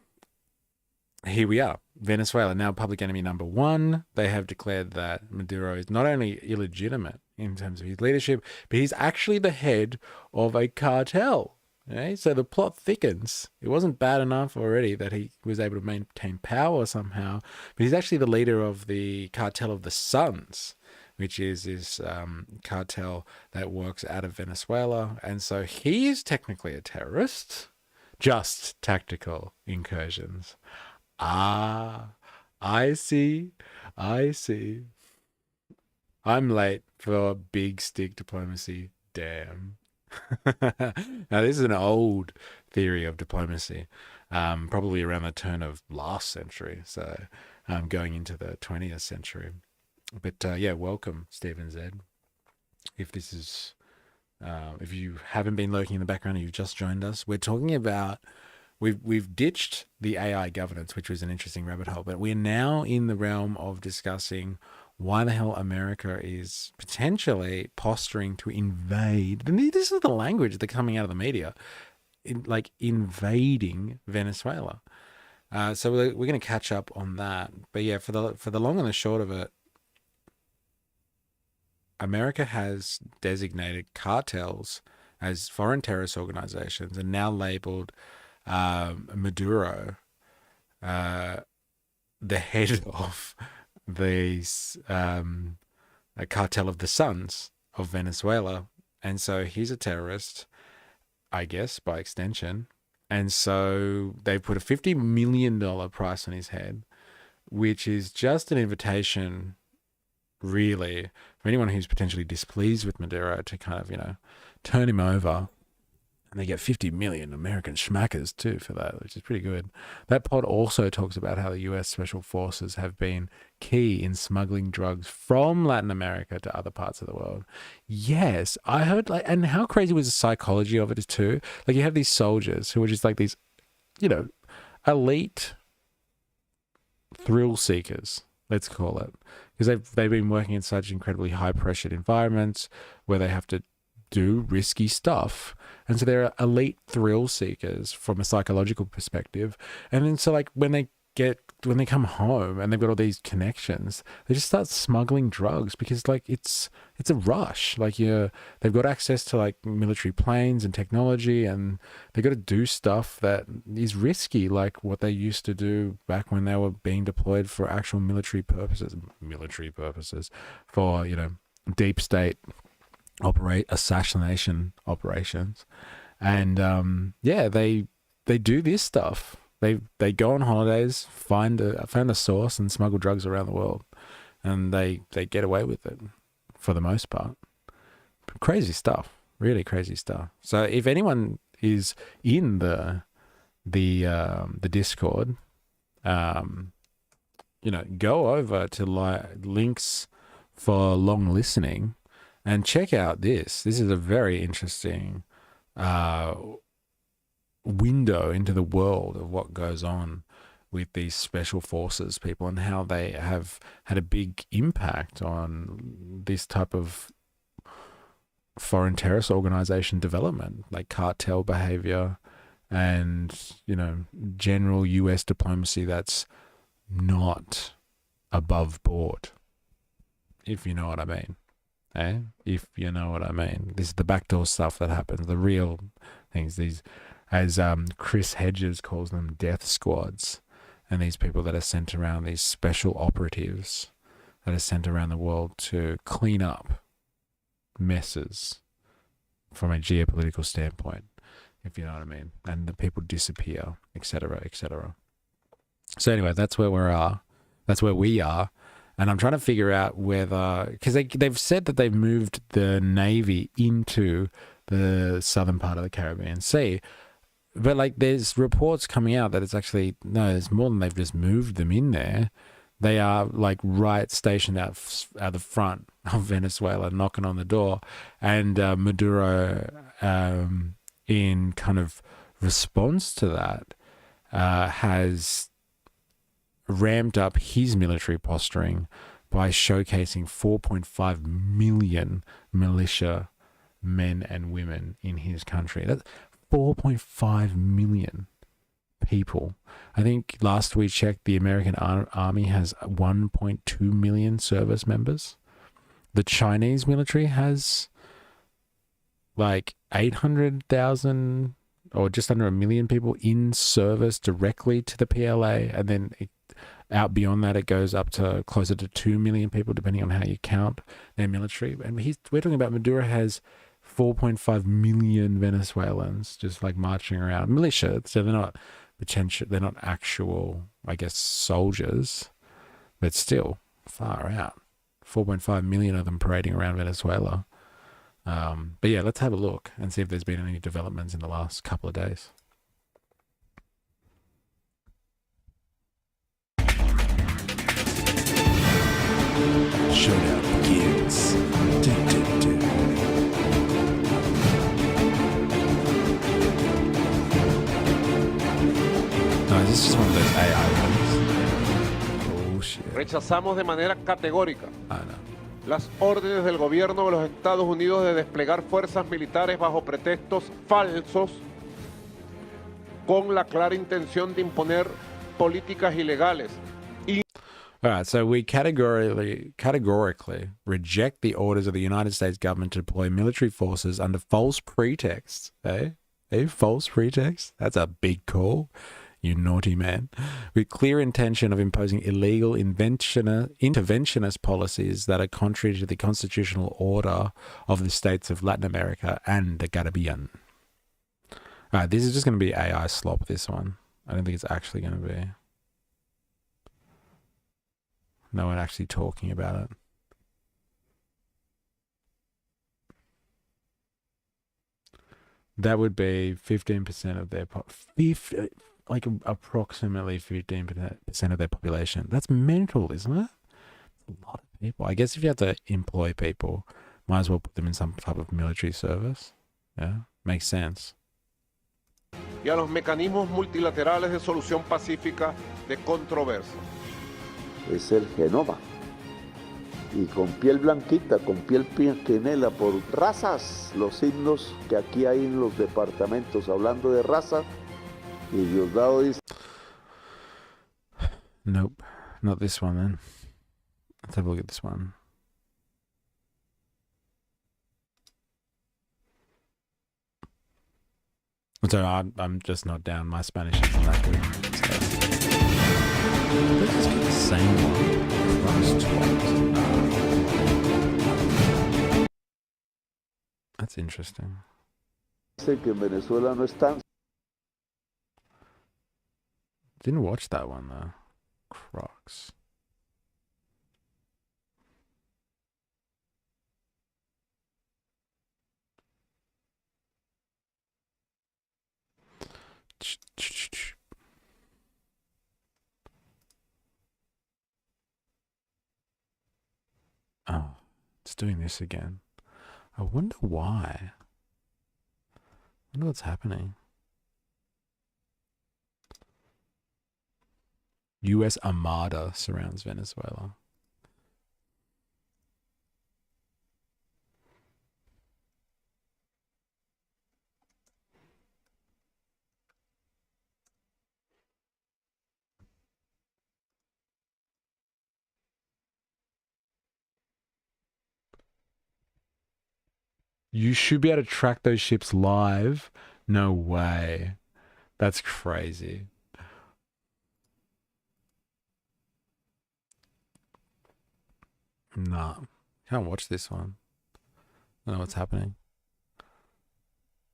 here we are. Venezuela, now public enemy number one. They have declared that Maduro is not only illegitimate in terms of his leadership, but he's actually the head of a cartel. Okay? So the plot thickens. It wasn't bad enough already that he was able to maintain power somehow, but he's actually the leader of the cartel of the Suns, which is this cartel that works out of Venezuela. And so he is technically a terrorist, just tactical incursions. Ah, I see. I'm late for big stick diplomacy. Damn. Now, this is an old theory of diplomacy, probably around the turn of last century, so going into the 20th century. But welcome, Stephen Z. If this is, if you haven't been lurking in the background and you've just joined us, we're talking about, we've ditched the AI governance, which was an interesting rabbit hole, but we're now in the realm of discussing why the hell America is potentially posturing to invade. And this is the language that's coming out of the media, invading Venezuela. So we're going to catch up on that. But yeah, for the long and the short of it, America has designated cartels as foreign terrorist organizations and now labeled Maduro the head of these a cartel of the Suns of Venezuela. And so he's a terrorist, I guess, by extension. And so they put a $50 million price on his head, which is just an invitation, really, for anyone who's potentially displeased with Maduro to kind of, turn him over. And they get 50 million American schmackers too for that, which is pretty good. That pod also talks about how the US Special Forces have been key in smuggling drugs from Latin America to other parts of the world. Yes, I heard, and how crazy was the psychology of it too? Like, you have these soldiers who are just like these, elite thrill seekers, let's call it. Because they've been working in such incredibly high-pressured environments where they have to do risky stuff. And so they're elite thrill seekers from a psychological perspective. And then so when they when they come home and they've got all these connections, they just start smuggling drugs because like it's a rush. Like they've got access to like military planes and technology, and they got to do stuff that is risky, like what they used to do back when they were being deployed for actual military purposes for, you know, deep state assassination operations. And yeah, they do this stuff. They go on holidays, find a source, and smuggle drugs around the world, and they get away with it for the most part. Crazy stuff, really crazy stuff. So if anyone is in the Discord, you know, go over to links for long listening and check out this. This is a very interesting window into the world of what goes on with these special forces people and how they have had a big impact on this type of foreign terrorist organization development, like cartel behavior and, you know, general US diplomacy that's not above board, if you know what I mean. If you know what I mean. This is the backdoor stuff that happens, the real things, these, as Chris Hedges calls them, death squads, and these people that are sent around, these special operatives that are sent around the world to clean up messes from a geopolitical standpoint, if you know what I mean, and the people disappear, etc., etc. So anyway, that's where we are, and I'm trying to figure out whether, because they've said that they've moved the Navy into the southern part of the Caribbean Sea. But like, there's reports coming out that it's actually, no, there's more than they've just moved them in there. They are like right stationed out the front of Venezuela, knocking on the door. And Maduro, in kind of response to that, has ramped up his military posturing by showcasing 4.5 million militia men and women in his country. That's 4.5 million people. I think last we checked, the American Army has 1.2 million service members. The Chinese military has like 800,000 or just under 1 million people in service directly to the PLA. And then out beyond that, it goes up to closer to 2 million people, depending on how you count their military. And we're talking about Maduro has 4.5 million Venezuelans just like marching around, militia. So they're not potential, they're not actual, I guess, soldiers, but still far out. 4.5 million of them parading around Venezuela. But yeah, let's have a look and see if there's been any developments in the last couple of days. Showdown begins. Dun, dun, dun. No, this is one of those AI ones. Oh shit. Rechazamos de manera categórica No. las órdenes del gobierno de los Estados Unidos de desplegar fuerzas militares bajo pretextos falsos con la clara intención de imponer políticas ilegales. All right, so we categorically reject the orders of the United States government to deploy military forces under false pretexts. False pretext? That's a big call, you naughty man. With clear intention of imposing illegal interventionist policies that are contrary to the constitutional order of the states of Latin America and the Caribbean. All right, this is just going to be AI slop, this one. I don't think it's actually going to be. No one actually talking about it. That would be 15% of their like approximately 15% of their population. That's mental, isn't it? A lot of people. I guess if you have to employ people, might as well put them in some type of military service. Yeah, makes sense. Y a los mecanismos multilaterales de solución pacífica de controversia. Es el genoma. Y con piel blanquita, con piel canela, por razas, los signos que aquí hay en los departamentos, hablando de raza, y Diosdado dice... Nope. Not this one then. Let's have a look at this one. So I'm just not down. My Spanish isn't that good. So. Let's just get the same one. That's interesting. Sé que en Venezuela no están. Didn't watch that one though. Crocs. Oh, it's doing this again. I wonder why. I wonder what's happening. U.S. Armada surrounds Venezuela. You should be able to track those ships live. No way. That's crazy. Nah. Can't watch this one. I don't know what's happening.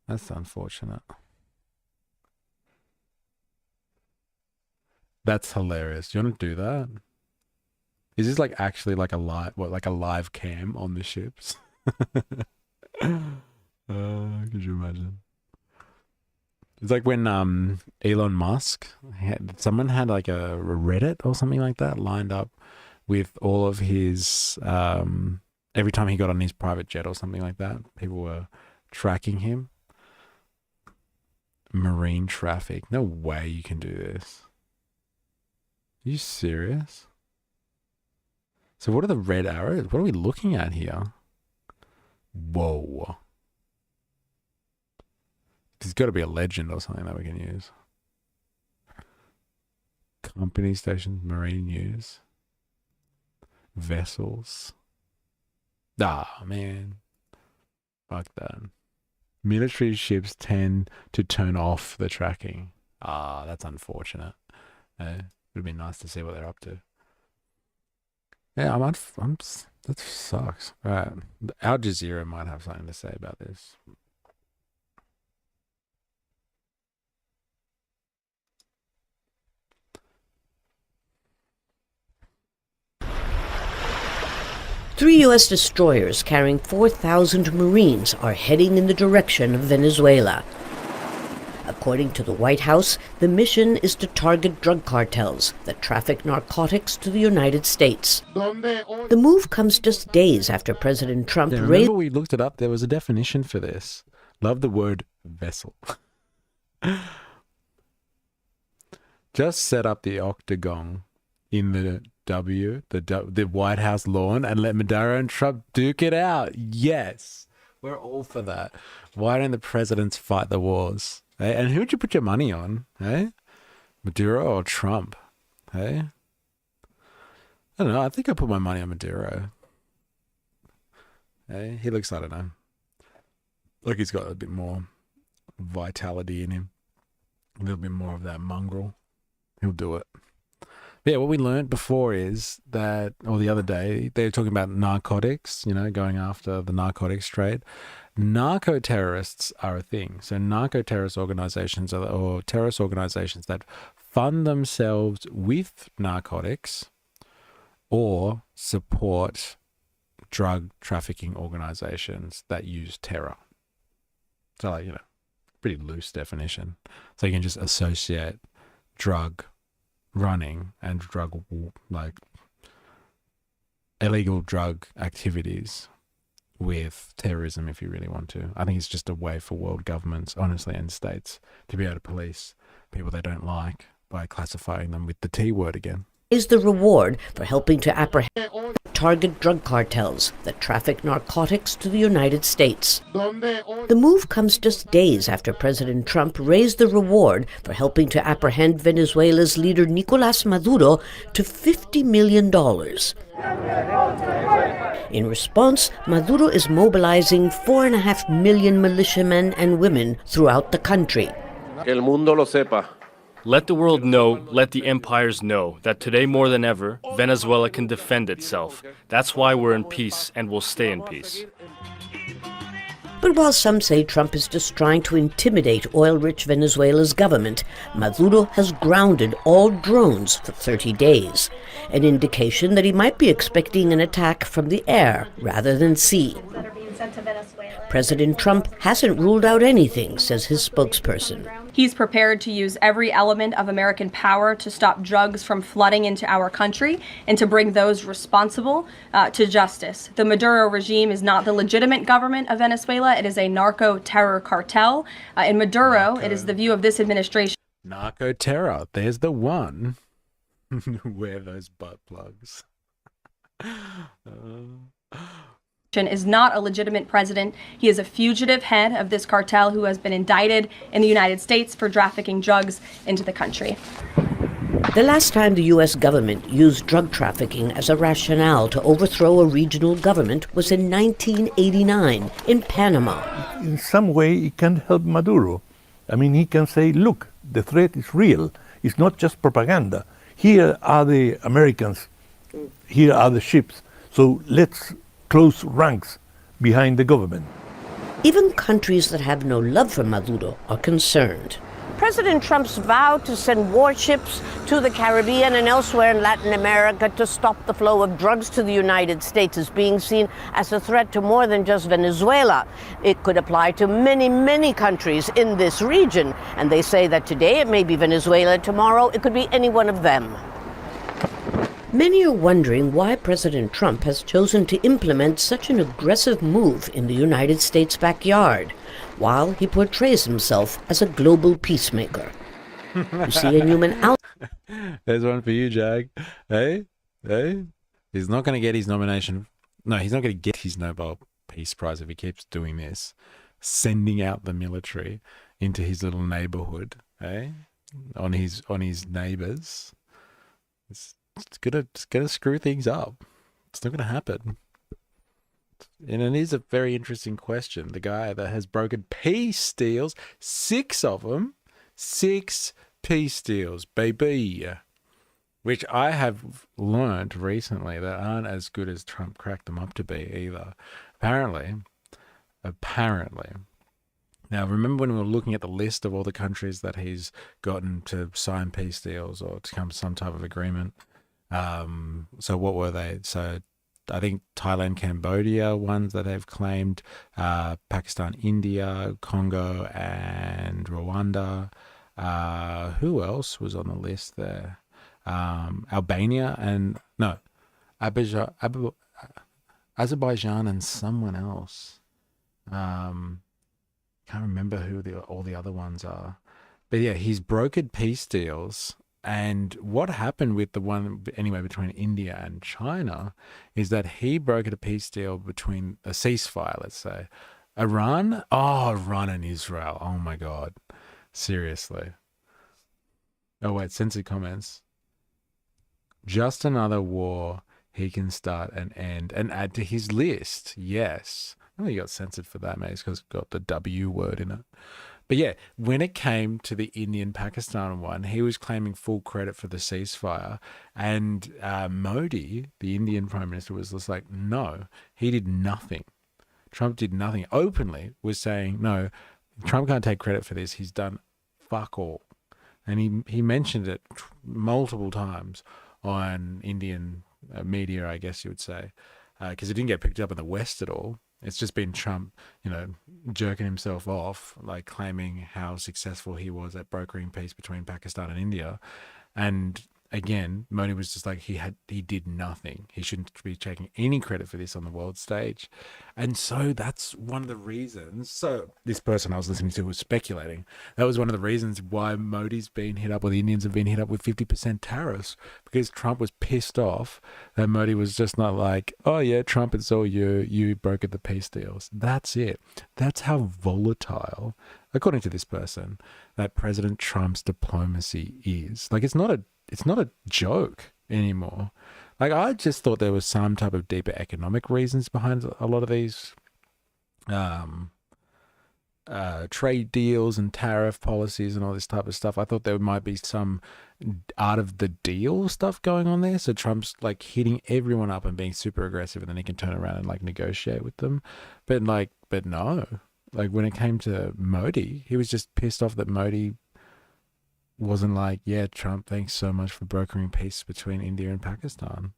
That's unfortunate. That's hilarious. Do you want to do that? Is this like actually like a live cam on the ships? Could you imagine? It's like when Elon Musk someone had like a Reddit or something like that lined up with all of his every time he got on his private jet or something like that, people were tracking him. Marine traffic. No way you can do this. Are you serious? So what are the red arrows? What are we looking at here? Whoa. There's got to be a legend or something that we can use. Company stations, marine news, vessels. Ah, man. Fuck that. Military ships tend to turn off the tracking. Ah, that's unfortunate. It would be nice to see what they're up to. Yeah, that sucks. Right. Al Jazeera might have something to say about this. Three U.S. destroyers carrying 4,000 Marines are heading in the direction of Venezuela. According to the White House, the mission is to target drug cartels that traffic narcotics to the United States. The move comes just days after President Trump raised... Remember we looked it up? There was a definition for this. Love the word vessel. Just set up the octagon in the the White House lawn and let Maduro and Trump duke it out. Yes, we're all for that. Why don't the presidents fight the wars? Hey? And who would you put your money on? Hey, Maduro or Trump? Hey, I don't know. I think I put my money on Maduro. Hey, he looks, I don't know, like he's got a bit more vitality in him, a little bit more of that mongrel. He'll do it. Yeah, what we learned before is that, or the other day, they were talking about narcotics, you know, going after the narcotics trade. Narco-terrorists are a thing. So narco-terrorist organizations or terrorist organizations that fund themselves with narcotics or support drug trafficking organizations that use terror. So, like, you know, pretty loose definition. So you can just associate drug running and drug, like illegal drug activities with terrorism if you really want to. I think it's just a way for world governments, honestly, and states to be able to police people they don't like by classifying them with the T word again. Is the reward for helping to apprehend target drug cartels that traffic narcotics to the United States. The move comes just days after President Trump raised the reward for helping to apprehend Venezuela's leader Nicolás Maduro to $50 million. In response, Maduro is mobilizing 4.5 million militiamen and women throughout the country. Que el mundo lo sepa. Let the world know, let the empires know, that today more than ever, Venezuela can defend itself. That's why we're in peace and will stay in peace. But while some say Trump is just trying to intimidate oil-rich Venezuela's government, Maduro has grounded all drones for 30 days, an indication that he might be expecting an attack from the air rather than sea. President Trump hasn't ruled out anything, says his spokesperson. He's prepared to use every element of American power to stop drugs from flooding into our country and to bring those responsible to justice. The Maduro regime is not the legitimate government of Venezuela. It is a narco-terror cartel. In Maduro, it is the view of this administration. Narco-terror. There's the one. Wear those butt plugs. Is not a legitimate president. He is a fugitive head of this cartel who has been indicted in the United States for trafficking drugs into the country. The last time the U.S. government used drug trafficking as a rationale to overthrow a regional government was in 1989 in Panama. In some way, it can help Maduro. I mean, he can say, look, the threat is real. It's not just propaganda. Here are the Americans. Here are the ships. So let's close ranks behind the government. Even countries that have no love for Maduro are concerned. President Trump's vow to send warships to the Caribbean and elsewhere in Latin America to stop the flow of drugs to the United States is being seen as a threat to more than just Venezuela. It could apply to many, many countries in this region. And they say that today it may be Venezuela, tomorrow it could be any one of them. Many are wondering why President Trump has chosen to implement such an aggressive move in the United States' backyard, while he portrays himself as a global peacemaker. You see a Newman out. There's one for you, Jag. Hey? He's not going to get his nomination. No, he's not going to get his Nobel Peace Prize if he keeps doing this, sending out the military into his little neighborhood, on his neighbors. It's gonna screw things up. It's not gonna happen. And it is a very interesting question. The guy that has broken peace deals, 6 of them, 6 peace deals, baby, which I have learned recently that aren't as good as Trump cracked them up to be either. Apparently. Now, remember when we were looking at the list of all the countries that he's gotten to sign peace deals or to come to some type of agreement? So what were they? So I think Thailand, Cambodia, ones that they've claimed, Pakistan, India, Congo, and Rwanda. Who else was on the list there? Albania and Azerbaijan and someone else. Can't remember who all the other ones are. But yeah, he's brokered peace deals. And what happened with the one, anyway, between India and China is that he brokered a peace deal between a ceasefire, let's say. Iran and Israel. Oh, my God. Seriously. Oh, wait, censored comments. Just another war he can start and end and add to his list. Yes. I know he got censored for that, mate. It's because it's got the W word in it. But yeah, when it came to the Indian-Pakistan one, he was claiming full credit for the ceasefire. And Modi, the Indian Prime Minister, was just like, no, he did nothing. Trump did nothing. Openly was saying, no, Trump can't take credit for this. He's done fuck all. And he mentioned it multiple times on Indian media, I guess you would say, because it didn't get picked up in the West at all. It's just been Trump, jerking himself off, like claiming how successful he was at brokering peace between Pakistan and India. And again, Modi was just like, he did nothing. He shouldn't be taking any credit for this on the world stage. And so that's one of the reasons. So this person I was listening to was speculating. That was one of the reasons why Modi's been hit up, or the Indians have been hit up with 50% tariffs, because Trump was pissed off that Modi was just not like, oh yeah, Trump, it's all you brokered the peace deals. That's it. That's how volatile, according to this person, that President Trump's diplomacy is. Like, it's not a joke anymore. Like, I just thought there was some type of deeper economic reasons behind a lot of these trade deals and tariff policies and all this type of stuff. I thought there might be some out of the deal stuff going on there. So Trump's like hitting everyone up and being super aggressive, and then he can turn around and like negotiate with them. But no. Like, when it came to Modi, he was just pissed off that Modi wasn't like, yeah, Trump, thanks so much for brokering peace between India and Pakistan.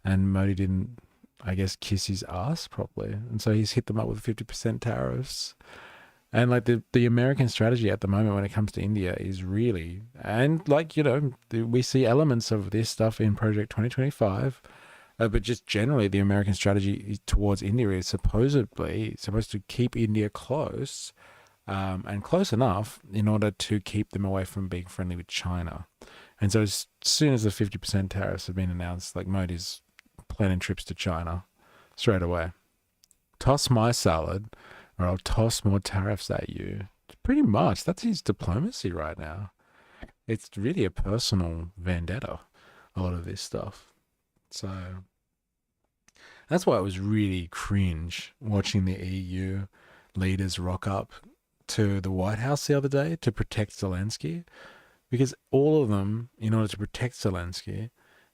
And Modi didn't, I guess, kiss his ass properly. And so he's hit them up with 50% tariffs. And like the American strategy at the moment when it comes to India is really, and like, you know, we see elements of this stuff in Project 2025. But just generally, the American strategy towards India is supposed to keep India close, and close enough in order to keep them away from being friendly with China. And so as soon as the 50% tariffs have been announced, like, Modi's planning trips to China straight away. Toss my salad, or I'll toss more tariffs at you. Pretty much, that's his diplomacy right now. It's really a personal vendetta, a lot of this stuff. So that's why it was really cringe watching the EU leaders rock up to the White House the other day to protect Zelensky, because all of them, in order to protect Zelensky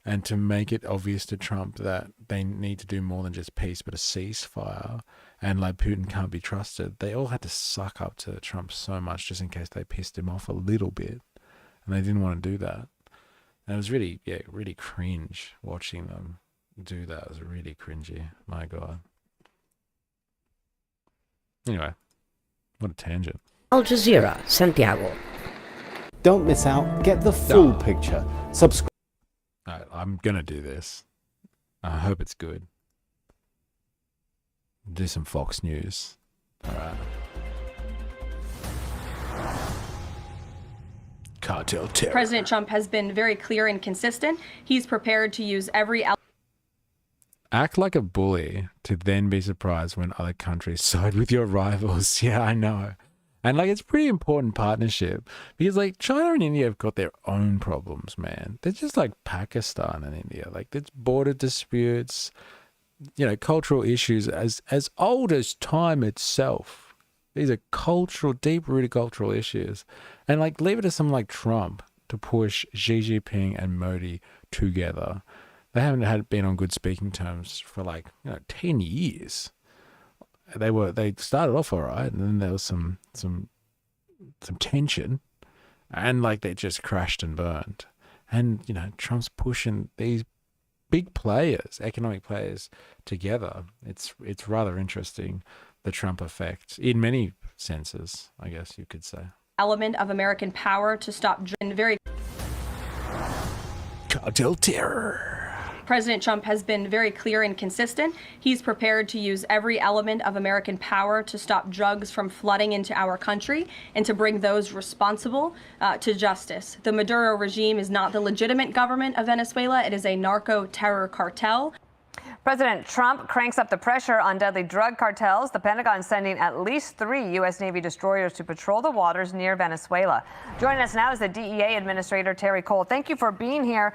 and to make it obvious to Trump that they need to do more than just peace but a ceasefire, and like Putin can't be trusted, they all had to suck up to Trump so much just in case they pissed him off a little bit, and they didn't want to do that. And it was really cringe watching them do that. It was really cringy. My God. Anyway, what a tangent. Al Jazeera, Santiago. Don't miss out. Get the full picture. Subscribe. All right, I'm going to do this. I hope it's good. Do some Fox News. All right. Cartel terror. President Trump has been very clear and consistent. He's prepared to use every Act like a bully to then be surprised when other countries side with your rivals. Yeah, I know. And like, it's a pretty important partnership, because like China and India have got their own problems, man. They're just like Pakistan and India. Like, there's border disputes, you know, cultural issues as old as time itself. These are deep-rooted cultural issues. And like, leave it to someone like Trump to push Xi Jinping and Modi together. They haven't been on good speaking terms for like, 10 years. They started off all right, and then there was some tension, and like, they just crashed and burned. And Trump's pushing these big players, economic players, together. It's rather interesting, the Trump effect, in many senses, I guess you could say. Element of American power to stop very cartel terror. President Trump has been very clear and consistent. He's prepared to use every element of American power to stop drugs from flooding into our country and to bring those responsible to justice. The Maduro regime is not the legitimate government of Venezuela. It is a narco-terror cartel. President Trump cranks up the pressure on deadly drug cartels. The Pentagon sending at least 3 U.S. Navy destroyers to patrol the waters near Venezuela. Joining us now is the DEA Administrator Terry Cole. Thank you for being here.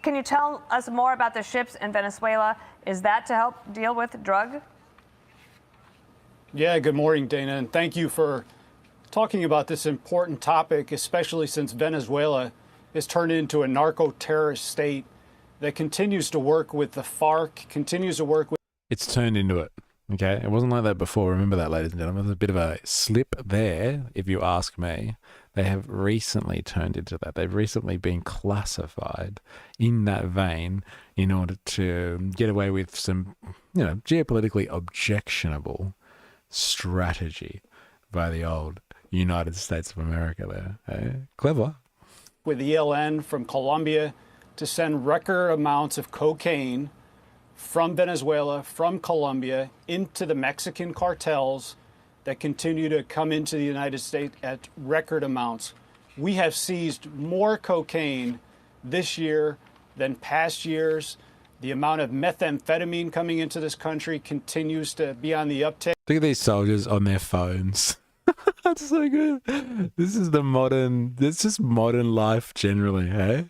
Can you tell us more about the ships in Venezuela? Is that to help deal with drug? Yeah, good morning, Dana, and thank you for talking about this important topic, especially since Venezuela has turned into a narco-terrorist state that continues to work with the FARC, continues to work with... It's turned into it, okay? It wasn't like that before. Remember that, ladies and gentlemen. There's a bit of a slip there, if you ask me. They have recently turned into that. They've recently been classified in that vein in order to get away with some, geopolitically objectionable strategy by the old United States of America there. Clever. with ELN from Colombia to send record amounts of cocaine from Venezuela, from Colombia, into the Mexican cartels that continue to come into the United States at record amounts. We have seized more cocaine this year than past years. The amount of methamphetamine coming into this country continues to be on the uptick. Look at these soldiers on their phones. That's so good. This is just modern life generally, hey?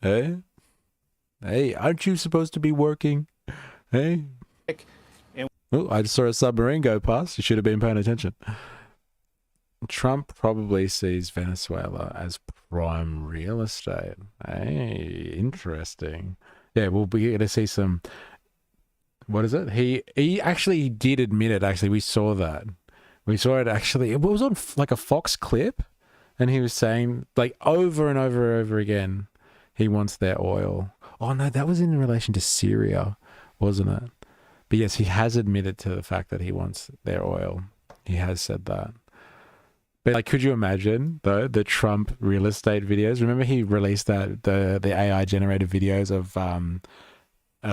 Hey? Hey, aren't you supposed to be working? Hey? Oh, I just saw a submarine go past. You should have been paying attention. Trump probably sees Venezuela as prime real estate. Hey, interesting. Yeah, we'll be going to see some... What is it? He actually did admit it, actually. We saw that. We saw it actually. It was on like a Fox clip, and he was saying, like, over and over and over again, he wants their oil. Oh, no, that was in relation to Syria, wasn't it? But yes, he has admitted to the fact that he wants their oil. He has said that. But like, could you imagine, though, the Trump real estate videos? Remember he released that, the AI-generated videos of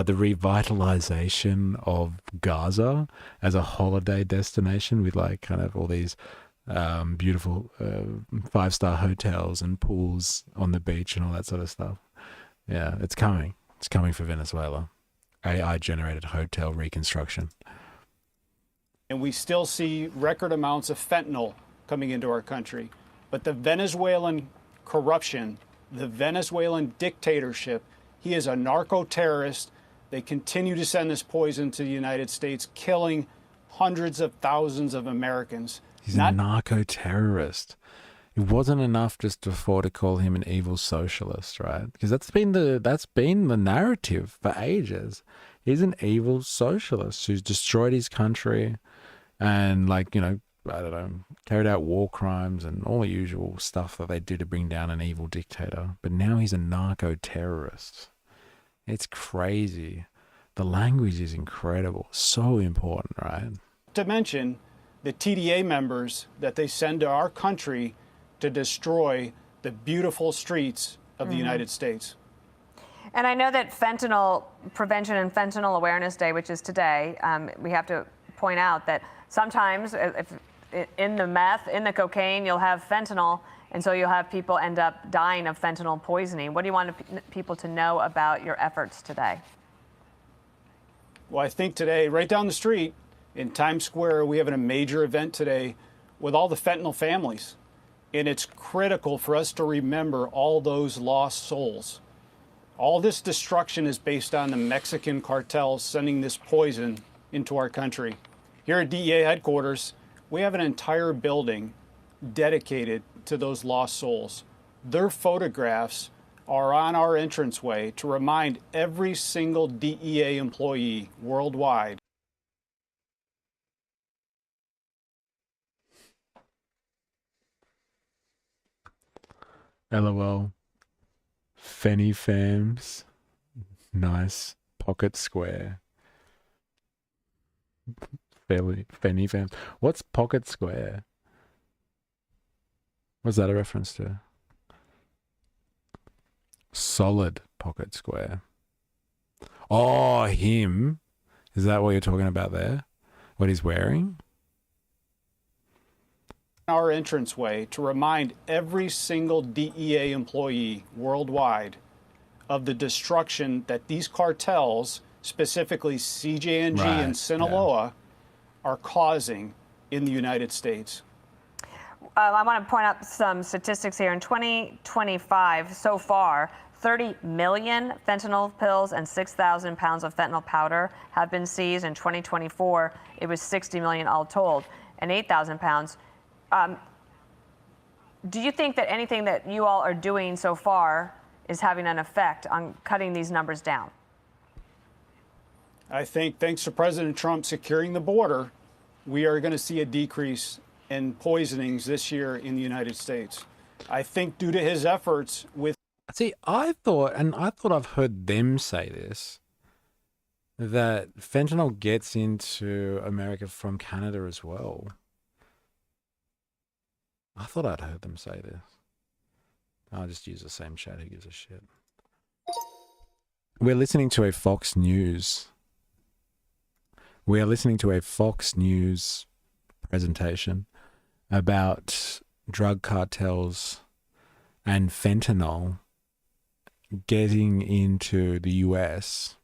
the revitalization of Gaza as a holiday destination with like kind of all these beautiful 5-star hotels and pools on the beach and all that sort of stuff. Yeah, it's coming. It's coming for Venezuela. AI-generated hotel reconstruction. And we still see record amounts of fentanyl coming into our country. But the Venezuelan corruption, the Venezuelan dictatorship, he is a narco-terrorist. They continue to send this poison to the United States, killing hundreds of thousands of Americans. He's a narco-terrorist. It wasn't enough just before to call him an evil socialist, right? Because that's been the narrative for ages. He's an evil socialist who's destroyed his country and, like, you know, I don't know, carried out war crimes and all the usual stuff that they do to bring down an evil dictator. But now he's a narco-terrorist. It's crazy. The language is incredible. So important, right? To mention the TDA members that they send to our country to destroy the beautiful streets of the United States. And I know that Fentanyl Prevention and Fentanyl Awareness Day, which is today, we have to point out that sometimes if in the meth, in the cocaine, you'll have fentanyl, and so you'll have people end up dying of fentanyl poisoning. What do you want people to know about your efforts today? Well, I think today, right down the street in Times Square, we have a major event today with all the fentanyl families. And it's critical for us to remember all those lost souls. All this destruction is based on the Mexican cartels sending this poison into our country. Here at DEA headquarters, we have an entire building dedicated to those lost souls. Their photographs are on our entranceway to remind every single DEA employee worldwide. LOL. Fenny Fams. Nice. Pocket Square. Fenny Fams. What's Pocket Square? What's that a reference to? Solid Pocket Square. Oh, him. Is that what you're talking about there? What he's wearing? Our entranceway to remind every single DEA employee worldwide of the destruction that these cartels, specifically CJNG and Sinaloa, are causing in the United States. I want to point out some statistics here. In 2025, so far, 30 million fentanyl pills and 6,000 pounds of fentanyl powder have been seized. In 2024, it was 60 million all told, and 8,000 pounds. Do you think that anything that you all are doing so far is having an effect on cutting these numbers down? I think thanks to President Trump securing the border, we are going to see a decrease in poisonings this year in the United States. I think due to his efforts with... See, I thought I've heard them say this, that fentanyl gets into America from Canada as well. I thought I'd heard them say this. I'll just use the same chat. Who gives a shit? We're listening to a Fox News. We are listening to a Fox News presentation about drug cartels and fentanyl getting into the US.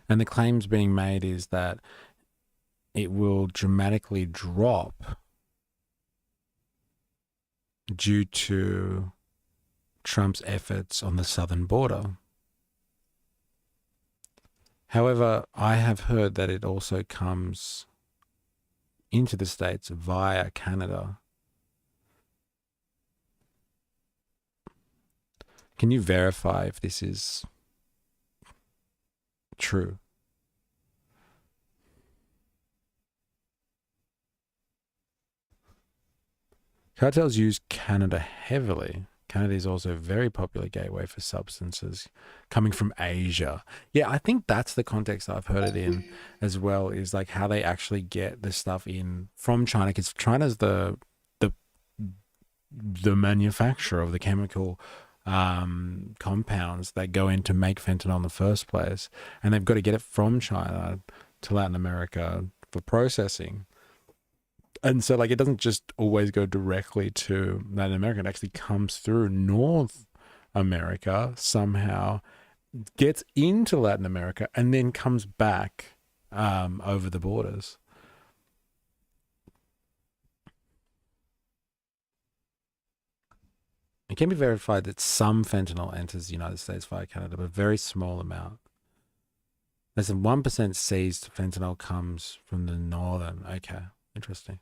And the claims being made is that it will dramatically drop due to Trump's efforts on the southern border. However, I have heard that it also comes into the States via Canada. Can you verify if this is true? Cartels use Canada heavily. Canada is also a very popular gateway for substances coming from Asia. Yeah, I think that's the context I've heard it in as well, is like how they actually get the stuff in from China, because China's the manufacturer of the chemical compounds that go in to make fentanyl in the first place, and they've got to get it from China to Latin America for processing. And so, like, it doesn't just always go directly to Latin America. It actually comes through North America somehow, gets into Latin America, and then comes back over the borders. It can be verified that some fentanyl enters the United States via Canada, but a very small amount. Less than 1% seized fentanyl comes from the northern. Okay, interesting.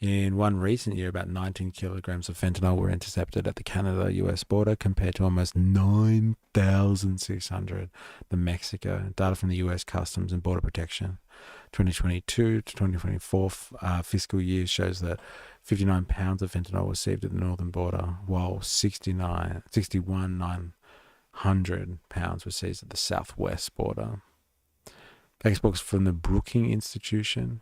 In one recent year, about 19 kilograms of fentanyl were intercepted at the Canada-US border, compared to almost 9,600 the Mexico. Data from the US Customs and Border Protection 2022 to 2024 fiscal year shows that 59 pounds of fentanyl was seized at the northern border, while 61,900 pounds were seized at the southwest border. Textbooks from the Brookings Institution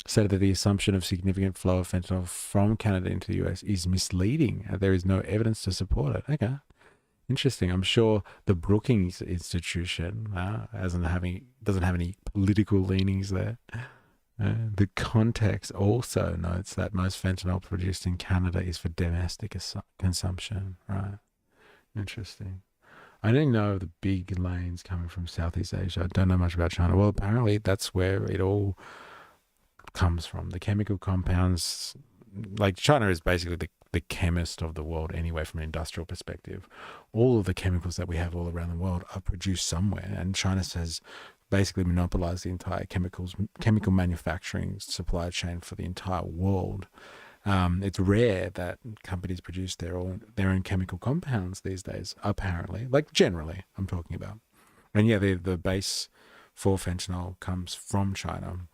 said that the assumption of significant flow of fentanyl from Canada into the US is misleading. There is no evidence to support it. Okay, interesting. I'm sure the Brookings Institution doesn't have any political leanings there. The context also notes that most fentanyl produced in Canada is for domestic consumption. Right. Interesting. I didn't know the big lanes coming from Southeast Asia. I don't know much about China. Well, apparently that's where it all comes from. The chemical compounds, like China is basically the chemist of the world anyway, from an industrial perspective. All of the chemicals that we have all around the world are produced somewhere, and China has basically monopolized the entire chemical manufacturing supply chain for the entire world. It's rare that companies produce their own chemical compounds these days, apparently. Like, generally, I'm talking about. And yeah, the base for fentanyl comes from China.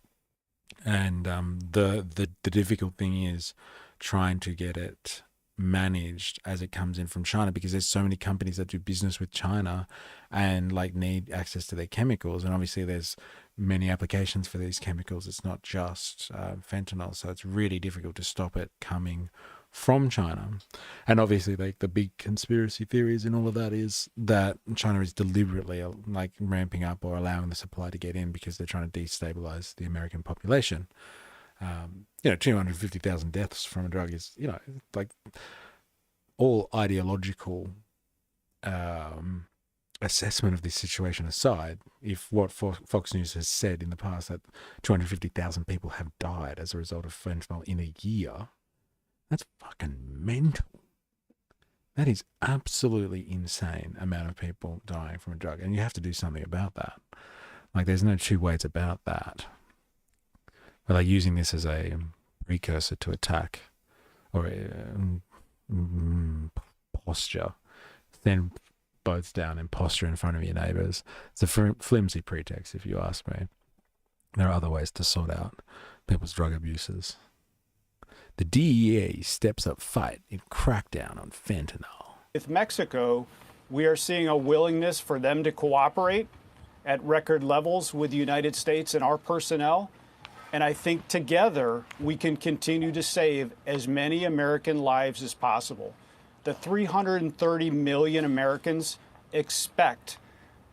And the difficult thing is trying to get it managed as it comes in from China, because there's so many companies that do business with China and like need access to their chemicals, and obviously there's many applications for these chemicals. It's not just fentanyl, so it's really difficult to stop it coming from China. And obviously, like, the big conspiracy theories and all of that is that China is deliberately like ramping up or allowing the supply to get in because they're trying to destabilize the American population. 250,000 deaths from a drug is, like, all ideological assessment of this situation aside, if what Fox News has said in the past, that 250,000 people have died as a result of fentanyl in a year, that's fucking mental. That is absolutely insane amount of people dying from a drug, and you have to do something about that. Like, there's no two ways about that. But like using this as a precursor to attack or posture, then boats down and posture in front of your neighbours. It's a flimsy pretext, if you ask me. There are other ways to sort out people's drug abuses. The DEA steps up fight in crackdown on fentanyl. With Mexico, we are seeing a willingness for them to cooperate at record levels with the United States and our personnel. And I think together we can continue to save as many American lives as possible. The 330 million Americans expect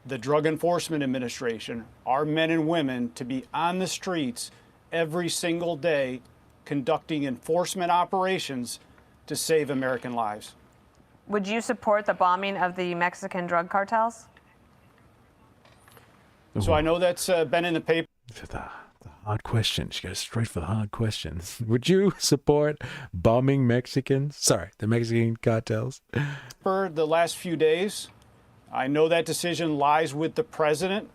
the Drug Enforcement Administration, our men and women, to be on the streets every single day conducting enforcement operations to save American lives. Would you support the bombing of the Mexican drug cartels? So I know that's been in the paper. The hard question. She goes straight for the hard question. Would you support bombing Mexicans? Sorry, the Mexican cartels. For the last few days, I know that decision lies with the president.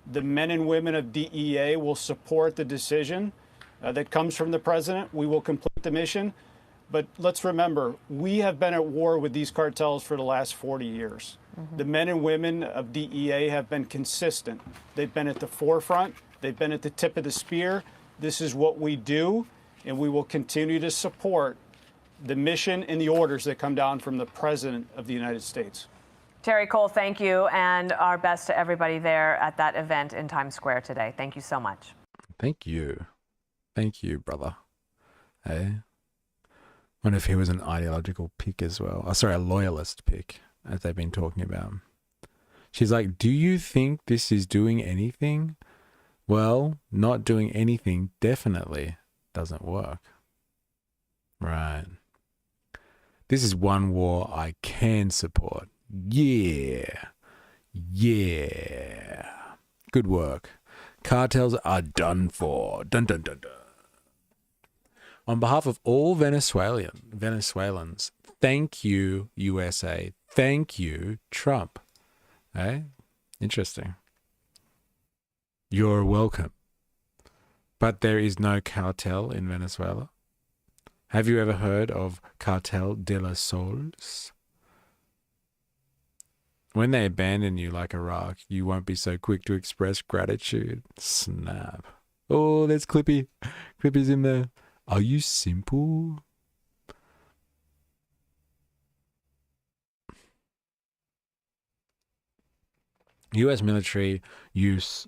The men and women of DEA will support the decision that comes from the president. We will complete the mission. But let's remember, we have been at war with these cartels for the last 40 years. The men and women of DEA have been consistent. They've been at the forefront. They've been at the tip of the spear. This is what we do, and we will continue to support the mission and the orders that come down from the President of the United States. Terry Cole, thank you, and our best to everybody there at that event in Times Square today. Thank you so much. Thank you. Thank you, brother. Hey. Wonder if he was an ideological pick as well. Oh, sorry, a loyalist pick, as they've been talking about. She's like, do you think this is doing anything? Well, not doing anything definitely doesn't work. Right. This is one war I can support. Yeah. Yeah. Good work. Cartels are done for. Dun dun dun dun. On behalf of all Venezuelans, thank you, USA. Thank you, Trump. Eh? Interesting. You're welcome. But there is no cartel in Venezuela. Have you ever heard of Cartel de los Sols? When they abandon you like Iraq, you won't be so quick to express gratitude. Snap. Oh, there's Clippy. Clippy's in there. Are you simple? U.S. military use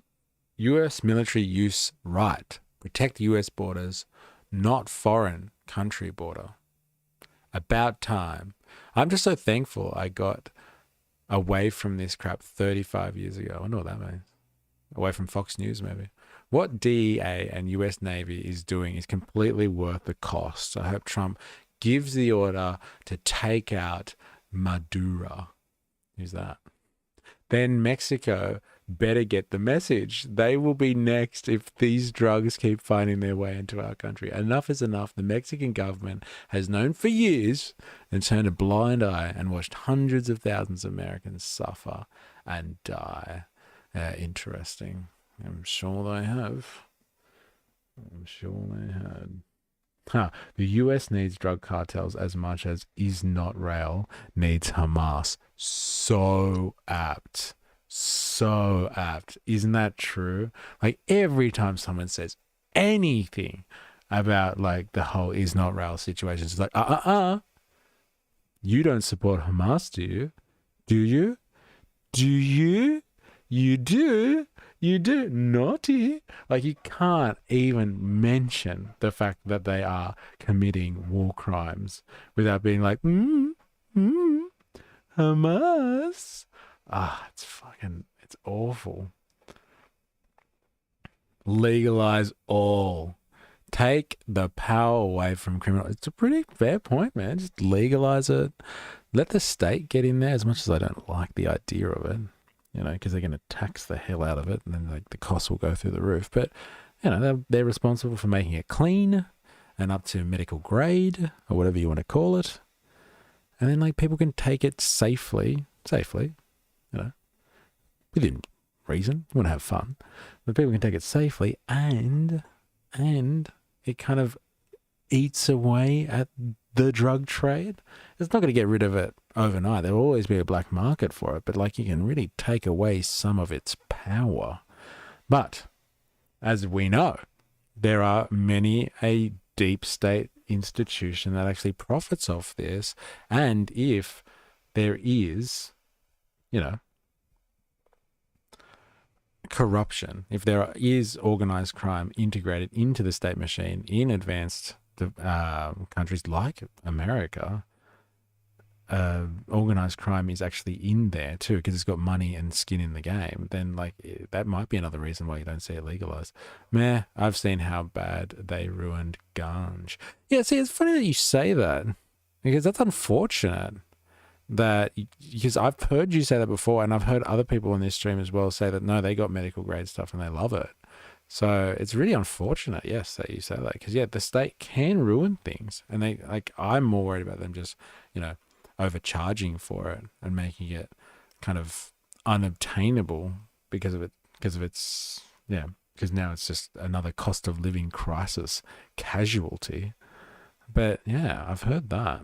right. Protect U.S. borders, not foreign country border. About time. I'm just so thankful I got away from this crap 35 years ago. I wonder what that means. Away from Fox News, maybe. What DEA and US Navy is doing is completely worth the cost. I hope Trump gives the order to take out Maduro. Who's that? Then Mexico better get the message. They will be next if these drugs keep finding their way into our country. Enough is enough. The Mexican government has known for years and turned a blind eye and watched hundreds of thousands of Americans suffer and die. Interesting. I'm sure they have. I'm sure they had. The US needs drug cartels as much as Israel needs Hamas. So apt. So apt. Isn't that true? Like every time someone says anything about like the whole Israel situation, it's like, you don't support Hamas, do you? Do you? Do you? You do? You do? Naughty. Like you can't even mention the fact that they are committing war crimes without being like, Hamas. It's awful. Legalize all. Take the power away from criminals. It's a pretty fair point, man. Just legalize it. Let the state get in there, as much as I don't like the idea of it. You know, because they're going to tax the hell out of it, and then like the costs will go through the roof. But you know, they're responsible for making it clean and up to medical grade or whatever you want to call it. And then like people can take it safely, you know, within reason. You want to have fun, but people can take it safely, and it kind of eats away at the drug trade. It's not going to get rid of it overnight. There will always be a black market for it, but like you can really take away some of its power. But as we know, there are many a deep state institution that actually profits off this. And if there is, you know, corruption, if there is organized crime integrated into the state machine in advanced countries like America, organized crime is actually in there too, because it's got money and skin in the game, then like that might be another reason why you don't see it legalized. Meh, I've seen how bad they ruined ganj. Yeah, see, it's funny that you say that, because that's unfortunate. Because I've heard you say that before, and I've heard other people on this stream as well say that no, they got medical grade stuff and they love it. So it's really unfortunate, yes, that you say that, because yeah, the state can ruin things, and they like, I'm more worried about them just, you know, overcharging for it and making it kind of unobtainable because of its because now it's just another cost of living crisis casualty. But yeah, I've heard that.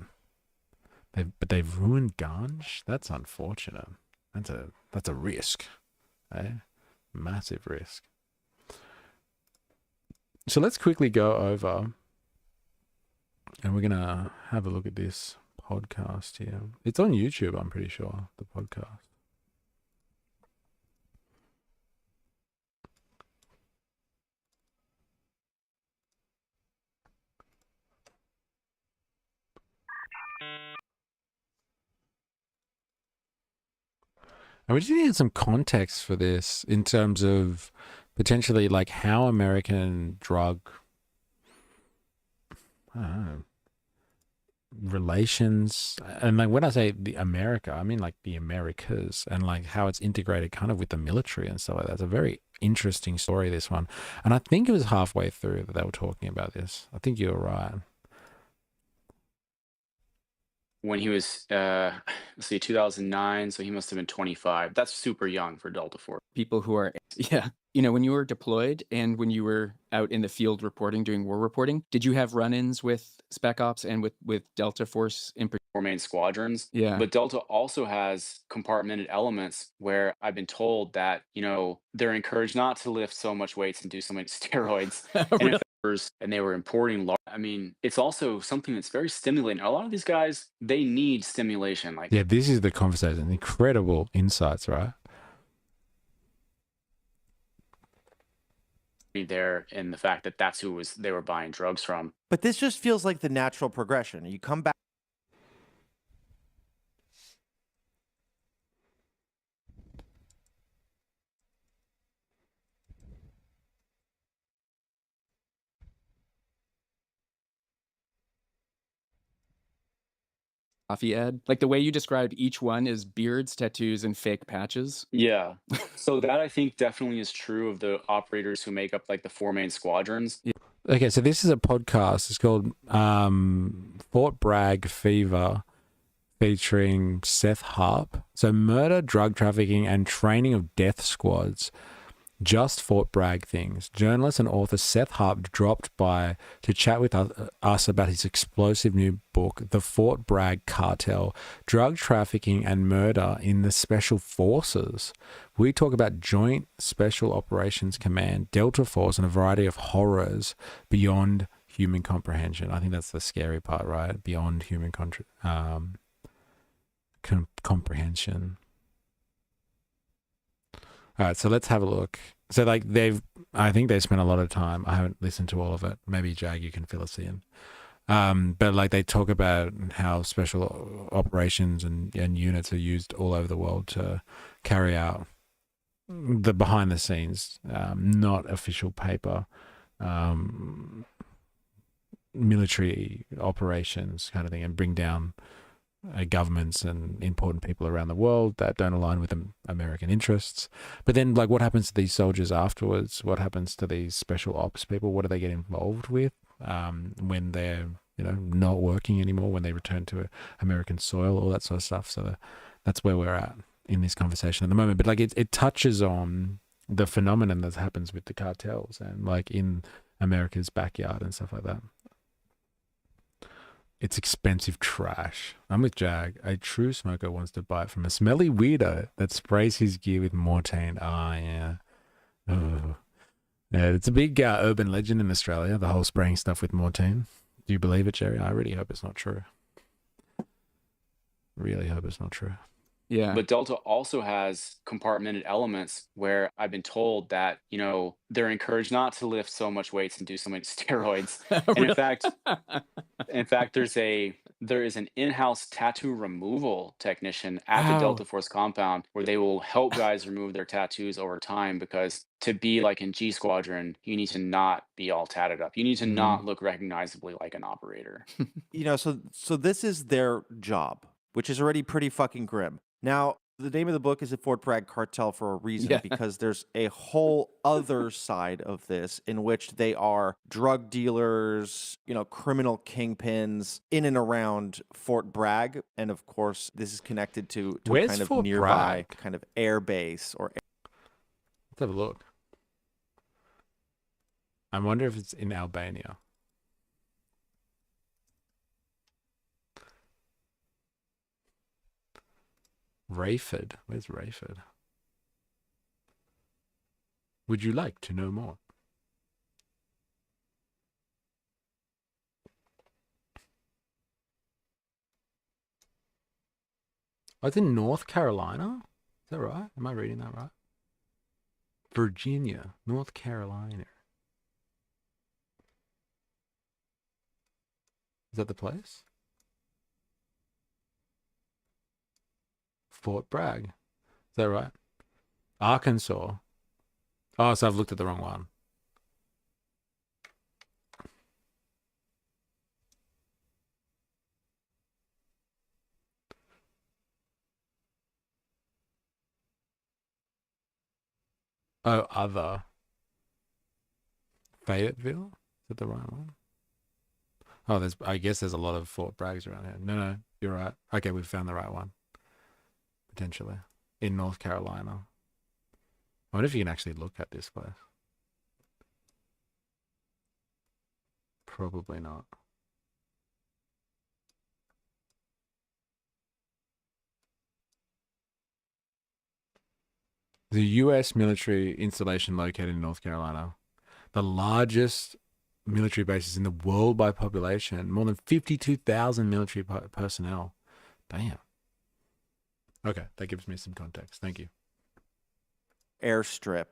They've ruined ganj. That's unfortunate. That's a risk, eh? Massive risk. So let's quickly go over, and we're gonna have a look at this podcast here. It's on YouTube, I'm pretty sure, the podcast. And we just need some context for this in terms of potentially like how American drug, I don't know, relations, and like when I say the America, I mean like the Americas, and like how it's integrated kind of with the military and stuff like that. It's a very interesting story, this one. And I think it was halfway through that they were talking about this. I think you were right. When he was, let's see, 2009, so he must have been 25. That's super young for Delta Force. People who are, yeah, you know, when you were deployed and when you were out in the field reporting, doing war reporting, did you have run-ins with Spec Ops and with Delta Force in particular? 4 main squadrons. Yeah. But Delta also has compartmented elements where I've been told that, you know, they're encouraged not to lift so much weights and do so many steroids. Really? And they were importing I mean, it's also something that's very stimulating. A lot of these guys, they need stimulation. Like, yeah, this is the conversation. Incredible insights, right? there in the fact that that's who they were buying drugs from. But this just feels like the natural progression. You come back. Coffee ad, like the way you described each one is beards, tattoos, and fake patches. Yeah. So that I think definitely is true of the operators who make up like the 4 main squadrons. Yeah. Okay, so this is a podcast. It's called Fort Bragg Fever, featuring Seth Harp. So murder, drug trafficking, and training of death squads. Just Fort Bragg things. Journalist and author Seth Harp dropped by to chat with us about his explosive new book, The Fort Bragg Cartel, Drug Trafficking and Murder in the Special Forces. We talk about Joint Special Operations Command, Delta Force, and a variety of horrors beyond human comprehension. I think that's the scary part, right? Beyond human comprehension. All right, so let's have a look. So like I think they spent a lot of time. I haven't listened to all of it. Maybe Jag, you can fill us in. But like they talk about how special operations and units are used all over the world to carry out the behind the scenes, not official paper, military operations kind of thing, and bring down governments and important people around the world that don't align with American interests. But then like what happens to these soldiers afterwards? What happens to these special ops people? What do they get involved with when they're not working anymore, when they return to American soil, all that sort of stuff? So that's where we're at in this conversation at the moment. But like it touches on the phenomenon that happens with the cartels and like in America's backyard and stuff like that. It's expensive trash. I'm with Jag. A true smoker wants to buy it from a smelly weirdo that sprays his gear with mortane. Ah, yeah. Oh. Yeah, it's a big urban legend in Australia, the whole spraying stuff with mortane. Do you believe it, Jerry? I really hope it's not true. Really hope it's not true. Yeah. But Delta also has compartmented elements where I've been told that, they're encouraged not to lift so much weights and do so many steroids. And Really? in fact, there is an in-house tattoo removal technician at the Oh, Delta Force compound where they will help guys remove their tattoos over time, because to be like in G Squadron, you need to not be all tatted up. You need to Mm. not look recognizably like an operator. So this is their job, which is already pretty fucking grim. Now, the name of the book is the Fort Bragg Cartel for a reason, Yeah. because there's a whole other side of this in which they are drug dealers, criminal kingpins in and around Fort Bragg. And of course, this is connected to a where's kind of Fort nearby Bragg? kind of air base or Let's have a look. I wonder if it's in Albania. Rayford. Where's Rayford? Would you like to know more? Oh, it's in North Carolina? Is that right? Am I reading that right? Virginia, North Carolina. Is that the place? Fort Bragg. Is that right? Arkansas. Oh, so I've looked at the wrong one. Oh, other. Fayetteville? Is that the right one? Oh, I guess there's a lot of Fort Braggs around here. No, you're right. Okay, we've found the right one. Potentially. In North Carolina. I wonder if you can actually look at this place. Probably not. The U.S. military installation located in North Carolina. The largest military bases in the world by population. More than 52,000 military personnel. Damn. Okay, that gives me some context. Thank you. airstrip.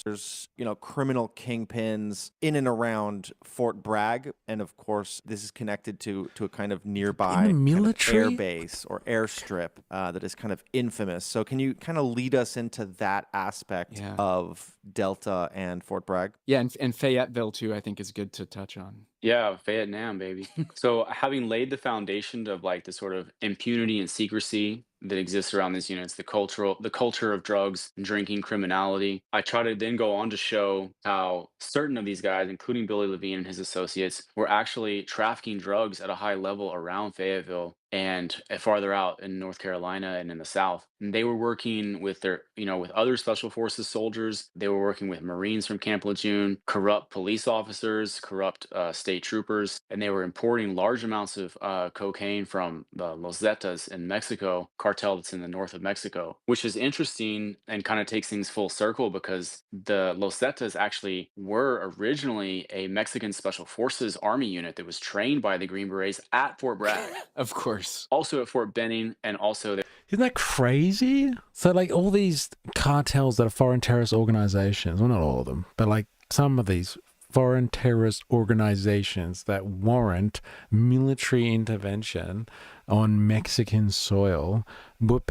There's, criminal kingpins in and around Fort Bragg. And of course, this is connected to a kind of nearby In the kind of military? air base or airstrip that is kind of infamous. So can you kind of lead us into that aspect of Delta and Fort Bragg? Yeah, and Fayetteville too, I think is good to touch on. Yeah, Vietnam, baby. So having laid the foundation of like the sort of impunity and secrecy that exists around these units, the culture of drugs and drinking criminality, I try to then go on to show how certain of these guys, including Billy Levine and his associates, were actually trafficking drugs at a high level around Fayetteville and farther out in North Carolina and in the South. And they were working with with other special forces soldiers. They were working with Marines from Camp Lejeune, corrupt police officers, corrupt state troopers, and they were importing large amounts of cocaine from the Los Zetas in Mexico, cartel that's in the north of Mexico, which is interesting and kind of takes things full circle because the Los Zetas actually were originally a Mexican special forces army unit that was trained by the Green Berets at Fort Bragg. Of course. Also at Fort Benning, and also Isn't that crazy? So like all these cartels that are foreign terrorist organizations, well not all of them, but like some of these foreign terrorist organizations that warrant military intervention on Mexican soil were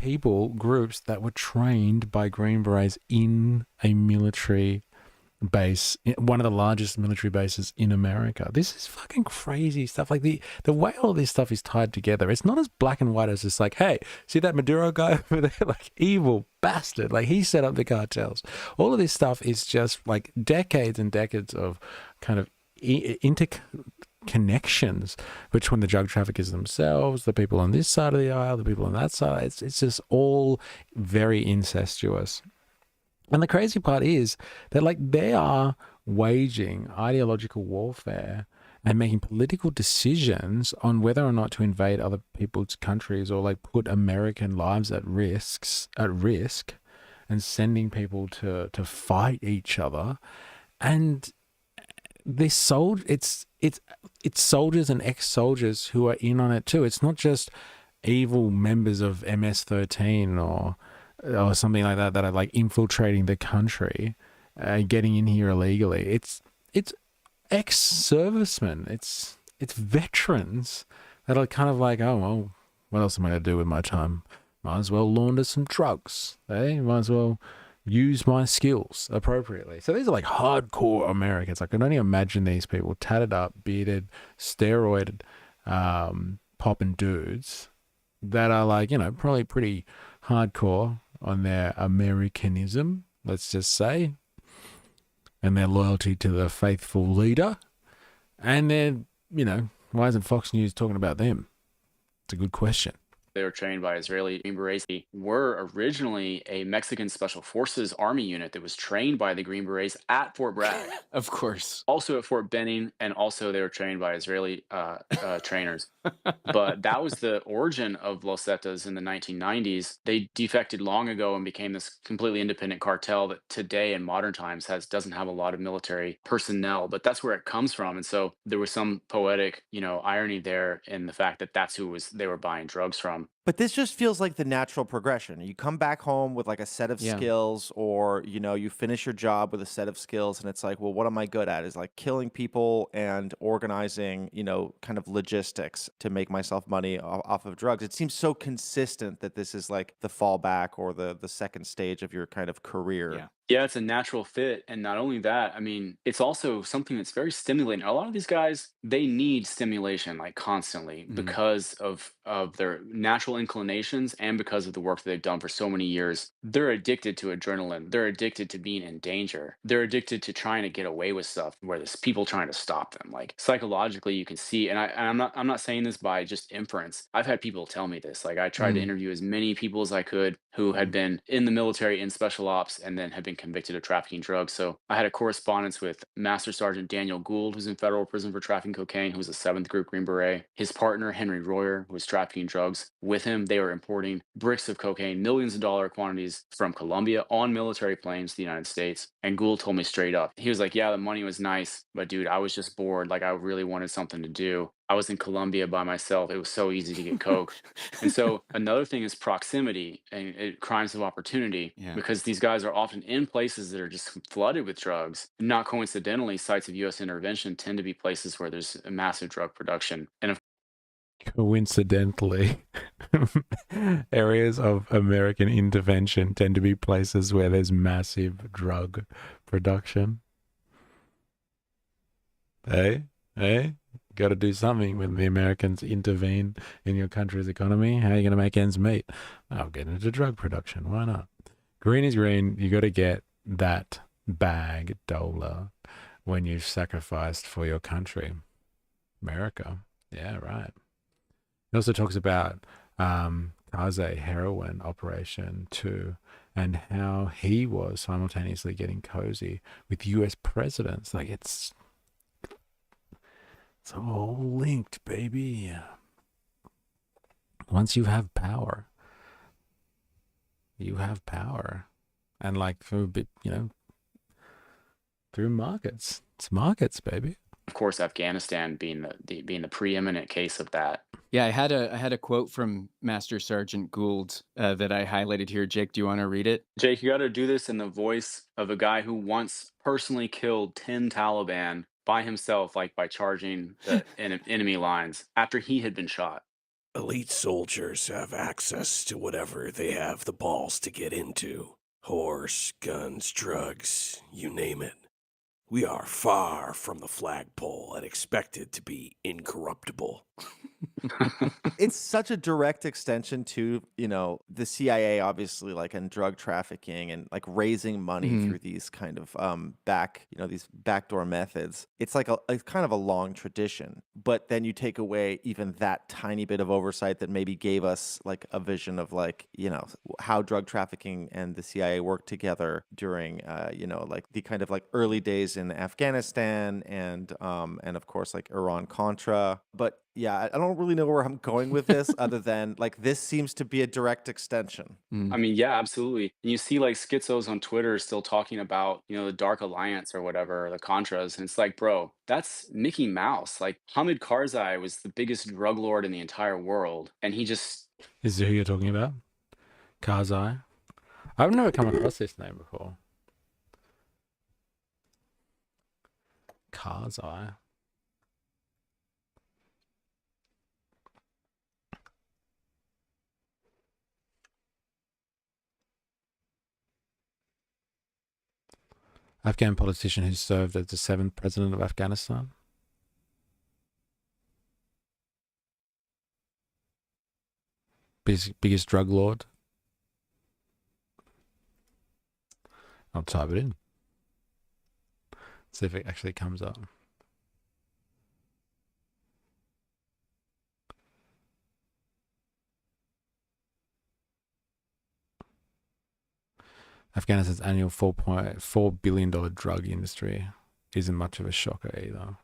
groups that were trained by Green Berets in a military base, one of the largest military bases in America. This is fucking crazy stuff. Like the way all this stuff is tied together, it's not as black and white as just like, hey, see that Maduro guy over there? Like evil bastard. Like he set up the cartels. All of this stuff is just like decades and decades of kind of interconnections between the drug traffickers themselves, the people on this side of the aisle, the people on that side. It's just all very incestuous. And the crazy part is that like they are waging ideological warfare and making political decisions on whether or not to invade other people's countries or like put American lives at risk and sending people to fight each other. And it's soldiers and ex-soldiers who are in on it too. It's not just evil members of MS-13 or something like that are like infiltrating the country, getting in here illegally. It's ex-servicemen. It's veterans that are kind of like, oh well, what else am I gonna do with my time? Might as well launder some drugs. Might as well use my skills appropriately. So these are like hardcore Americans. I can only imagine these people, tatted up, bearded, steroided, popping dudes that are like, probably pretty hardcore on their Americanism, let's just say, and their loyalty to the faithful leader. And then, why isn't Fox News talking about them? It's a good question. They were trained by Israeli Green Berets. They were originally a Mexican Special Forces Army unit that was trained by the Green Berets at Fort Bragg. Of course. Also at Fort Benning, and also they were trained by Israeli trainers. But that was the origin of Los Zetas in the 1990s. They defected long ago and became this completely independent cartel that today in modern times doesn't have a lot of military personnel, but that's where it comes from. And so there was some poetic, irony there in the fact that that's who they were buying drugs from. But this just feels like the natural progression. You come back home with like a set of skills, or, you finish your job with a set of skills, and it's like, well, what am I good at? Is like killing people and organizing, kind of logistics to make myself money off of drugs. It seems so consistent that this is like the fallback or the second stage of your kind of career. Yeah. Yeah, it's a natural fit. And not only that, I mean, it's also something that's very stimulating. A lot of these guys, they need stimulation like constantly because of their natural inclinations and because of the work that they've done for so many years. They're addicted to adrenaline. They're addicted to being in danger. They're addicted to trying to get away with stuff where there's people trying to stop them. Like psychologically, you can see, and I'm not saying this by just inference. I've had people tell me this. Like I tried to interview as many people as I could who had been in the military in special ops and then had been convicted of trafficking drugs. So I had a correspondence with Master Sergeant Daniel Gould, who's in federal prison for trafficking cocaine, who was a 7th Group Green Beret. His partner, Henry Royer, who was trafficking drugs. With him, they were importing bricks of cocaine, millions of dollar quantities from Colombia on military planes to the United States. And Gould told me straight up, he was like, yeah, the money was nice, but dude, I was just bored. Like I really wanted something to do. I was in Colombia by myself. It was so easy to get coke. And so another thing is proximity and crimes of opportunity, because these guys are often in places that are just flooded with drugs. Not coincidentally, sites of U.S. intervention tend to be places where there's a massive drug production. And of coincidentally, areas of American intervention tend to be places where there's massive drug production. Hey? Got to do something when the Americans intervene in your country's economy. How are you going to make ends meet? I'll get into drug production. Why not? Green is green. You got to get that bag dollar when you've sacrificed for your country. America. Yeah, right. It also talks about Kaze heroin operation too, and how he was simultaneously getting cozy with U.S. presidents. Like it's all linked, baby. Once you have power, you have power. And like through a bit, through markets. It's markets, baby. Of course, Afghanistan being the preeminent case of that. Yeah, I had a quote from Master Sergeant Gould that I highlighted here. Jake, do you want to read it? Jake, you got to do this in the voice of a guy who once personally killed 10 Taliban by himself, like by charging the enemy lines after he had been shot. Elite soldiers have access to whatever they have the balls to get into. Horse, guns, drugs, you name it. We are far from the flagpole and expected to be incorruptible. It's such a direct extension to, the CIA, obviously, like in drug trafficking and like raising money through these kind of these backdoor methods. It's like it's kind of a long tradition, but then you take away even that tiny bit of oversight that maybe gave us like a vision of like, how drug trafficking and the CIA worked together during, like the kind of like early days in Afghanistan and of course like Iran-Contra. But yeah, I don't really know where I'm going with this other than like this seems to be a direct extension. I mean, yeah, absolutely. And you see like schizos on Twitter still talking about, the Dark Alliance or whatever, or the Contras. And it's like, bro, that's Mickey Mouse. Like Hamid Karzai was the biggest drug lord in the entire world. And he just Is who you're talking about? Karzai? I've never come across this name before. Karzai. Afghan politician who served as the 7th president of Afghanistan. Biggest drug lord. I'll type it in. See if it actually comes up. Afghanistan's annual $4.4 billion drug industry isn't much of a shocker either.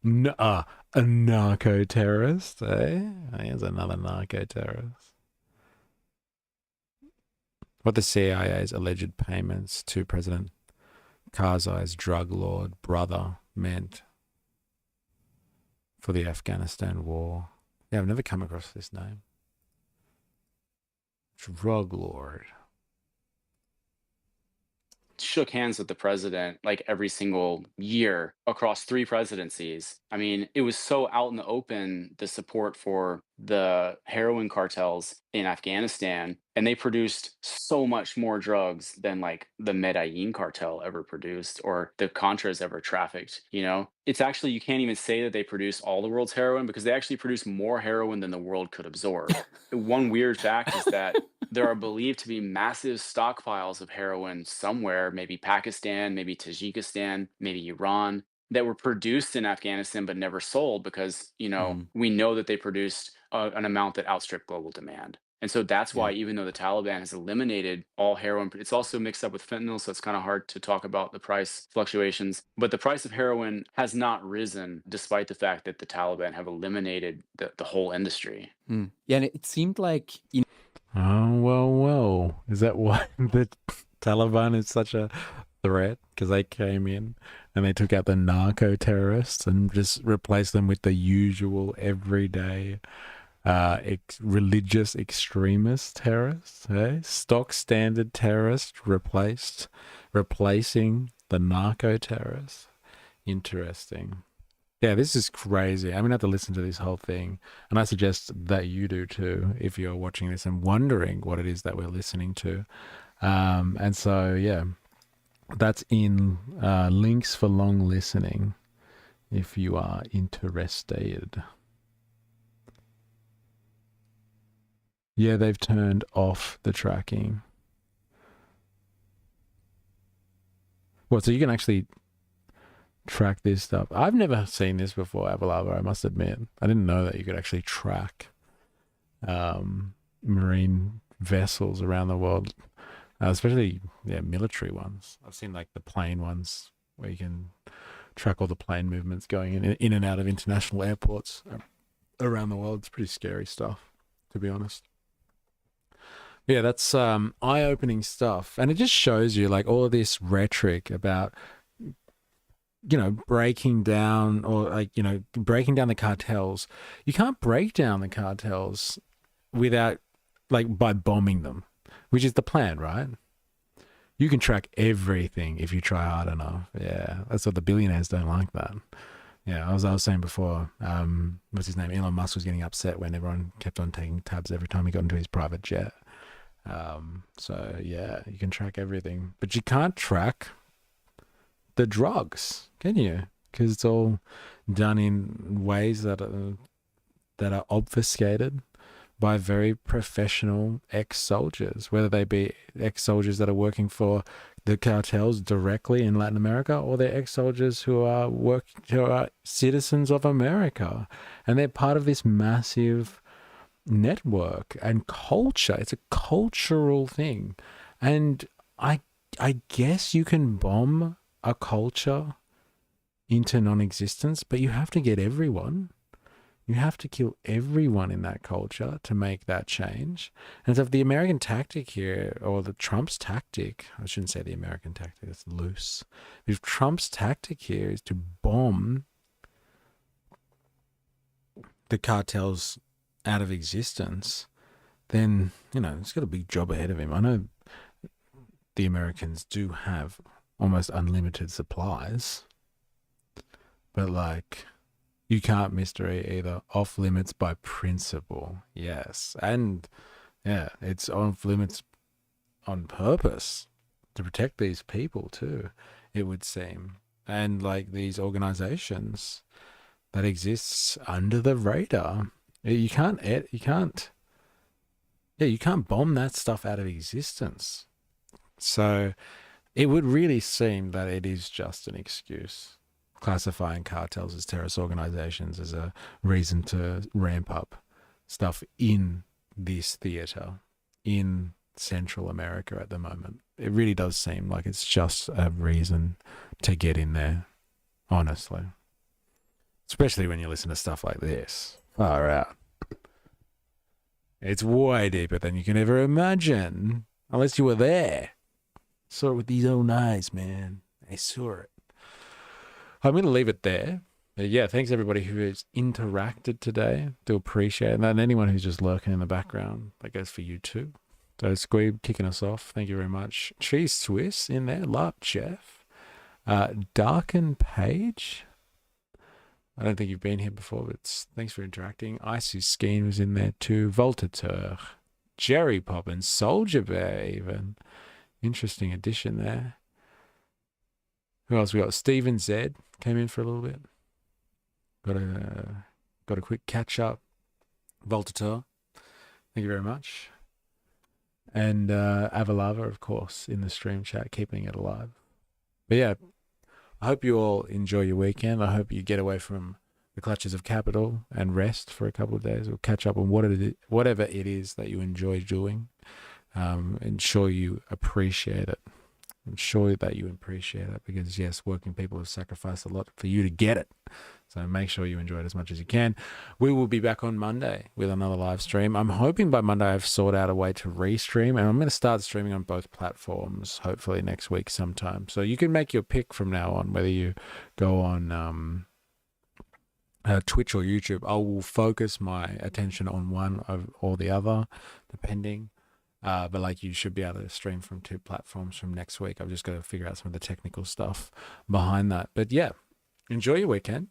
A narco-terrorist, eh? Here's another narco-terrorist. What the CIA's alleged payments to President Karzai's drug lord brother meant for the Afghanistan war. Yeah, I've never come across this name. Drug lord. Shook hands with the president like every single year across 3 presidencies. I mean, it was so out in the open, the support for the heroin cartels in Afghanistan, and they produced so much more drugs than like the Medellin cartel ever produced or the Contras ever trafficked, you know? It's actually, you can't even say that they produce all the world's heroin because they actually produce more heroin than the world could absorb. One weird fact is that there are believed to be massive stockpiles of heroin somewhere, maybe Pakistan, maybe Tajikistan, maybe Iran, that were produced in Afghanistan but never sold because, you know, we know that they produced an amount that outstripped global demand. And so that's why, even though the Taliban has eliminated all heroin, it's also mixed up with fentanyl, so it's kind of hard to talk about the price fluctuations. But the price of heroin has not risen despite the fact that the Taliban have eliminated the whole industry. Yeah, and it seemed like, you know, Oh, well. Is that why the Taliban is such a threat? Because they came in and they took out the narco-terrorists and just replaced them with the usual everyday religious extremist terrorists. Eh? Stock standard terrorists replacing the narco-terrorists. Interesting. Yeah, this is crazy. I'm going to have to listen to this whole thing. And I suggest that you do too, if you're watching this and wondering what it is that we're listening to. And so, yeah, that's in links for long listening if you are interested. Yeah, they've turned off the tracking. Well, so you can actually track this stuff. I've never seen this before, Avalava, I must admit. I didn't know that you could actually track marine vessels around the world, especially military ones. I've seen like the plane ones where you can track all the plane movements going in and out of international airports around the world. It's pretty scary stuff, to be honest. Yeah, that's eye-opening stuff. And it just shows you like all of this rhetoric about, you know, breaking down the cartels. You can't break down the cartels without, like, by bombing them, which is the plan, right? You can track everything if you try hard enough. Yeah, that's what the billionaires don't like that. Yeah, I was saying before, what's his name? Elon Musk was getting upset when everyone kept on taking tabs every time he got into his private jet. So yeah, you can track everything, but you can't track the drugs, can you? Because it's all done in ways that are obfuscated by very professional ex-soldiers, whether they be ex-soldiers that are working for the cartels directly in Latin America, or they're ex-soldiers who are citizens of America, and they're part of this massive network and culture. It's a cultural thing, and I guess you can bomb a culture into non-existence, but you have to get everyone. You have to kill everyone in that culture to make that change. And so if the American tactic here, or the Trump's tactic, I shouldn't say the American tactic, it's loose. If Trump's tactic here is to bomb the cartels out of existence, then, he's got a big job ahead of him. I know the Americans do have almost unlimited supplies, but you can't mystery either. Off limits by principle. Yes. And yeah, it's off limits on purpose to protect these people too, it would seem. And these organizations that exists under the radar, you can't bomb that stuff out of existence. So it would really seem that it is just an excuse. Classifying cartels as terrorist organizations as a reason to ramp up stuff in this theater in Central America at the moment. It really does seem like it's just a reason to get in there, honestly. Especially when you listen to stuff like this. Far out. It's way deeper than you can ever imagine, unless you were there. Saw it with these own eyes, man. I saw it. I'm going to leave it there. But yeah, thanks everybody who has interacted today. Do appreciate it. And anyone who's just lurking in the background, that goes for you too. So Squeeb kicking us off. Thank you very much. Cheese Swiss in there. Love, Jeff. Darken Page. I don't think you've been here before, but thanks for interacting. Icy Skeen was in there too. Voltateur. Jerry Poppins. Soldier Bear even. Interesting addition there. Who else we got? Steven Z came in for a little bit. Got a quick catch up. Voltateur. Thank you very much. And Avalava, of course, in the stream chat, keeping it alive. But yeah, I hope you all enjoy your weekend. I hope you get away from the clutches of capital and rest for a couple of days. We'll catch up on whatever it is that you enjoy doing. Ensure you appreciate it. Ensure that you appreciate it because, yes, working people have sacrificed a lot for you to get it. So make sure you enjoy it as much as you can. We will be back on Monday with another live stream. I'm hoping by Monday I've sorted out a way to restream, and I'm going to start streaming on both platforms, hopefully next week sometime. So you can make your pick from now on, whether you go on Twitch or YouTube. I will focus my attention on one or the other, depending. But you should be able to stream from two platforms from next week. I've just got to figure out some of the technical stuff behind that. But yeah, enjoy your weekend.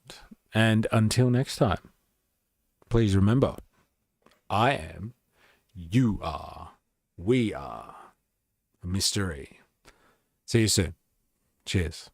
And until next time, please remember, I am, you are, we are a mystery. See you soon. Cheers.